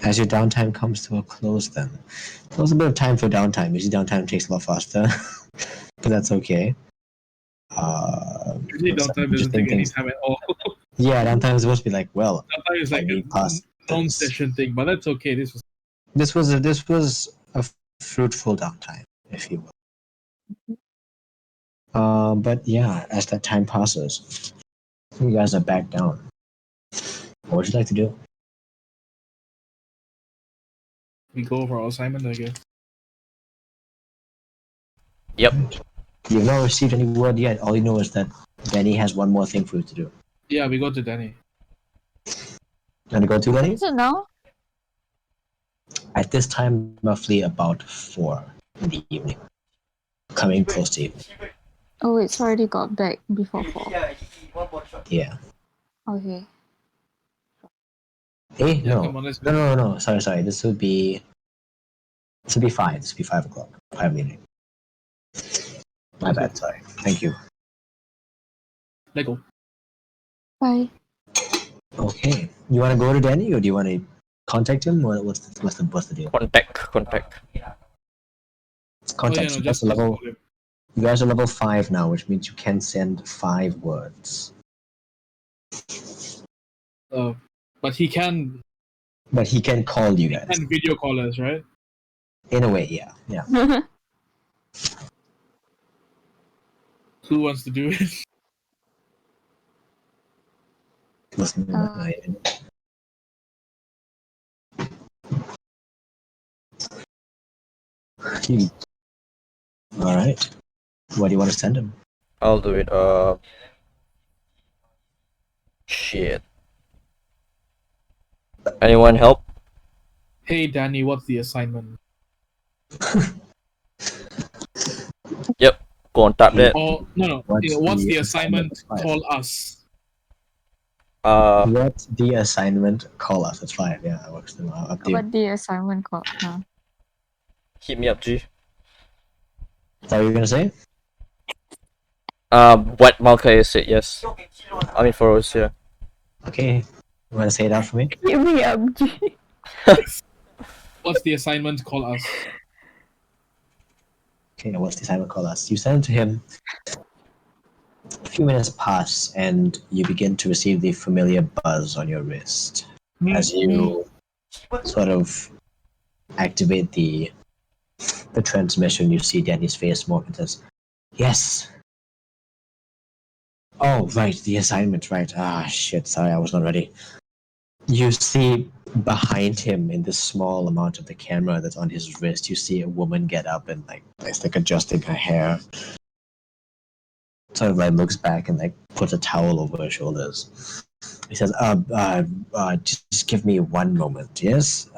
As your downtime comes to a close then. There's a bit of time for downtime. Usually downtime takes a lot faster. But that's okay. Usually some downtime doesn't interesting take any things. time at all. Yeah, downtime is supposed to be like, well, Downtime is like we a passed this. non-session thing, but that's okay. This was This was a fruitful downtime, if you will. But yeah, as that time passes, you guys are back down. What would you like to do? we go over our assignment, I guess. Yep. You've not received any word yet. All you know is that Danny has one more thing for you to do. Yeah, we go to Danny. Want to go to Danny? Is it now? At this time, roughly about 4 in the evening. Coming close to evening. Oh, it's already got back before 4. Yeah. Okay. Hey, Yeah, no. come on, let's go. No. Sorry. This would be 5. This would be 5 o'clock. 5 in the evening. My bad, sorry. Thank you. Let go. Bye. Okay. You want to go to Danny or do you want to contact him? Or what's the deal? Contact. Contact. Oh, You guys are level, call him. you guys are level 5 now, which means you can send 5 words. But he can But he can call you guys. video call us, right? In a way, yeah. Who wants to do it? Listen, all right. What do you want to send him? I'll do it. Shit. Anyone help? Hey, Danny, what's the assignment? Yep. Go on, tap that. Oh, no. What's the assignment? Call us. What's the assignment? Call us. It's 5. Yeah, that works. Up to you. What the assignment called? Huh? Hit me up, G. Is that what you're gonna say? What Malkius said, yes. I mean, Feroz, yeah. Okay. You want to say it out for me? Give me up, G. What's the assignment? Call us. Okay, what's the assignment? Call us. You send it to him. A few minutes pass, and you begin to receive the familiar buzz on your wrist as you sort of activate the transmission. You see Danny's face more and says, "Yes." Oh, right, the assignment, right. Ah, shit. Sorry, I was not ready. You see behind him in this small amount of the camera that's on his wrist, you see a woman get up and it's like adjusting her hair. Sort of like looks back and like puts a towel over her shoulders. He says, just give me one moment, yes?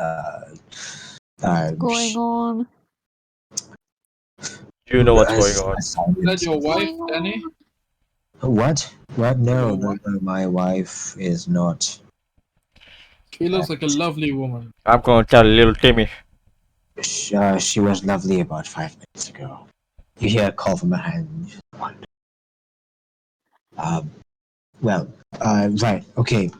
Going on. You know what's going on. Is that your wife, Danny? What? What? No, Your wife? my wife is not. She looks like a lovely woman. I'm gonna tell little Timmy. She was lovely about 5 minutes ago. You hear a call from behind. What? Well, right, okay.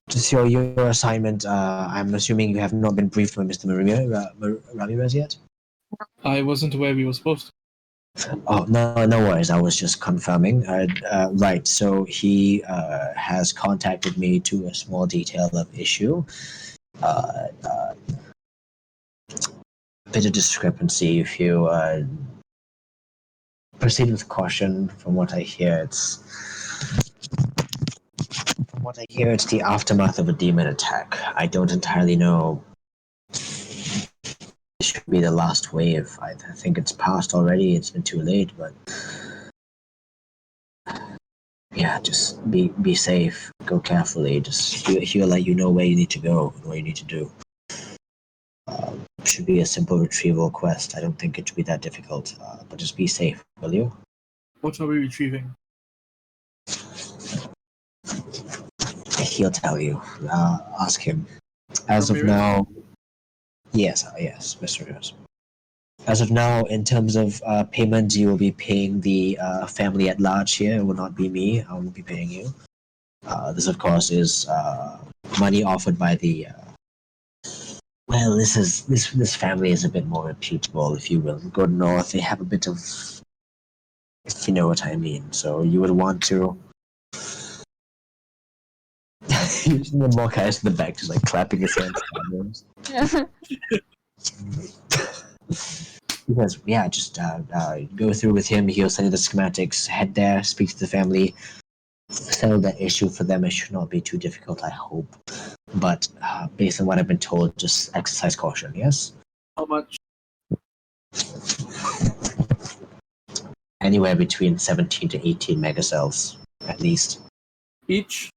So your assignment, I'm assuming you have not been briefed by Mr. Ramirez yet? I wasn't aware we were supposed to. Oh, no worries. I was just confirming. Right, so he has contacted me to a small detail of issue. Bit of discrepancy. If you proceed with caution, from what I hear, it's the aftermath of a demon attack. I don't entirely know. This should be the last wave. I think it's passed already. It's been too late, but yeah, just be safe. Go carefully. Just he'll let you know where you need to go and what you need to do. Should be a simple retrieval quest. I don't think it should be that difficult. But just be safe, will you? What are we retrieving? He'll tell you. Ask him. As of Ramirez? now, yes, Mr. Rios. As of now, in terms of payment, you will be paying the family at large here. It will not be me. I will be paying you. This, of course, is money offered by the. Well, this family is a bit more reputable, if you will. Go north, they have a bit of, if you know what I mean. So you would want to. The more guys in the back just like clapping his hands. Because yeah, just go through with him. He'll send you the schematics. Head there, speak to the family, settle that issue for them. It should not be too difficult, I hope. But based on what I've been told, just exercise caution. Yes. How much? Anywhere between 17 to 18 megacells, at least. Each?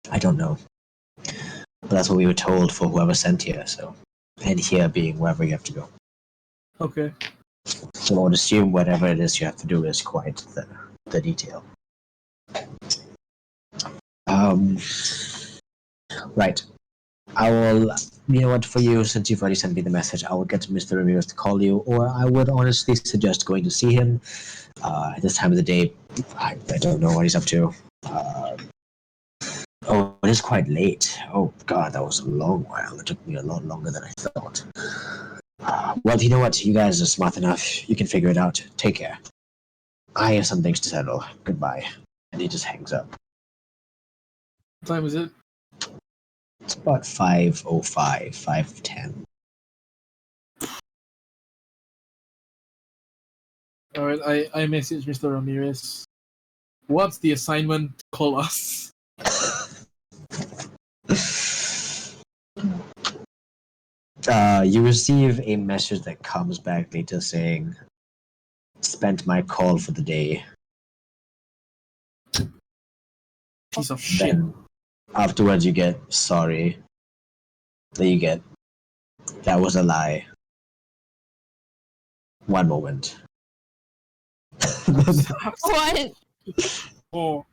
I don't know, but that's what we were told for whoever sent here. So, and here being wherever you have to go. Okay. So I would assume whatever it is you have to do is quite the detail. Right. I will, you know what, for you, since you've already sent me the message, I will get Mr. Ramirez to call you, or I would honestly suggest going to see him. At this time of the day, I don't know what he's up to. It is quite late. Oh, God, that was a long while. It took me a lot longer than I thought. Well, you know what? You guys are smart enough. You can figure it out. Take care. I have some things to settle. Goodbye. And he just hangs up. What time is it? It's about 5:05, 5:10. Alright, I message Mr. Ramirez. What's the assignment? Call us. You receive a message that comes back later saying, "Spent my call for the day." Piece of shit. Then afterwards you get, "Sorry." Then you get, "That was a lie." One moment. What? Oh.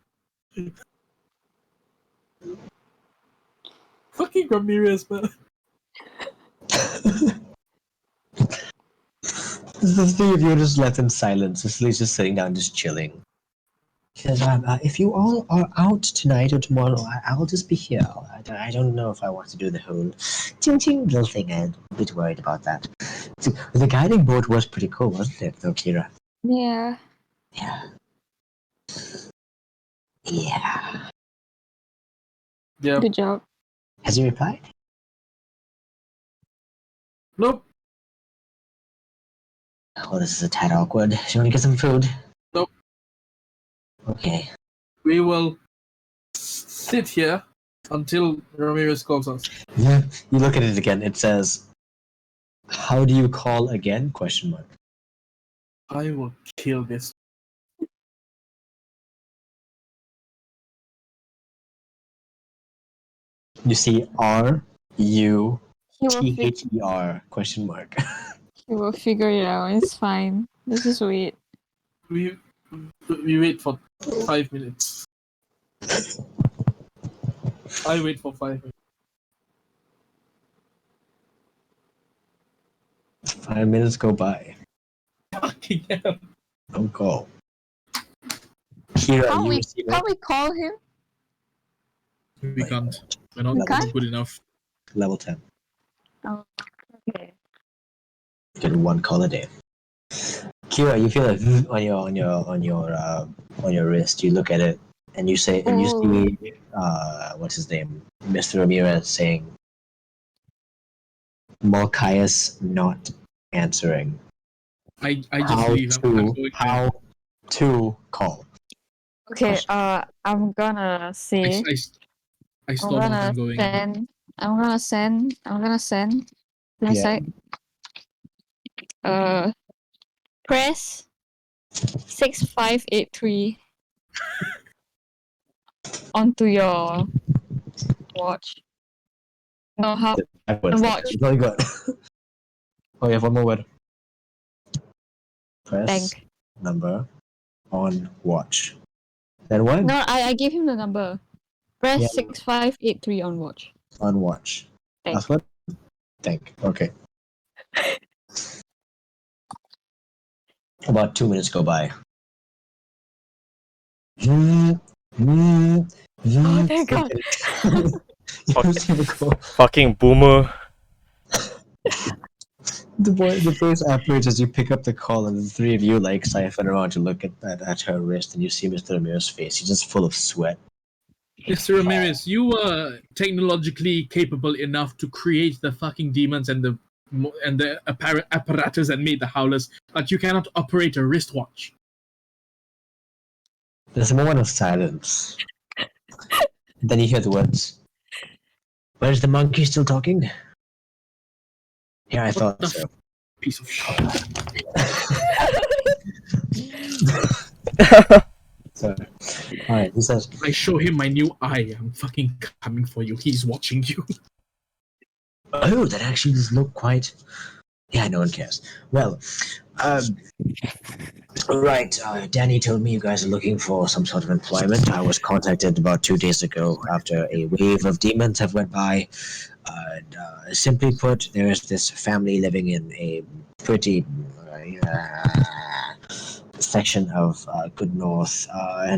Fucking Ramirez, man. The three of you are just left in silence. Cecily's just sitting down, just chilling. She says, if you all are out tonight or tomorrow, I'll just be here. I don't know if I want to do the whole ting little thing. I'm a bit worried about that. The guiding board was pretty cool, wasn't it, though, Kira? Yeah. Yeah. Yeah. Yeah. Good job. Has he replied? Nope. Oh, this is a tad awkward. Do you want to get some food? Nope. Okay. We will sit here until Ramirez calls us. Yeah. You look at it again. It says, "How do you call again?" Question mark. I will kill this. You see RUTHER He will question mark. he will figure it out. It's fine. Let's just wait. We We wait for 5 minutes. I wait for 5 minutes. 5 minutes go by. Fucking hell. No call. Kira, Can't you we receive can't we call him? We can't. We're not We can't? good enough. level 10. Oh, okay. Get one call a day. Kira, you feel it on your wrist. You look at it and you say, and you see, what's his name, Mr. Ramirez saying, Malkius not answering. I just How leave. I'm to going how to call? Okay. I'm gonna say. I I'm storm out. gonna I'm going. send. I'm gonna send. My Yeah. side. Press 6583 onto your watch. No, how? Watch. Very good. Oh, you have one more word. Press Bank. number on watch. Then what? No, I gave him the number. Press Yeah. 6583 on watch. On watch. Thank. That's what? Thank. Okay. About 2 minutes go by. Oh, thank God. You receive a call. Fucking boomer. The face operates as you pick up the call, and the three of you like siphon around to look at her wrist, and you see Mr. Ramirez's face. He's just full of sweat. Mr. Ramirez, you were technologically capable enough to create the fucking demons and the apparatus that made the howlers, but you cannot operate a wristwatch. There's a moment of silence. Then you hear the words. Where's the monkey still talking? Yeah, I thought the so. Piece of shit. Sorry. Alright, he says, I show him my new eye. I'm fucking coming for you. He's watching you. oh, that actually does look quite... Yeah, no one cares. Well, right, Danny told me you guys are looking for some sort of employment. I was contacted about 2 days ago after a wave of demons have went by. Simply put, there is this family living in a pretty section of Good North,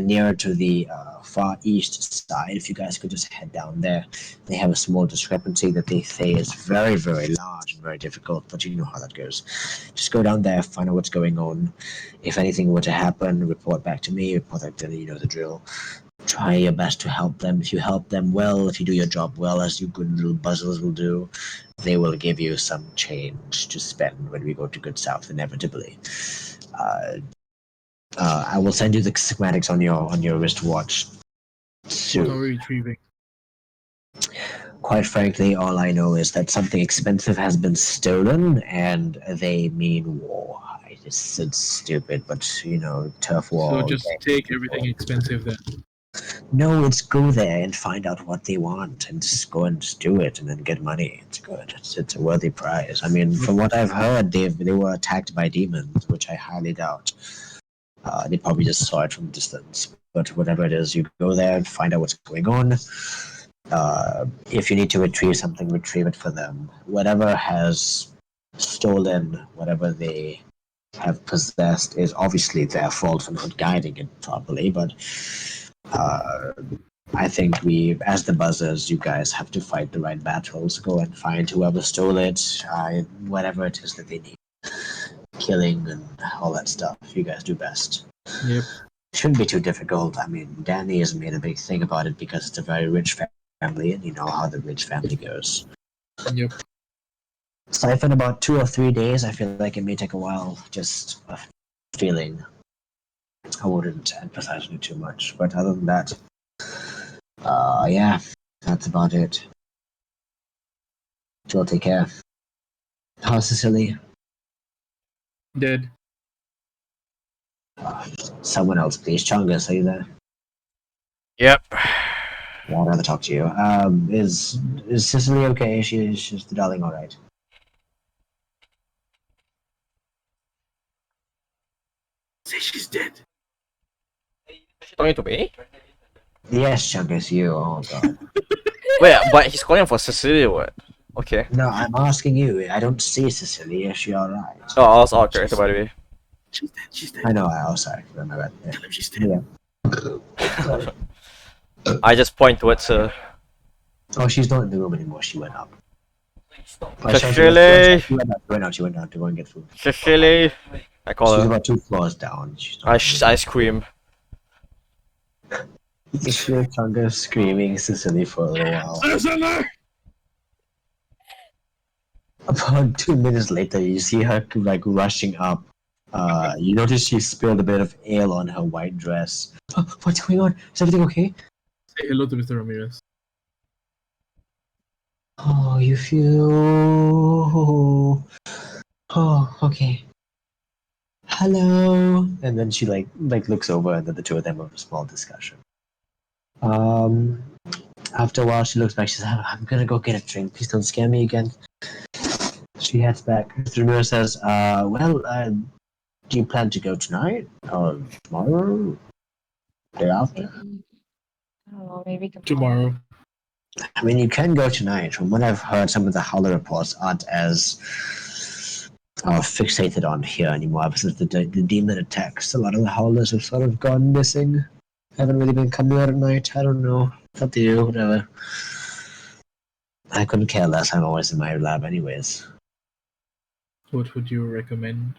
near to the far east side. If you guys could just head down there, they have a small discrepancy that they say is very, very large and very difficult, but you know how that goes. Just go down there, find out what's going on. If anything were to happen, report back to me, report back to you know the drill. Try your best to help them. If you help them well, if you do your job well, as you good little buzzers will do, they will give you some change to spend when we go to Good South, inevitably. I will send you the schematics on your wristwatch soon. What are we retrieving? Quite frankly, all I know is that something expensive has been stolen, and they mean war. It's stupid, but you know, tough war. So just take everything expensive then. No, it's go there and find out what they want, and just go and just do it, and then get money. It's good. It's a worthy prize. I mean, from what I've heard, they were attacked by demons, which I highly doubt. They probably just saw it from a distance. But whatever it is, you go there and find out what's going on. If you need to retrieve something, retrieve it for them. Whatever has stolen, whatever they have possessed, is obviously their fault for not guiding it properly. But I think we, as the buzzers, you guys have to fight the right battles. Go and find whoever stole it, whatever it is that they need. Killing and all that stuff. You guys do best. Yep. Shouldn't be too difficult. I mean, Danny has made a big thing about it because it's a very rich family, and you know how the rich family goes. Yep. Siphon about 2 or 3 days. I feel like it may take a while. Just a feeling. I wouldn't emphasize on it too much, but other than that, yeah, that's about it. You'll take care. How's Sicily? Dead. Someone else, please. Chungus, are you there? Yep. Yeah, I'd rather talk to you. Is Sicily okay? She's the darling, all right. Say she's dead. Talking to me? Yes, Chungus, you. Oh god. Wait, but he's calling for Cecilia. What? Okay. No, I'm asking you. I don't see Cecilia. Is she alright? Oh, I was out character by the way. She's dead. She's dead. I know. I was sorry. My bad. Yeah. Tell him she's dead. Yeah. I just point towards her. Oh, she's not in the room anymore. She went up. Oh, Cecilia! she went out. She went out to go and get food. Cecilia! I call She's her. about 2 floors down. She's not I, in the room. I scream. You can hear Chungus screaming Cecily for a little while. Cecilia! About 2 minutes later, you see her like rushing up. You notice she spilled a bit of ale on her white dress. Oh, what's going on? Is everything okay? Say hello to Mr. Ramirez. Oh, you feel. Oh, okay. Hello. And then she like looks over, and then the two of them have a small discussion. After a while, she looks back. She says, "I'm gonna go get a drink. Please don't scare me again." She heads back. Mr. Ramiro says, do you plan to go tonight or tomorrow? Day after? Maybe, I don't know, maybe Tomorrow. I mean, you can go tonight. From what I've heard, some of the Howler reports aren't as fixated on here anymore. Ever since the demon attacks, a lot of the Howlers have sort of gone missing. Haven't really been coming out at night. I don't know. Up to you, whatever. I couldn't care less. I'm always in my lab anyways. What would you recommend?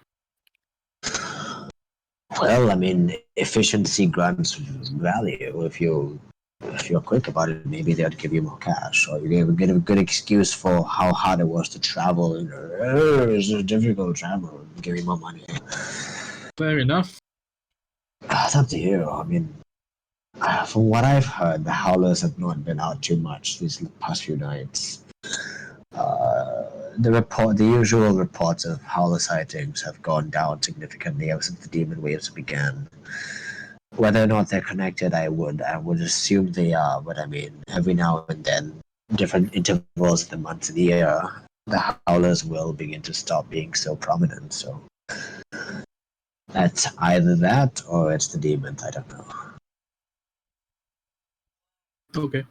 Well, I mean, efficiency grants value. If you're quick about it, maybe they'll give you more cash, or you get a good excuse for how hard it was to travel. It's difficult to travel. Give you more money. Fair enough. It's up to you. I mean, from what I've heard, the Howlers have not been out too much these past few nights. The usual reports of Howler sightings have gone down significantly ever since the demon waves began. Whether or not they're connected, I would assume they are. But I mean, every now and then, different intervals of the months of the year, the Howlers will begin to stop being so prominent. So that's either that or it's the demons. I don't know. Okay.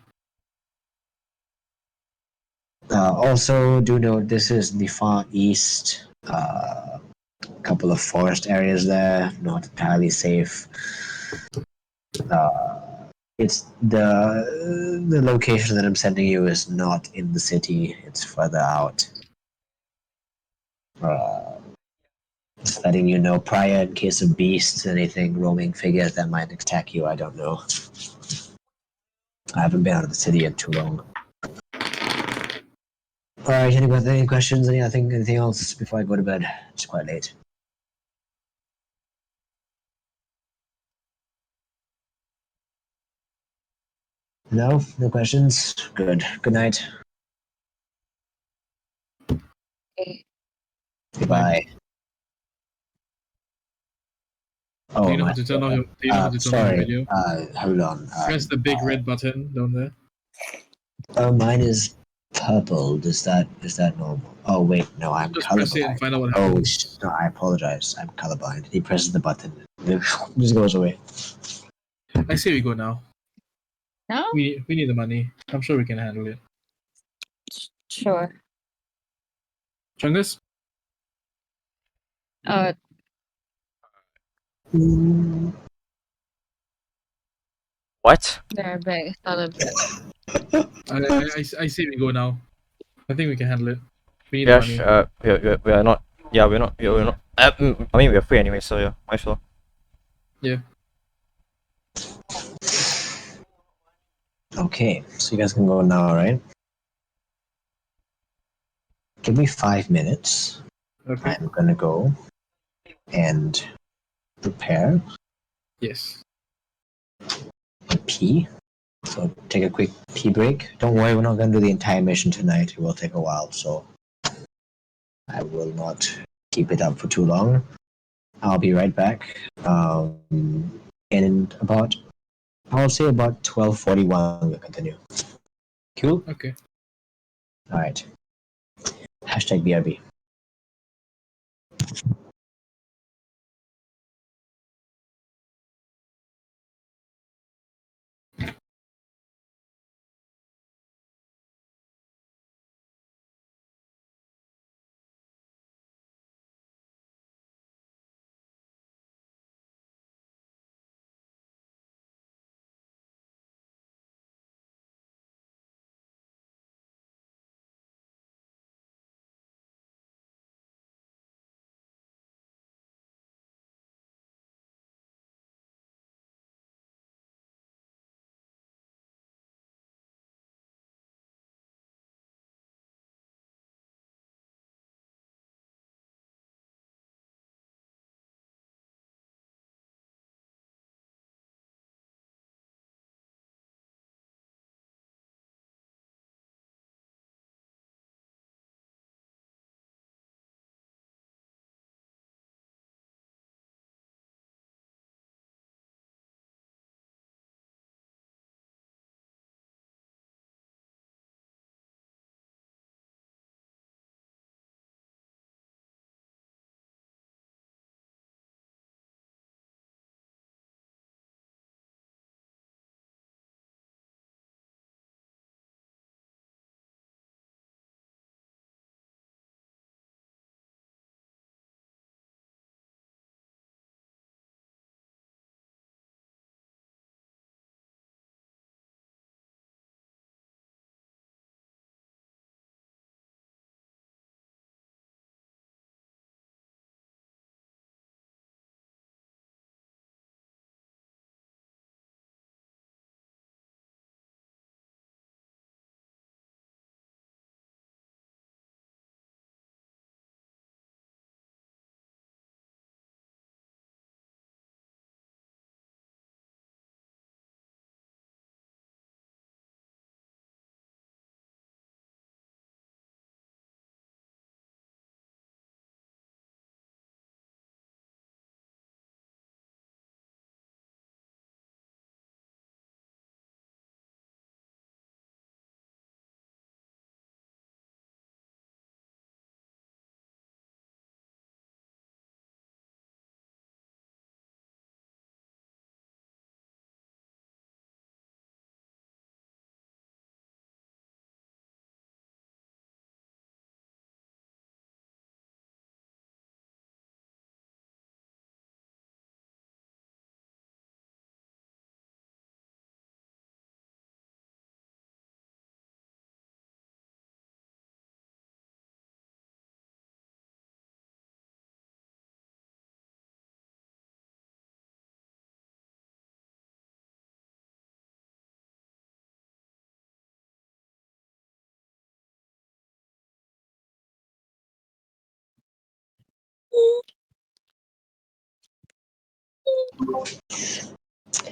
Also, do note this is the far east. Couple of forest areas there, not entirely safe. It's the location that I'm sending you is not in the city. It's further out. Just letting you know prior in case of beasts, anything, roaming figures that might attack you. I don't know. I haven't been out of the city in too long. Alright, any questions? Anything else before I go to bed? It's quite late. No? No questions? Good. Good night. okay. Goodbye. Do Oh, you know my. how to turn on your Sorry. radio? Hold on. Press the big red button down there. Mine is purple. Is that normal? Oh wait, no, I'm Just press it and colorblind. find out what Oh happens. no, I apologize. I'm colorblind. He presses the button. It just goes away. I say we go now. No? We need the money. I'm sure we can handle it. Sure. Chungus? What? They're big. Not a bit. I say we go now. I think we can handle it. We need Yeah, the money. we are not. Yeah, we're not. We're not. I mean, we're free anyway, so yeah, might as well. Yeah. Okay, so you guys can go now, right? Give me 5 minutes. Okay. I'm gonna go and prepare Yes. a pee. So take a quick pee break. Don't worry, we're not gonna do the entire mission tonight. It will take a while, so I will not keep it up for too long. I'll be right back. In about, I'll say about 12:41, we'll continue. Cool? Okay. Alright. Hashtag BRB.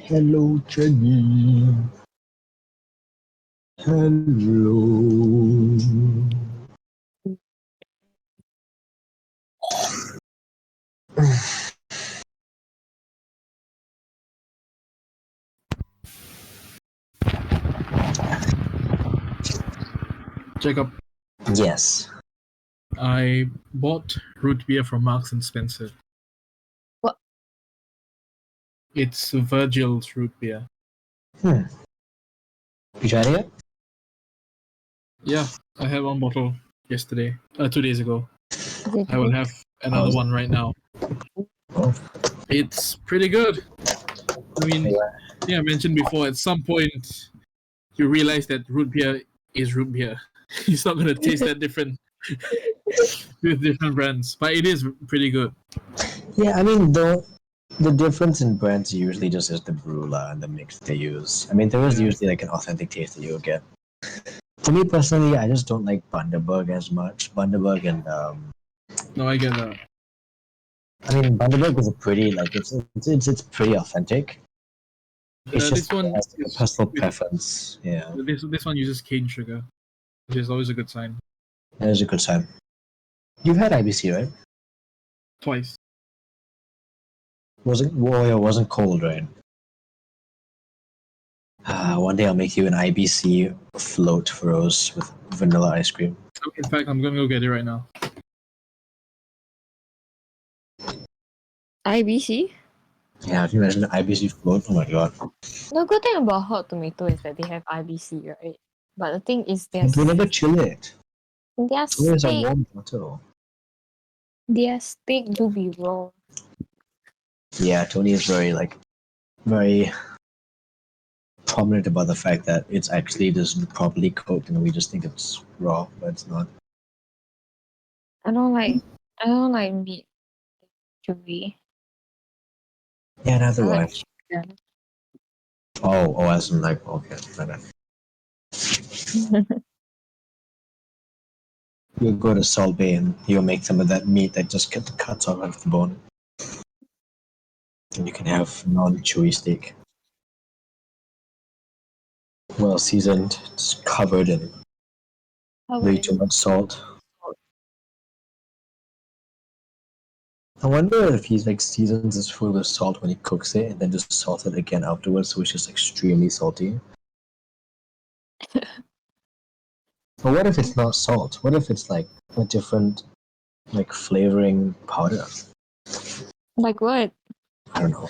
Hello, Jenny. Hello. Jacob, Yes. I bought root beer from Marks and Spencer. What? It's Virgil's root beer. You tried it? Yeah, I had one bottle yesterday, 2 days ago. Is it I will good? have another one right now. Oh. It's pretty good. I mean, Yeah. I mentioned before, at some point, you realize that root beer is root beer. It's not going to taste that different with different brands, but it is pretty good. Yeah, I mean the difference in brands usually just is the brewer and the mix they use. I mean there is Yeah. usually like an authentic taste that you'll get. For me personally, I just don't like Bundaberg as much. Bundaberg and No, I get that. I mean Bundaberg is a pretty like it's pretty authentic. It's This just one has a is personal preference. Yeah, this one uses cane sugar, which is always a good sign. that is a good sign. You've had IBC, right? Twice. Wasn't cold, right? One day I'll make you an IBC float Feroz with vanilla ice cream. In fact, I'm gonna go get it right now. IBC? Yeah, can you imagine an IBC float? Oh my god. The good thing about hot tomato is that they have IBC, right? But the thing is, their We never chill it. Always a steak, warm bottle. their steak do be raw. Yeah, Tony is very prominent about the fact that it's actually just properly cooked and we just think it's raw, but it's not. I don't like meat chewy. Yeah, neither I do I. like chicken. As in like, okay, my bad. You'll go to Salt Bay and you'll make some of that meat that just get the cuts off of the bone. And you can have non-chewy steak. Well seasoned, it's covered in way too much salt. I wonder if he's like seasons his food with salt when he cooks it and then just salts it again afterwards, so it's just extremely salty. But what if it's not salt? What if it's like a different like flavoring powder? Like what? I don't know.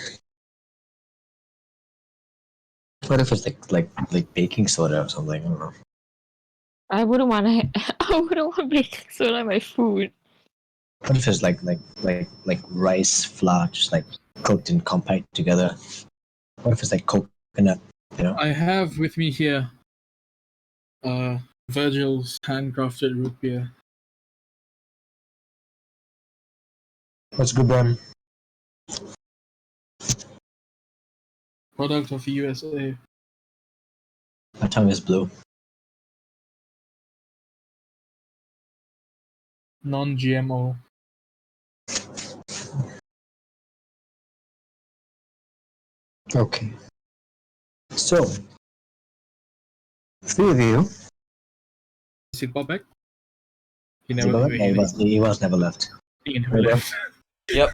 What if it's like baking soda or something? I don't know. I wouldn't want to. I wouldn't want baking soda in my food. What if it's like rice flour just like cooked and compact together? What if it's like coconut? You know? I have with me here Virgil's handcrafted root beer. What's good then? Product of the USA. My tongue is blue. Non-GMO. Okay. So, three of you. Is Iqbal back? He He never was never left. he never left. Yep.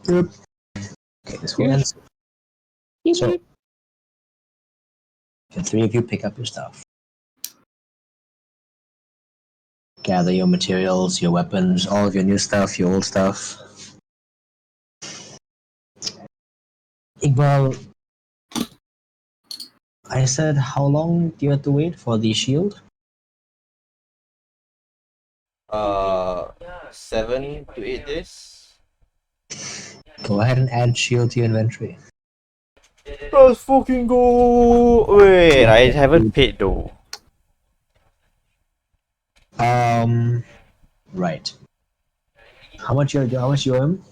Yep. Okay, this will end. So, can three of you pick up your stuff? Gather your materials, your weapons, all of your new stuff, your old stuff. Iqbal, I said, how long do you have to wait for the shield? 7 to 8 days. Go ahead and add shield to your inventory. Let's fucking go! Wait, I haven't paid though. Right. How much you owe him?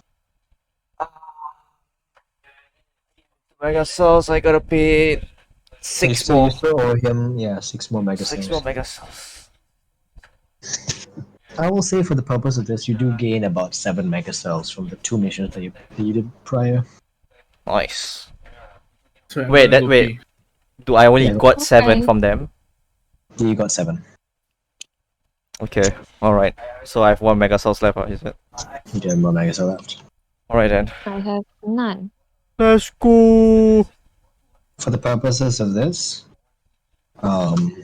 Mega cells, I gotta pay 6 So more. you still owe him, 6 more mega 6 cells. more mega cells. I will say for the purpose of this, you do gain about 7 mega cells from the 2 missions that you did prior. Nice. So I'm Wait, gonna go wait. pee. Do I only Yeah, got 7 Okay. from them? You got 7. Okay, alright. So I have 1 mega cells left, is it? You do have more mega cell left. Alright then. I have none. Let's go! For the purposes of this, um,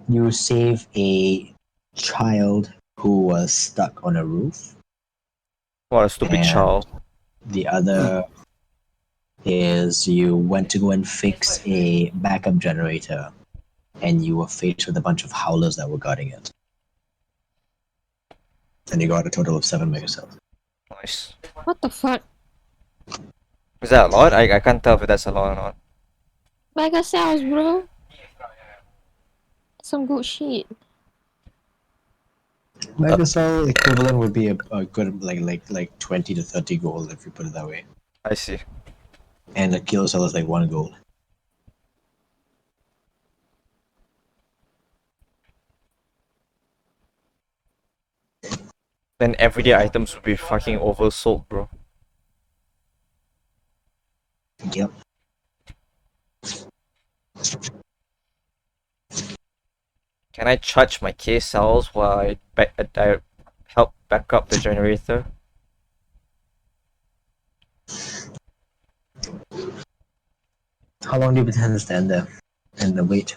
you save a child who was stuck on a roof, What a stupid and child. the other is you went to go and fix a backup generator, and you were faced with a bunch of howlers that were guarding it. And you got a total of 7 mega cells. Nice. What the fuck? Is that a lot? I can't tell if that's a lot or not. Mega cells, bro. Some good shit. Mega cell equivalent would be a good like 20 to 30 gold if you put it that way. I see. And a kilo cell is like 1 gold. Then everyday items would be fucking oversold, bro. Yep. Can I charge my K cells while I help back up the generator? How long do you intend to stand there and wait?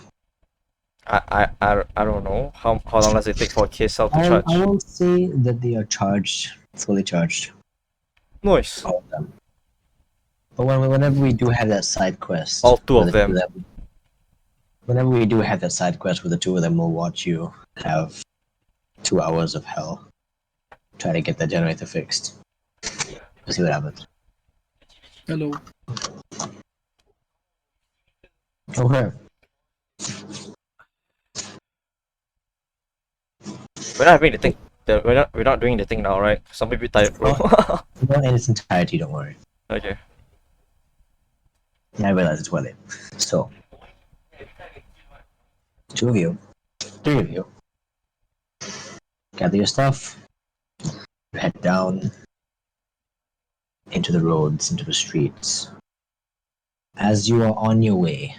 I don't know. How long does it take for a K cell to I charge? won't say that they are charged, fully charged, Nice. all of them. But whenever we do have that side quest, All 2 where of the them. whenever we do have that side quest where the 2 of them will watch you have 2 hours of hell, try to get that generator fixed. We'll see what happens. Hello. Okay. We're not having the thing. We're not doing the thing now, right? Some people tired, bro. Not in its entirety, don't worry. Okay. Yeah, I realize it's well late. So, 2 of you, 3 of you, gather your stuff, you head down into the roads, into the streets. As you are on your way,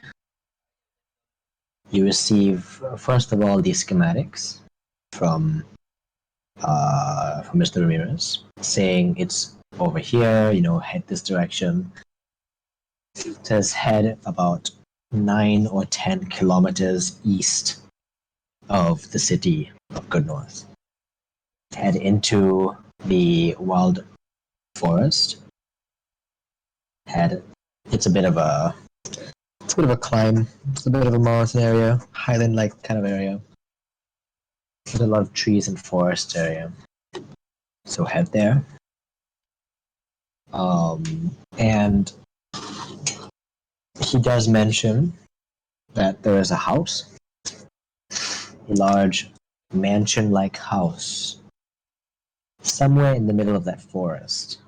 you receive, first of all, these schematics from Mr. Ramirez, saying it's over here, head this direction. It says head about 9 or 10 kilometers east of the city of Good North. Head into the wild forest. It's a bit of a climb. It's a bit of a mountain area, highland-like kind of area. There's a lot of trees and forest area. So head there. And he does mention that there is a house, a large mansion-like house, somewhere in the middle of that forest,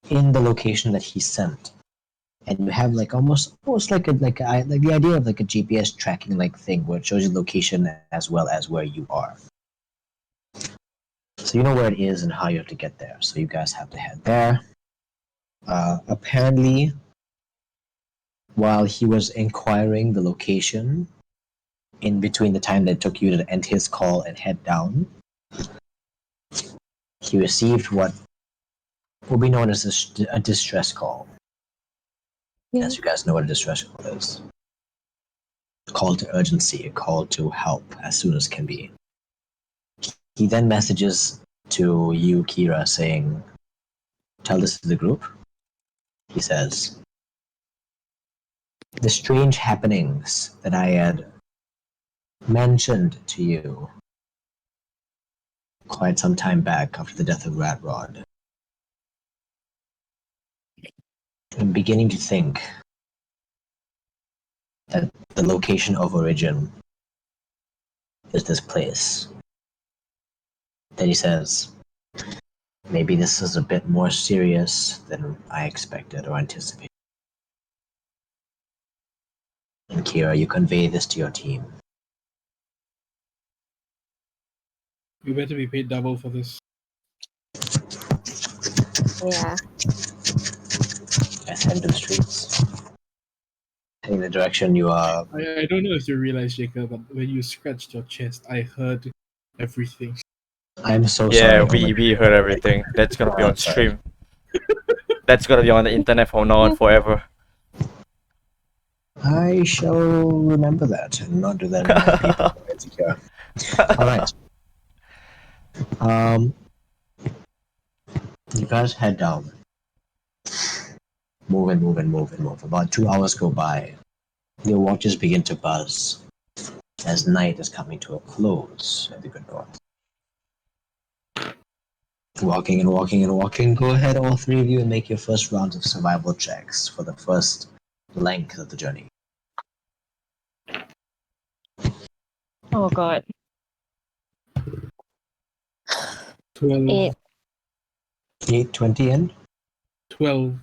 in the location that he sent. And you have like almost like the idea of like a GPS tracking like thing where it shows you location as well as where you are. So you know where it is and how you have to get there. So you guys have to head there. Apparently, while he was inquiring the location, in between the time that it took you to end his call and head down, he received what will be known as a distress call. Yeah. As you guys know what a distress call is. A call to urgency, a call to help as soon as can be. He then messages to you, Kira, saying, tell this to the group. He says, the strange happenings that I had mentioned to you quite some time back after the death of Ratrod. I'm beginning to think that the location of origin is this place. Then he says, maybe this is a bit more serious than I expected or anticipated. And Kira, you convey this to your team. You better be paid double for this. Yeah. Guys, head to the streets. In the direction you are. I don't know if you realize, Jacob, but when you scratched your chest, I heard everything. I'm so Yeah, sorry. we heard everything. That's gonna be on Sorry. stream. That's gonna be on the internet from now on forever. I shall remember that and not do that in front of people. It's secure. All right. You guys head down. Move. About 2 hours go by. Your watches begin to buzz as night is coming to a close at the good north. Walking. Go ahead, all three of you, and make your first round of survival checks for the first length of the journey. Oh god. 12. 8. 8, 20 in? 12.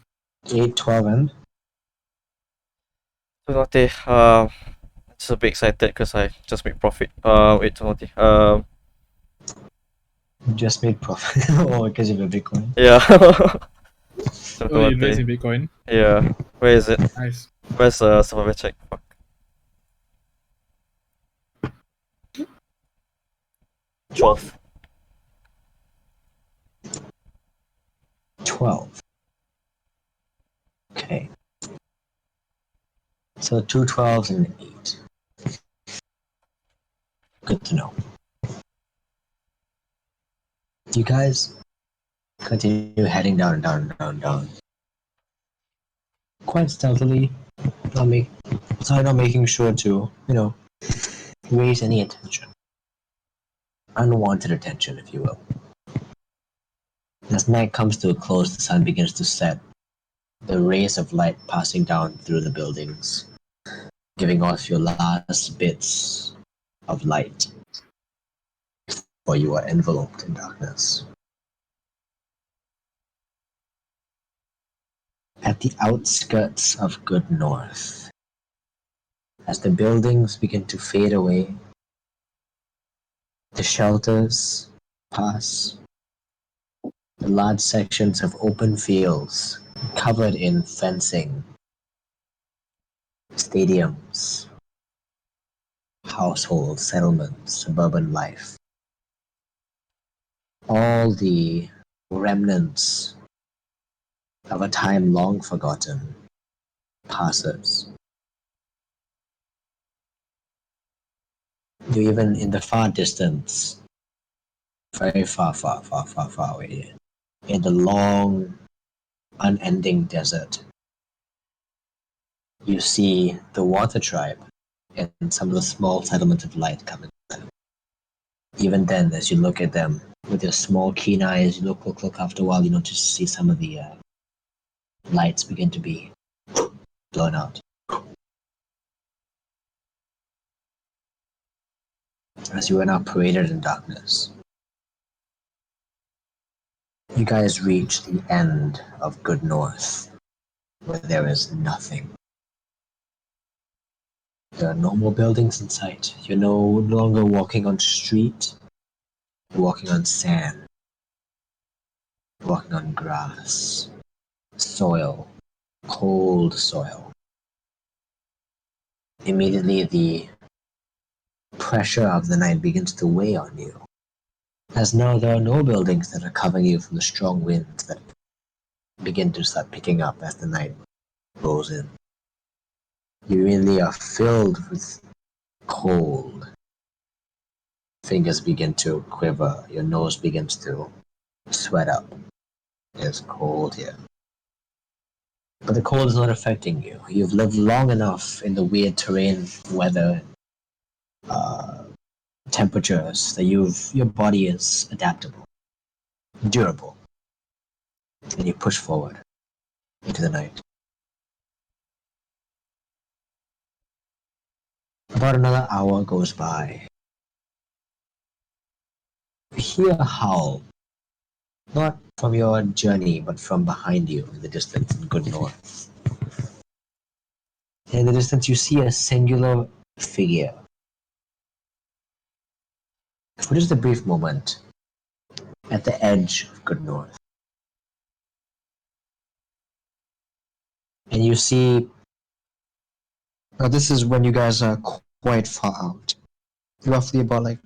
8, 12 in? Timothy, just a bit excited because I just made profit. Wait, Timothy. Just made profit. Oh, because of a Bitcoin. Yeah. Oh, you invest Timothy. in Bitcoin? Yeah. Where is it? Nice. Where's survival check? Fuck. 12. 12. Okay. So 2 12s and 8. Good to know. You guys continue heading down. Quite stealthily. Not making sure to, raise any attention. Unwanted attention, if you will. As night comes to a close, the sun begins to set, the rays of light passing down through the buildings, giving off your last bits of light before you are enveloped in darkness. At the outskirts of Good North, as the buildings begin to fade away, the shelters pass, the large sections of open fields covered in fencing, stadiums, household settlements, suburban life. All the remnants of a time long forgotten passes. You even in the far distance, very far away, in the long, unending desert, you see the water tribe and some of the small settlements of light coming. Even then, as you look at them with your small, keen eyes, you look. After a while, you notice to see some of the lights begin to be blown out. As you are now paraded in darkness, you guys reach the end of Good North, where there is nothing. There are no more buildings in sight. You're no longer walking on street. You're walking on sand. You're walking on grass, soil, cold soil. Immediately, the pressure of the night begins to weigh on you. As now there are no buildings that are covering you from the strong winds that begin to start picking up as the night rolls in. You really are filled with cold. Fingers begin to quiver. Your nose begins to sweat up. It's cold here. But the cold is not affecting you. You've lived long enough in the weird terrain, weather, temperatures that your body is adaptable, durable, and you push forward into the night. About another hour goes by. You hear a howl, not from your journey, but from behind you in the distance in Good North. In the distance, you see a singular figure. For just a brief moment, at the edge of Good North, and you see. Now, this is when you guys are quite far out. Roughly about, like,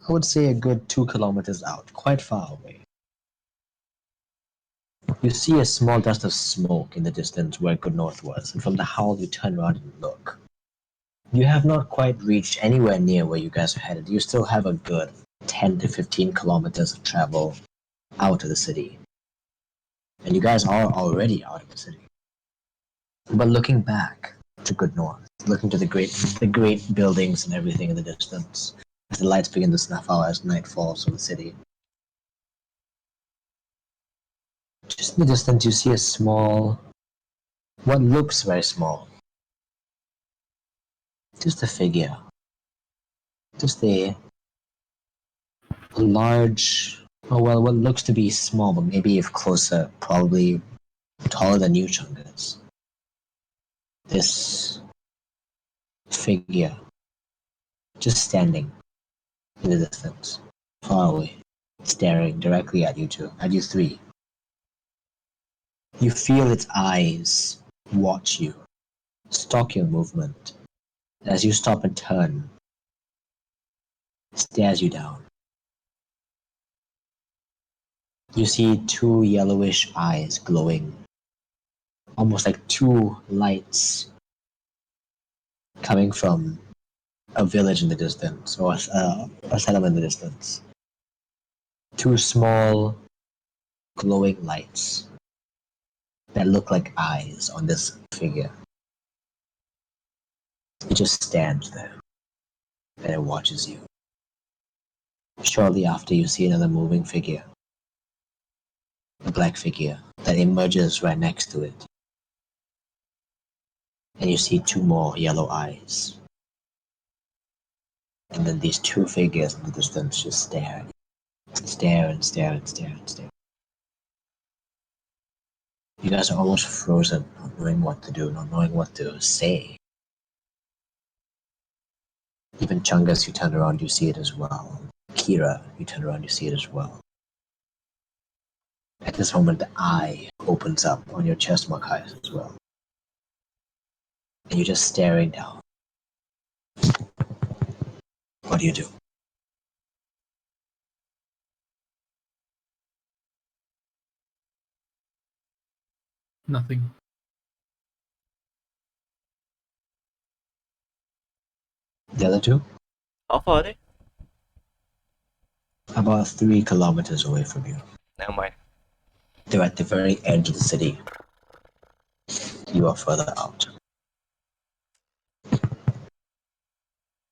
I would say a good 2 kilometers out, quite far away. You see a small dust of smoke in the distance where Good North was, and from the howl you turn around and look. You have not quite reached anywhere near where you guys are headed. You still have a good 10 to 15 kilometers of travel out of the city. And you guys are already out of the city. But looking back to Good North, looking to the great buildings and everything in the distance, as the lights begin to snuff out as night falls on the city. Just in the distance, you see a small, what looks very small. Just a figure. Just a large, oh well, what looks to be small, but maybe if closer, probably taller than you, Chungus. This figure, just standing in the distance, far away, staring directly at you two, at you three. You feel its eyes watch you, stalk your movement. As you stop and turn, stares you down. You see two yellowish eyes glowing, almost like two lights coming from a village in the distance, or a settlement in the distance. Two small, glowing lights that look like eyes on this figure. It just stands there, and it watches you. Shortly after, you see another moving figure, a black figure that emerges right next to it. And you see two more yellow eyes. And then these two figures in the distance just stare and stare and stare and stare and stare. You guys are almost frozen, not knowing what to do, not knowing what to say. Even Chungus, you turn around, you see it as well. Kira, you turn around, you see it as well. At this moment, the eye opens up on your chest, Malkius, as well. And you're just staring down. What do you do? Nothing. The other two? How far are they? About 3 kilometers away from you. Never mind. They're at the very edge of the city. You are further out.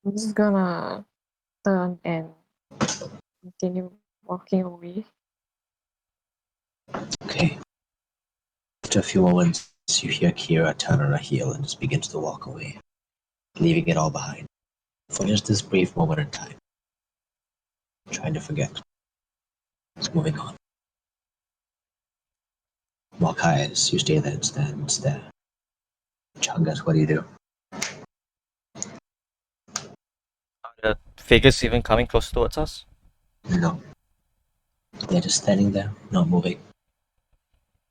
I'm just gonna turn and continue walking away. Okay. After a few moments, you hear Kira turn on her heel and just begins to walk away, leaving it all behind. For just this brief moment in time. Trying to forget. It's moving on. Malkius, you stay there and stand and stare. Chungus, what do you do? Are the figures even coming close towards us? No. They're just standing there, not moving.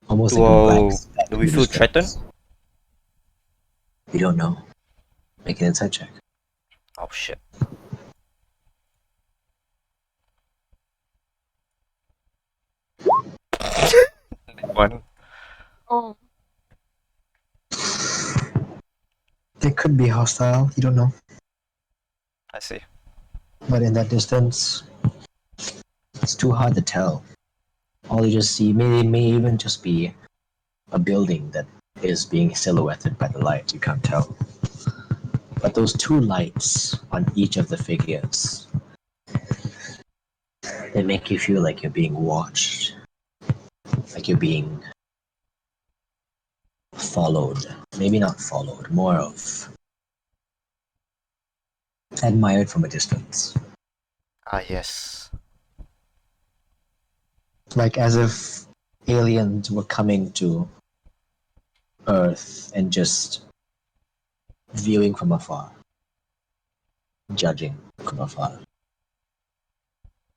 Almost Do, like a black speck do in we the feel distance. threatened? You don't know. Make an insight check. Oh shit. One. Oh, They could be hostile, you don't know. I see. But in that distance, it's too hard to tell. All you just see may even just be a building that is being silhouetted by the light. You can't tell. But those two lights on each of the figures, they make you feel like you're being watched, like you're being followed. Maybe not followed, more of admired from a distance. Ah yes. Like as if aliens were coming to Earth and just viewing from afar, judging from afar.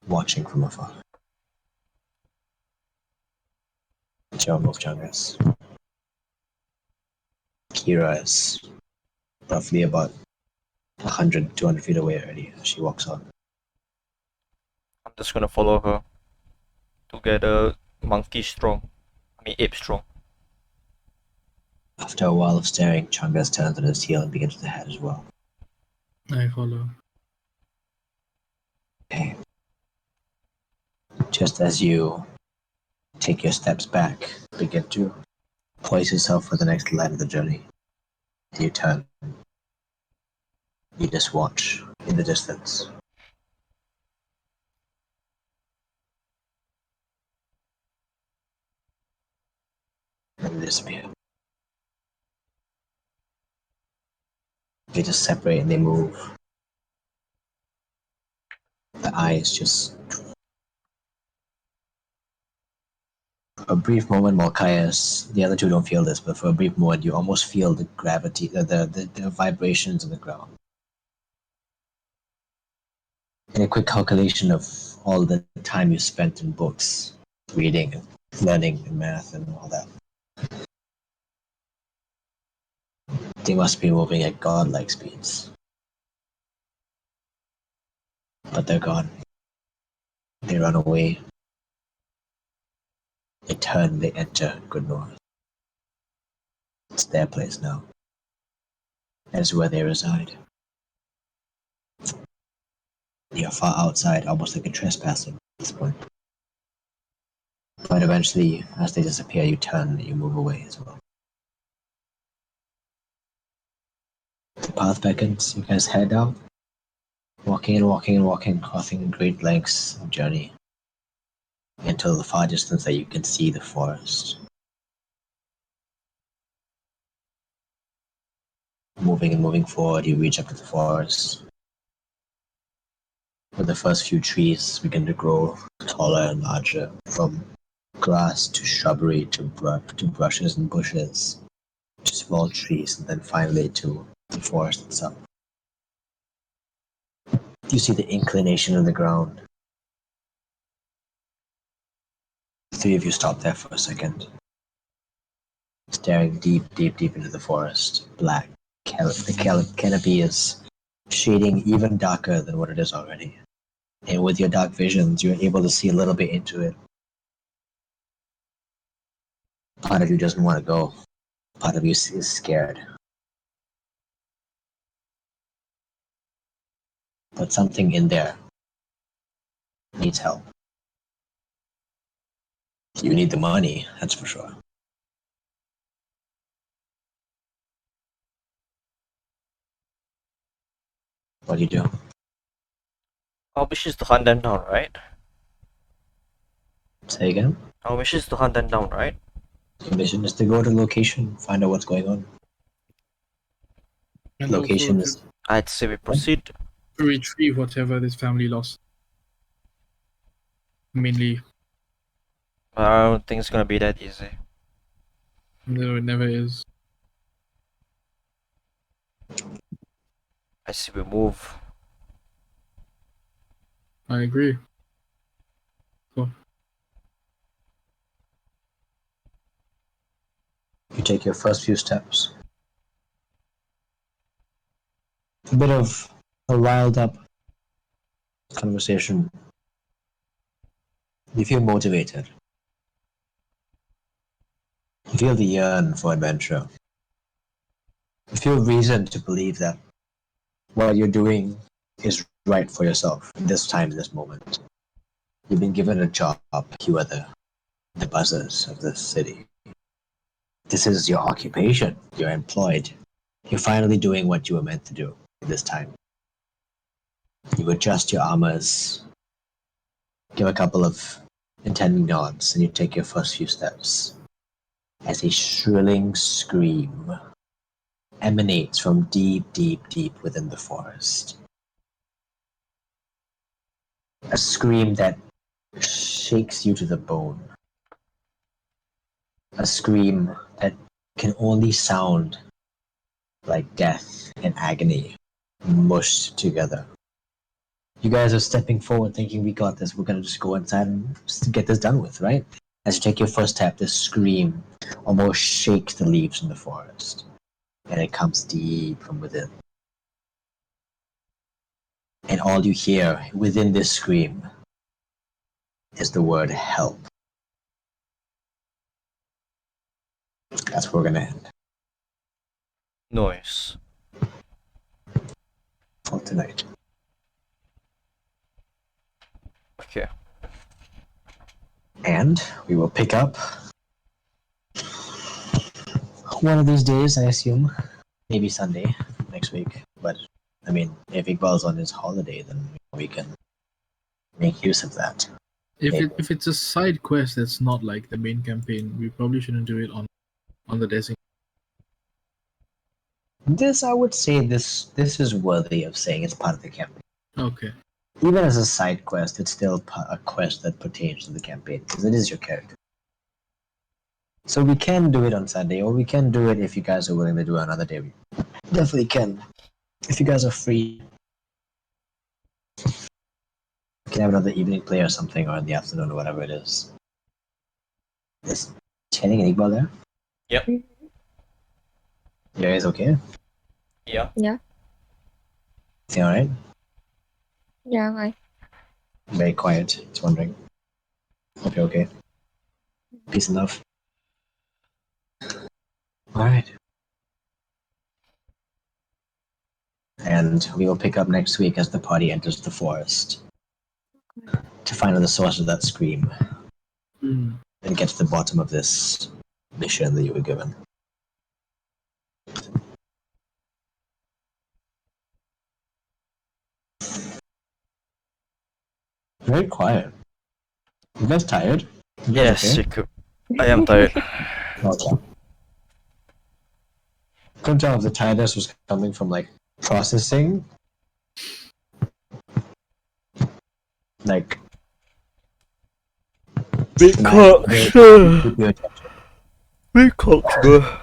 watching from afar. It's your move, Chungus. Kira is roughly about 100, 200 feet away already as she walks on. I'm just gonna follow her. Together, monkey strong. I mean, ape strong. After a while of staring, Chungus turns on his heel and begins to head as well. I follow. Okay. Just as you take your steps back, begin to poise yourself for the next leg of the journey, you turn. You just watch in the distance. And disappear. They just separate and they move. The eyes just. For a brief moment, Malkius, the other two don't feel this, but for a brief moment, you almost feel the gravity, the vibrations in the ground. And a quick calculation of all the time you spent in books, reading, and learning, and math, and all that. They must be moving at godlike speeds. But they're gone. They run away. They turn, they enter Good North. It's their place now. That's where they reside. You're far outside, almost like a trespassing at this point. But eventually, as they disappear, you turn and you move away as well. The path beckons, you guys head out. Walking and walking and walking, crossing great lengths of journey. Until the far distance that you can see the forest. Moving and moving forward, you reach up to the forest. Where the first few trees begin to grow taller and larger, from grass to shrubbery to brushes and bushes, to small trees, and then finally to the forest itself. You see the inclination of the ground. The three of you stop there for a second, staring deep, deep, deep into the forest. Black. The canopy is shading even darker than what it is already. And with your dark visions, you're able to see a little bit into it. Part of you doesn't want to go. Part of you is scared. But something in there needs help. You need the money, that's for sure. What do you do? Our wish is to hunt them down, right? Say again? Our wish is to hunt them down, right? Your mission is to go to the location, find out what's going on. And Location also is I'd say we proceed. to retrieve whatever this family lost. Mainly, I don't think it's gonna be that easy. no, it never is. I see we move. I agree. you take your first few steps. A bit of a riled up conversation. You feel motivated. You feel the yearn for adventure. You feel reason to believe that what you're doing is right for yourself in this time, in this moment. You've been given a job. You are the buzzers of this city. This is your occupation. You're employed. You're finally doing what you were meant to do this time. You adjust your armors, give a couple of intending nods, and you take your first few steps. As a shrilling scream emanates from deep, deep, deep within the forest. A scream that shakes you to the bone. A scream that can only sound like death and agony mushed together. You guys are stepping forward thinking we got this, we're gonna just go inside and just get this done with, right? As you take your first step, this scream almost shakes the leaves in the forest. And it comes deep from within. And all you hear within this scream is the word help. That's where we're gonna end Noise. for tonight. Okay. And we will pick up one of these days, I assume. Maybe Sunday next week. But I mean, if Iqbal's on his holiday, then we can make use of that. If it's a side quest that's not like the main campaign, we probably shouldn't do it on the designated. This, I would say, this is worthy of saying it's part of the campaign. Okay. Even as a side quest, it's still a quest that pertains to the campaign because it is your character. So we can do it on Sunday, or we can do it if you guys are willing to do it another day. We definitely can. If you guys are free, we can have another evening play or something, or in the afternoon, or whatever it is. Is Channing and Iqbal there? Yep. You guys okay? Yeah. Everything alright? Yeah, like Very quiet. Just wondering. Hope you're okay. Peace and love. Alright. And we will pick up next week as the party enters the forest to find out the source of that scream Mm. and get to the bottom of this mission that you were given. Very quiet. You guys tired? You guys Yes, okay? you could. I am tired. Okay. Couldn't tell if the tiredness was coming from like processing, like Big managing cocks. keep your attention. Big cocks, bro.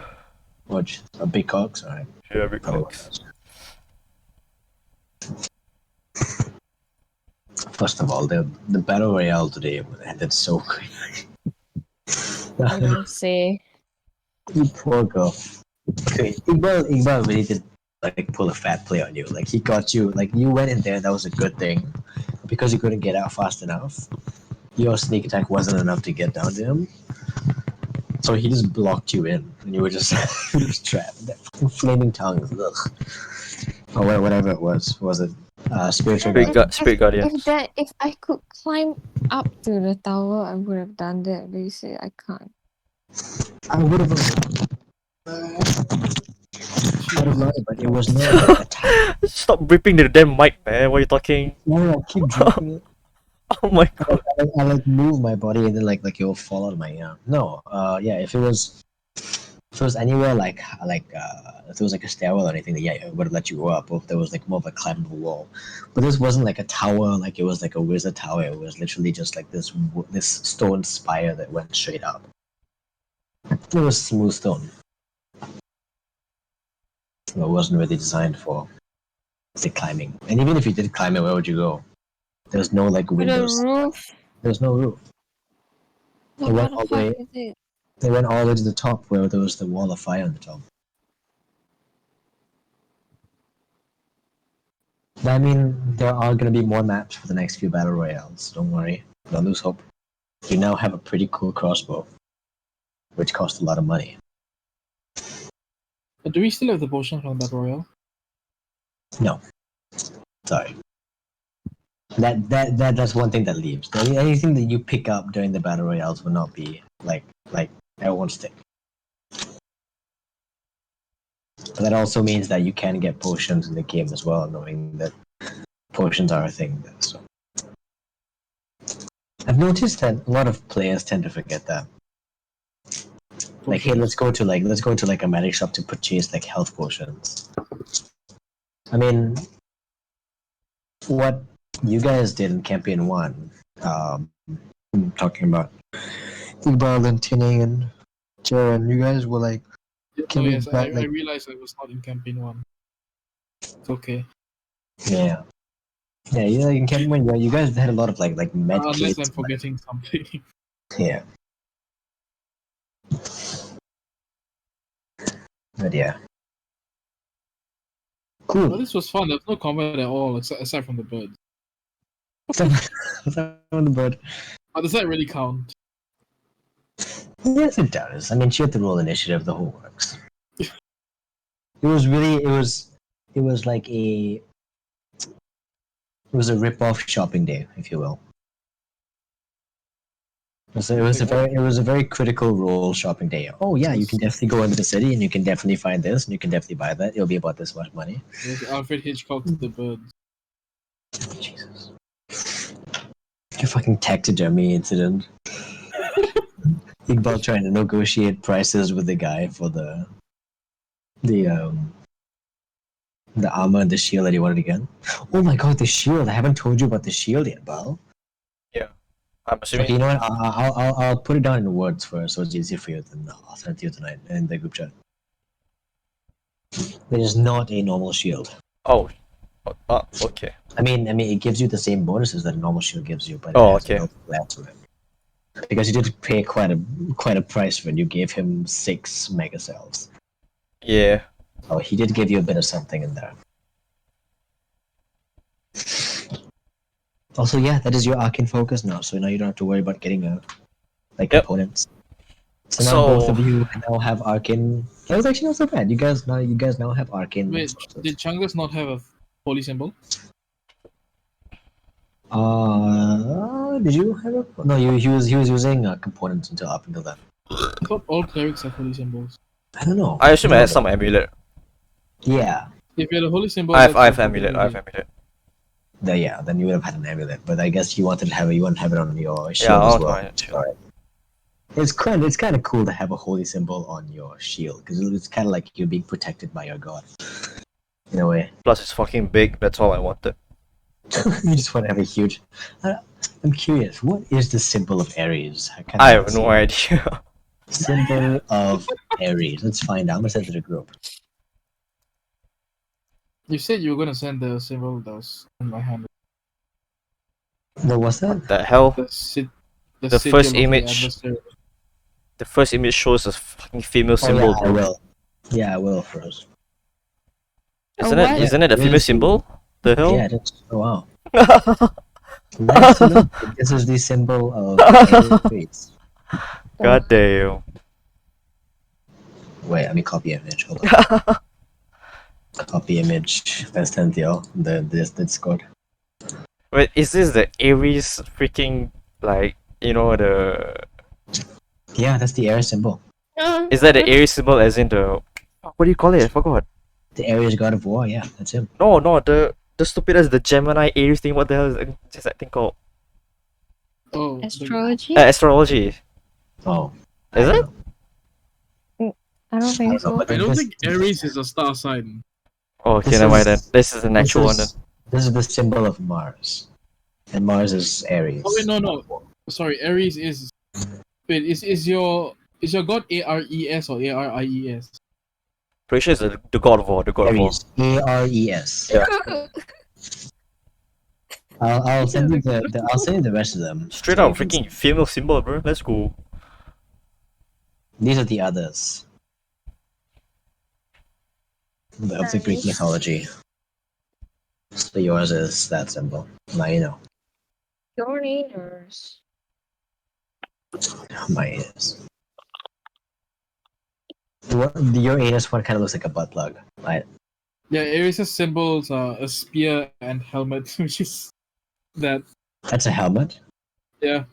Watch a big cogs. Alright. Yeah, big Probably cocks. First of all, the battle royale today ended so quick. you don't say. You poor girl. Okay, Iqbal really did like pull a fat play on you. Like he got you. Like you went in there. That was a good thing because you couldn't get out fast enough. Your sneak attack wasn't enough to get down to him. So he just blocked you in, and you were just, you were just trapped. That fucking flaming tongues, ugh. Or whatever it was. Was it spiritual Spirit, guardian? Spirit Guardians. If I could climb up to the tower, I would have done that. But you say I can't. I would have loved, but it was not like a time. Stop ripping the damn mic, man. What are you talking? No, I keep dropping it. Oh my god. I like move my body and then like it will fall out of my ear. No, yeah. If it was anywhere like if there was like a stairwell or anything, yeah, it would have let you go up. Or if there was like more of a climbable wall, but this wasn't like a tower. Like it was like a wizard tower. It was literally just like this stone spire that went straight up. It was smooth stone. It wasn't really designed for the climbing. And even if you did climb it, where would you go? There's no like To the windows. roof. There's no roof. What It went the all the fuck way. is it? They went all the way to the top where there was the wall of fire on the top. But I mean, there are going to be more maps for the next few battle royales. Don't worry. Don't lose hope. You now have a pretty cool crossbow, which cost a lot of money. But do we still have the potion from Battle Royale? No. Sorry. That's one thing that leaves. Anything that you pick up during the battle royales will not be like everyone's thing. But that also means that you can get potions in the game as well, knowing that potions are a thing. So I've noticed that a lot of players tend to forget that. Like, hey, let's go to like a magic shop to purchase like health potions. I mean, what you guys did in campaign 1, I'm talking about Iqbal and Tinning and Jaren, you guys were like, Oh yes, I realized I was not in campaign 1. It's okay. yeah. Yeah, you can't win. Yeah, you guys had a lot of like med Unless I'm kits. forgetting something. Yeah. But yeah. Well, Cool. this was fun. There's no combat at all, aside from the birds. On the bird. But does that really count? Yes, it does. I mean, she had to roll initiative. The whole works. It was really. It was like a. It was a rip-off shopping day, if you will. It was a very critical role shopping day. Oh yeah, you can definitely go into the city and you can definitely find this and you can definitely buy that. It'll be about this much money. It was Alfred Hitchcock's The Birds. Jesus. Your fucking taxidermy incident. Iqbal trying to negotiate prices with the guy for the armor and the shield that he wanted again. Oh my god, the shield! I haven't told you about the shield yet, Bal. I'm assuming. Okay, you know what? I'll put it down in words first, so it's easier for you. Then I'll send it to you tonight in the group chat. It is not a normal shield. Oh. Okay. I mean, it gives you the same bonuses that a normal shield gives you, but Oh, it has okay. no flat to it. Because you did pay quite a price when you gave him 6 mega cells. Yeah. Oh, he did give you a bit of something in there. Also, yeah, that is your arcane focus now, so now you don't have to worry about getting Yep. components. So now So- both of you now have arcane. That was actually not so bad. You guys now have arcane. Wait, sources. did Chungus not have a holy symbol? Did you have a? No, he was using components up until then. I thought all clerics have holy symbols. I don't know. I assume I No. had some amulet. Yeah, If you had a holy symbol, I have that's a amulet. I have possibility. amulet. then you would have had an amulet. But I guess you wanted to have it on your shield Yeah, I as want well. my shield. Alright. It's kind of cool to have a holy symbol on your shield because it's kind of like you're being protected by your god. In a way, Plus, it's fucking big. That's all I wanted. you just want to have a huge. I'm curious. What is the symbol of Aries? I have no idea. Symbol of Aries. Let's find out. I'm gonna send it to the group. You said you were gonna send the symbol that was in my hand. What was that? What the hell? The The sigil first of the image- adversary. The first image shows a fucking female symbol, I bro. will. Yeah, I will, Feroz. Isn't what? it? Isn't it a female Yes. symbol? The hell? Yeah, it is. Oh, wow. Nice to know. This is the symbol of Aries. God damn. Wait, let me copy image. Hold on. Copy image. That's Tentio. The Discord. Wait, is this the Aries freaking like the? Yeah, that's the Aries symbol. Is that the Aries symbol as in the? What do you call it? I forgot. The Aries god of war. Yeah, that's him. No, the stupid as the Gemini Aries thing. What the hell is that thing called? Oh, Astrology? Astrology. Oh. Is I it? don't I don't think know, so. but I don't this- think Aries is a star sign. Oh, okay, This never mind then. is- This is an actual one then. This is the symbol of Mars. And Mars is Aries. Oh wait, no. Sorry, Aries is. Wait, is your god Ares or Aries? Pretty sure it's the God of War. The God of War. Aries. Ares. Yeah. I'll send you I'll send you the rest of them. Straight up freaking female symbol, bro. Let's go. These are the others. Of the Greek Nice. mythology. So yours is that symbol. Now you know. Your neighbors. Mine is. Your anus one kind of looks like a butt plug. Right? Yeah, Aries' symbols are a spear and helmet, which is that. That's a helmet. Yeah,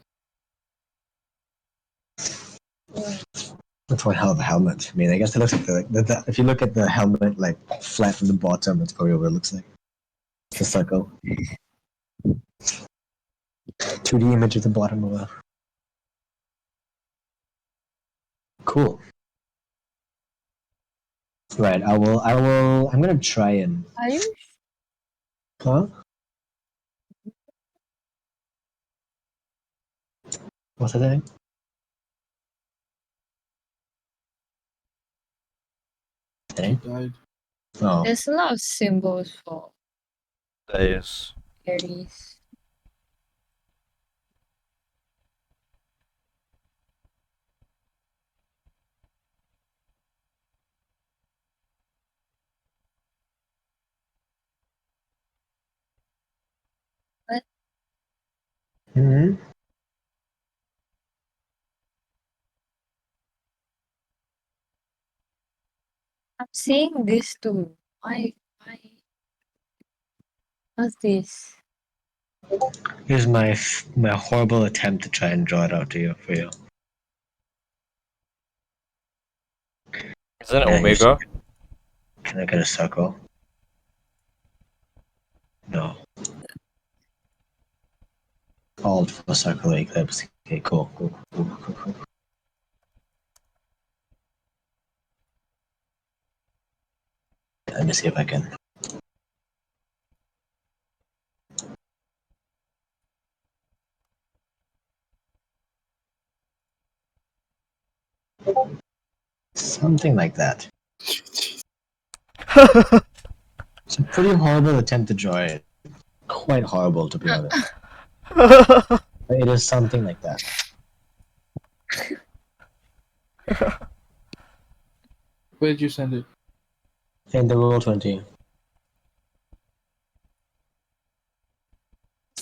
That's one hell of a helmet. I mean, I guess it looks like the if you look at the helmet like flat from the bottom, that's probably what it looks like. It's a circle. 2D image at the bottom of a. Cool. Right, I'm gonna try and. Are you Huh? What's that thing? he Hey? died. Oh. There's a lot of symbols for That is. Aries. Hmm. I'm saying this too. Why? What's this? Here's my horrible attempt to try and draw it out to you for you. Isn't it Yeah, you Omega? Can I get a circle? No. Called for circle eclipse. Okay, cool. Let me see if I can. Something like that. It's a pretty horrible attempt to draw it. Quite horrible, to be honest. But it is something like that. Where did you send it? In the roll 20. What's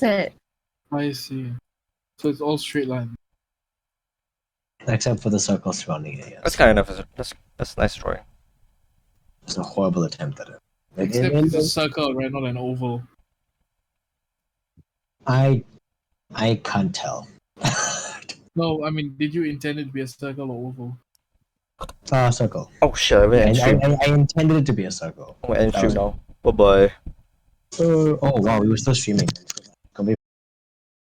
that? I see. So it's all straight line. Except for the circle surrounding it, That's yes. kind of that's nice drawing. It's a horrible attempt at it. Except it's a circle, right? Not an oval. I can't tell. No, I mean, did you intend it to be a circle or oval? Circle. Oh shit, I'm Yeah, end stream. I intended it to be a circle. I'm end That stream was- now. Bye bye. Oh wow, we were still streaming.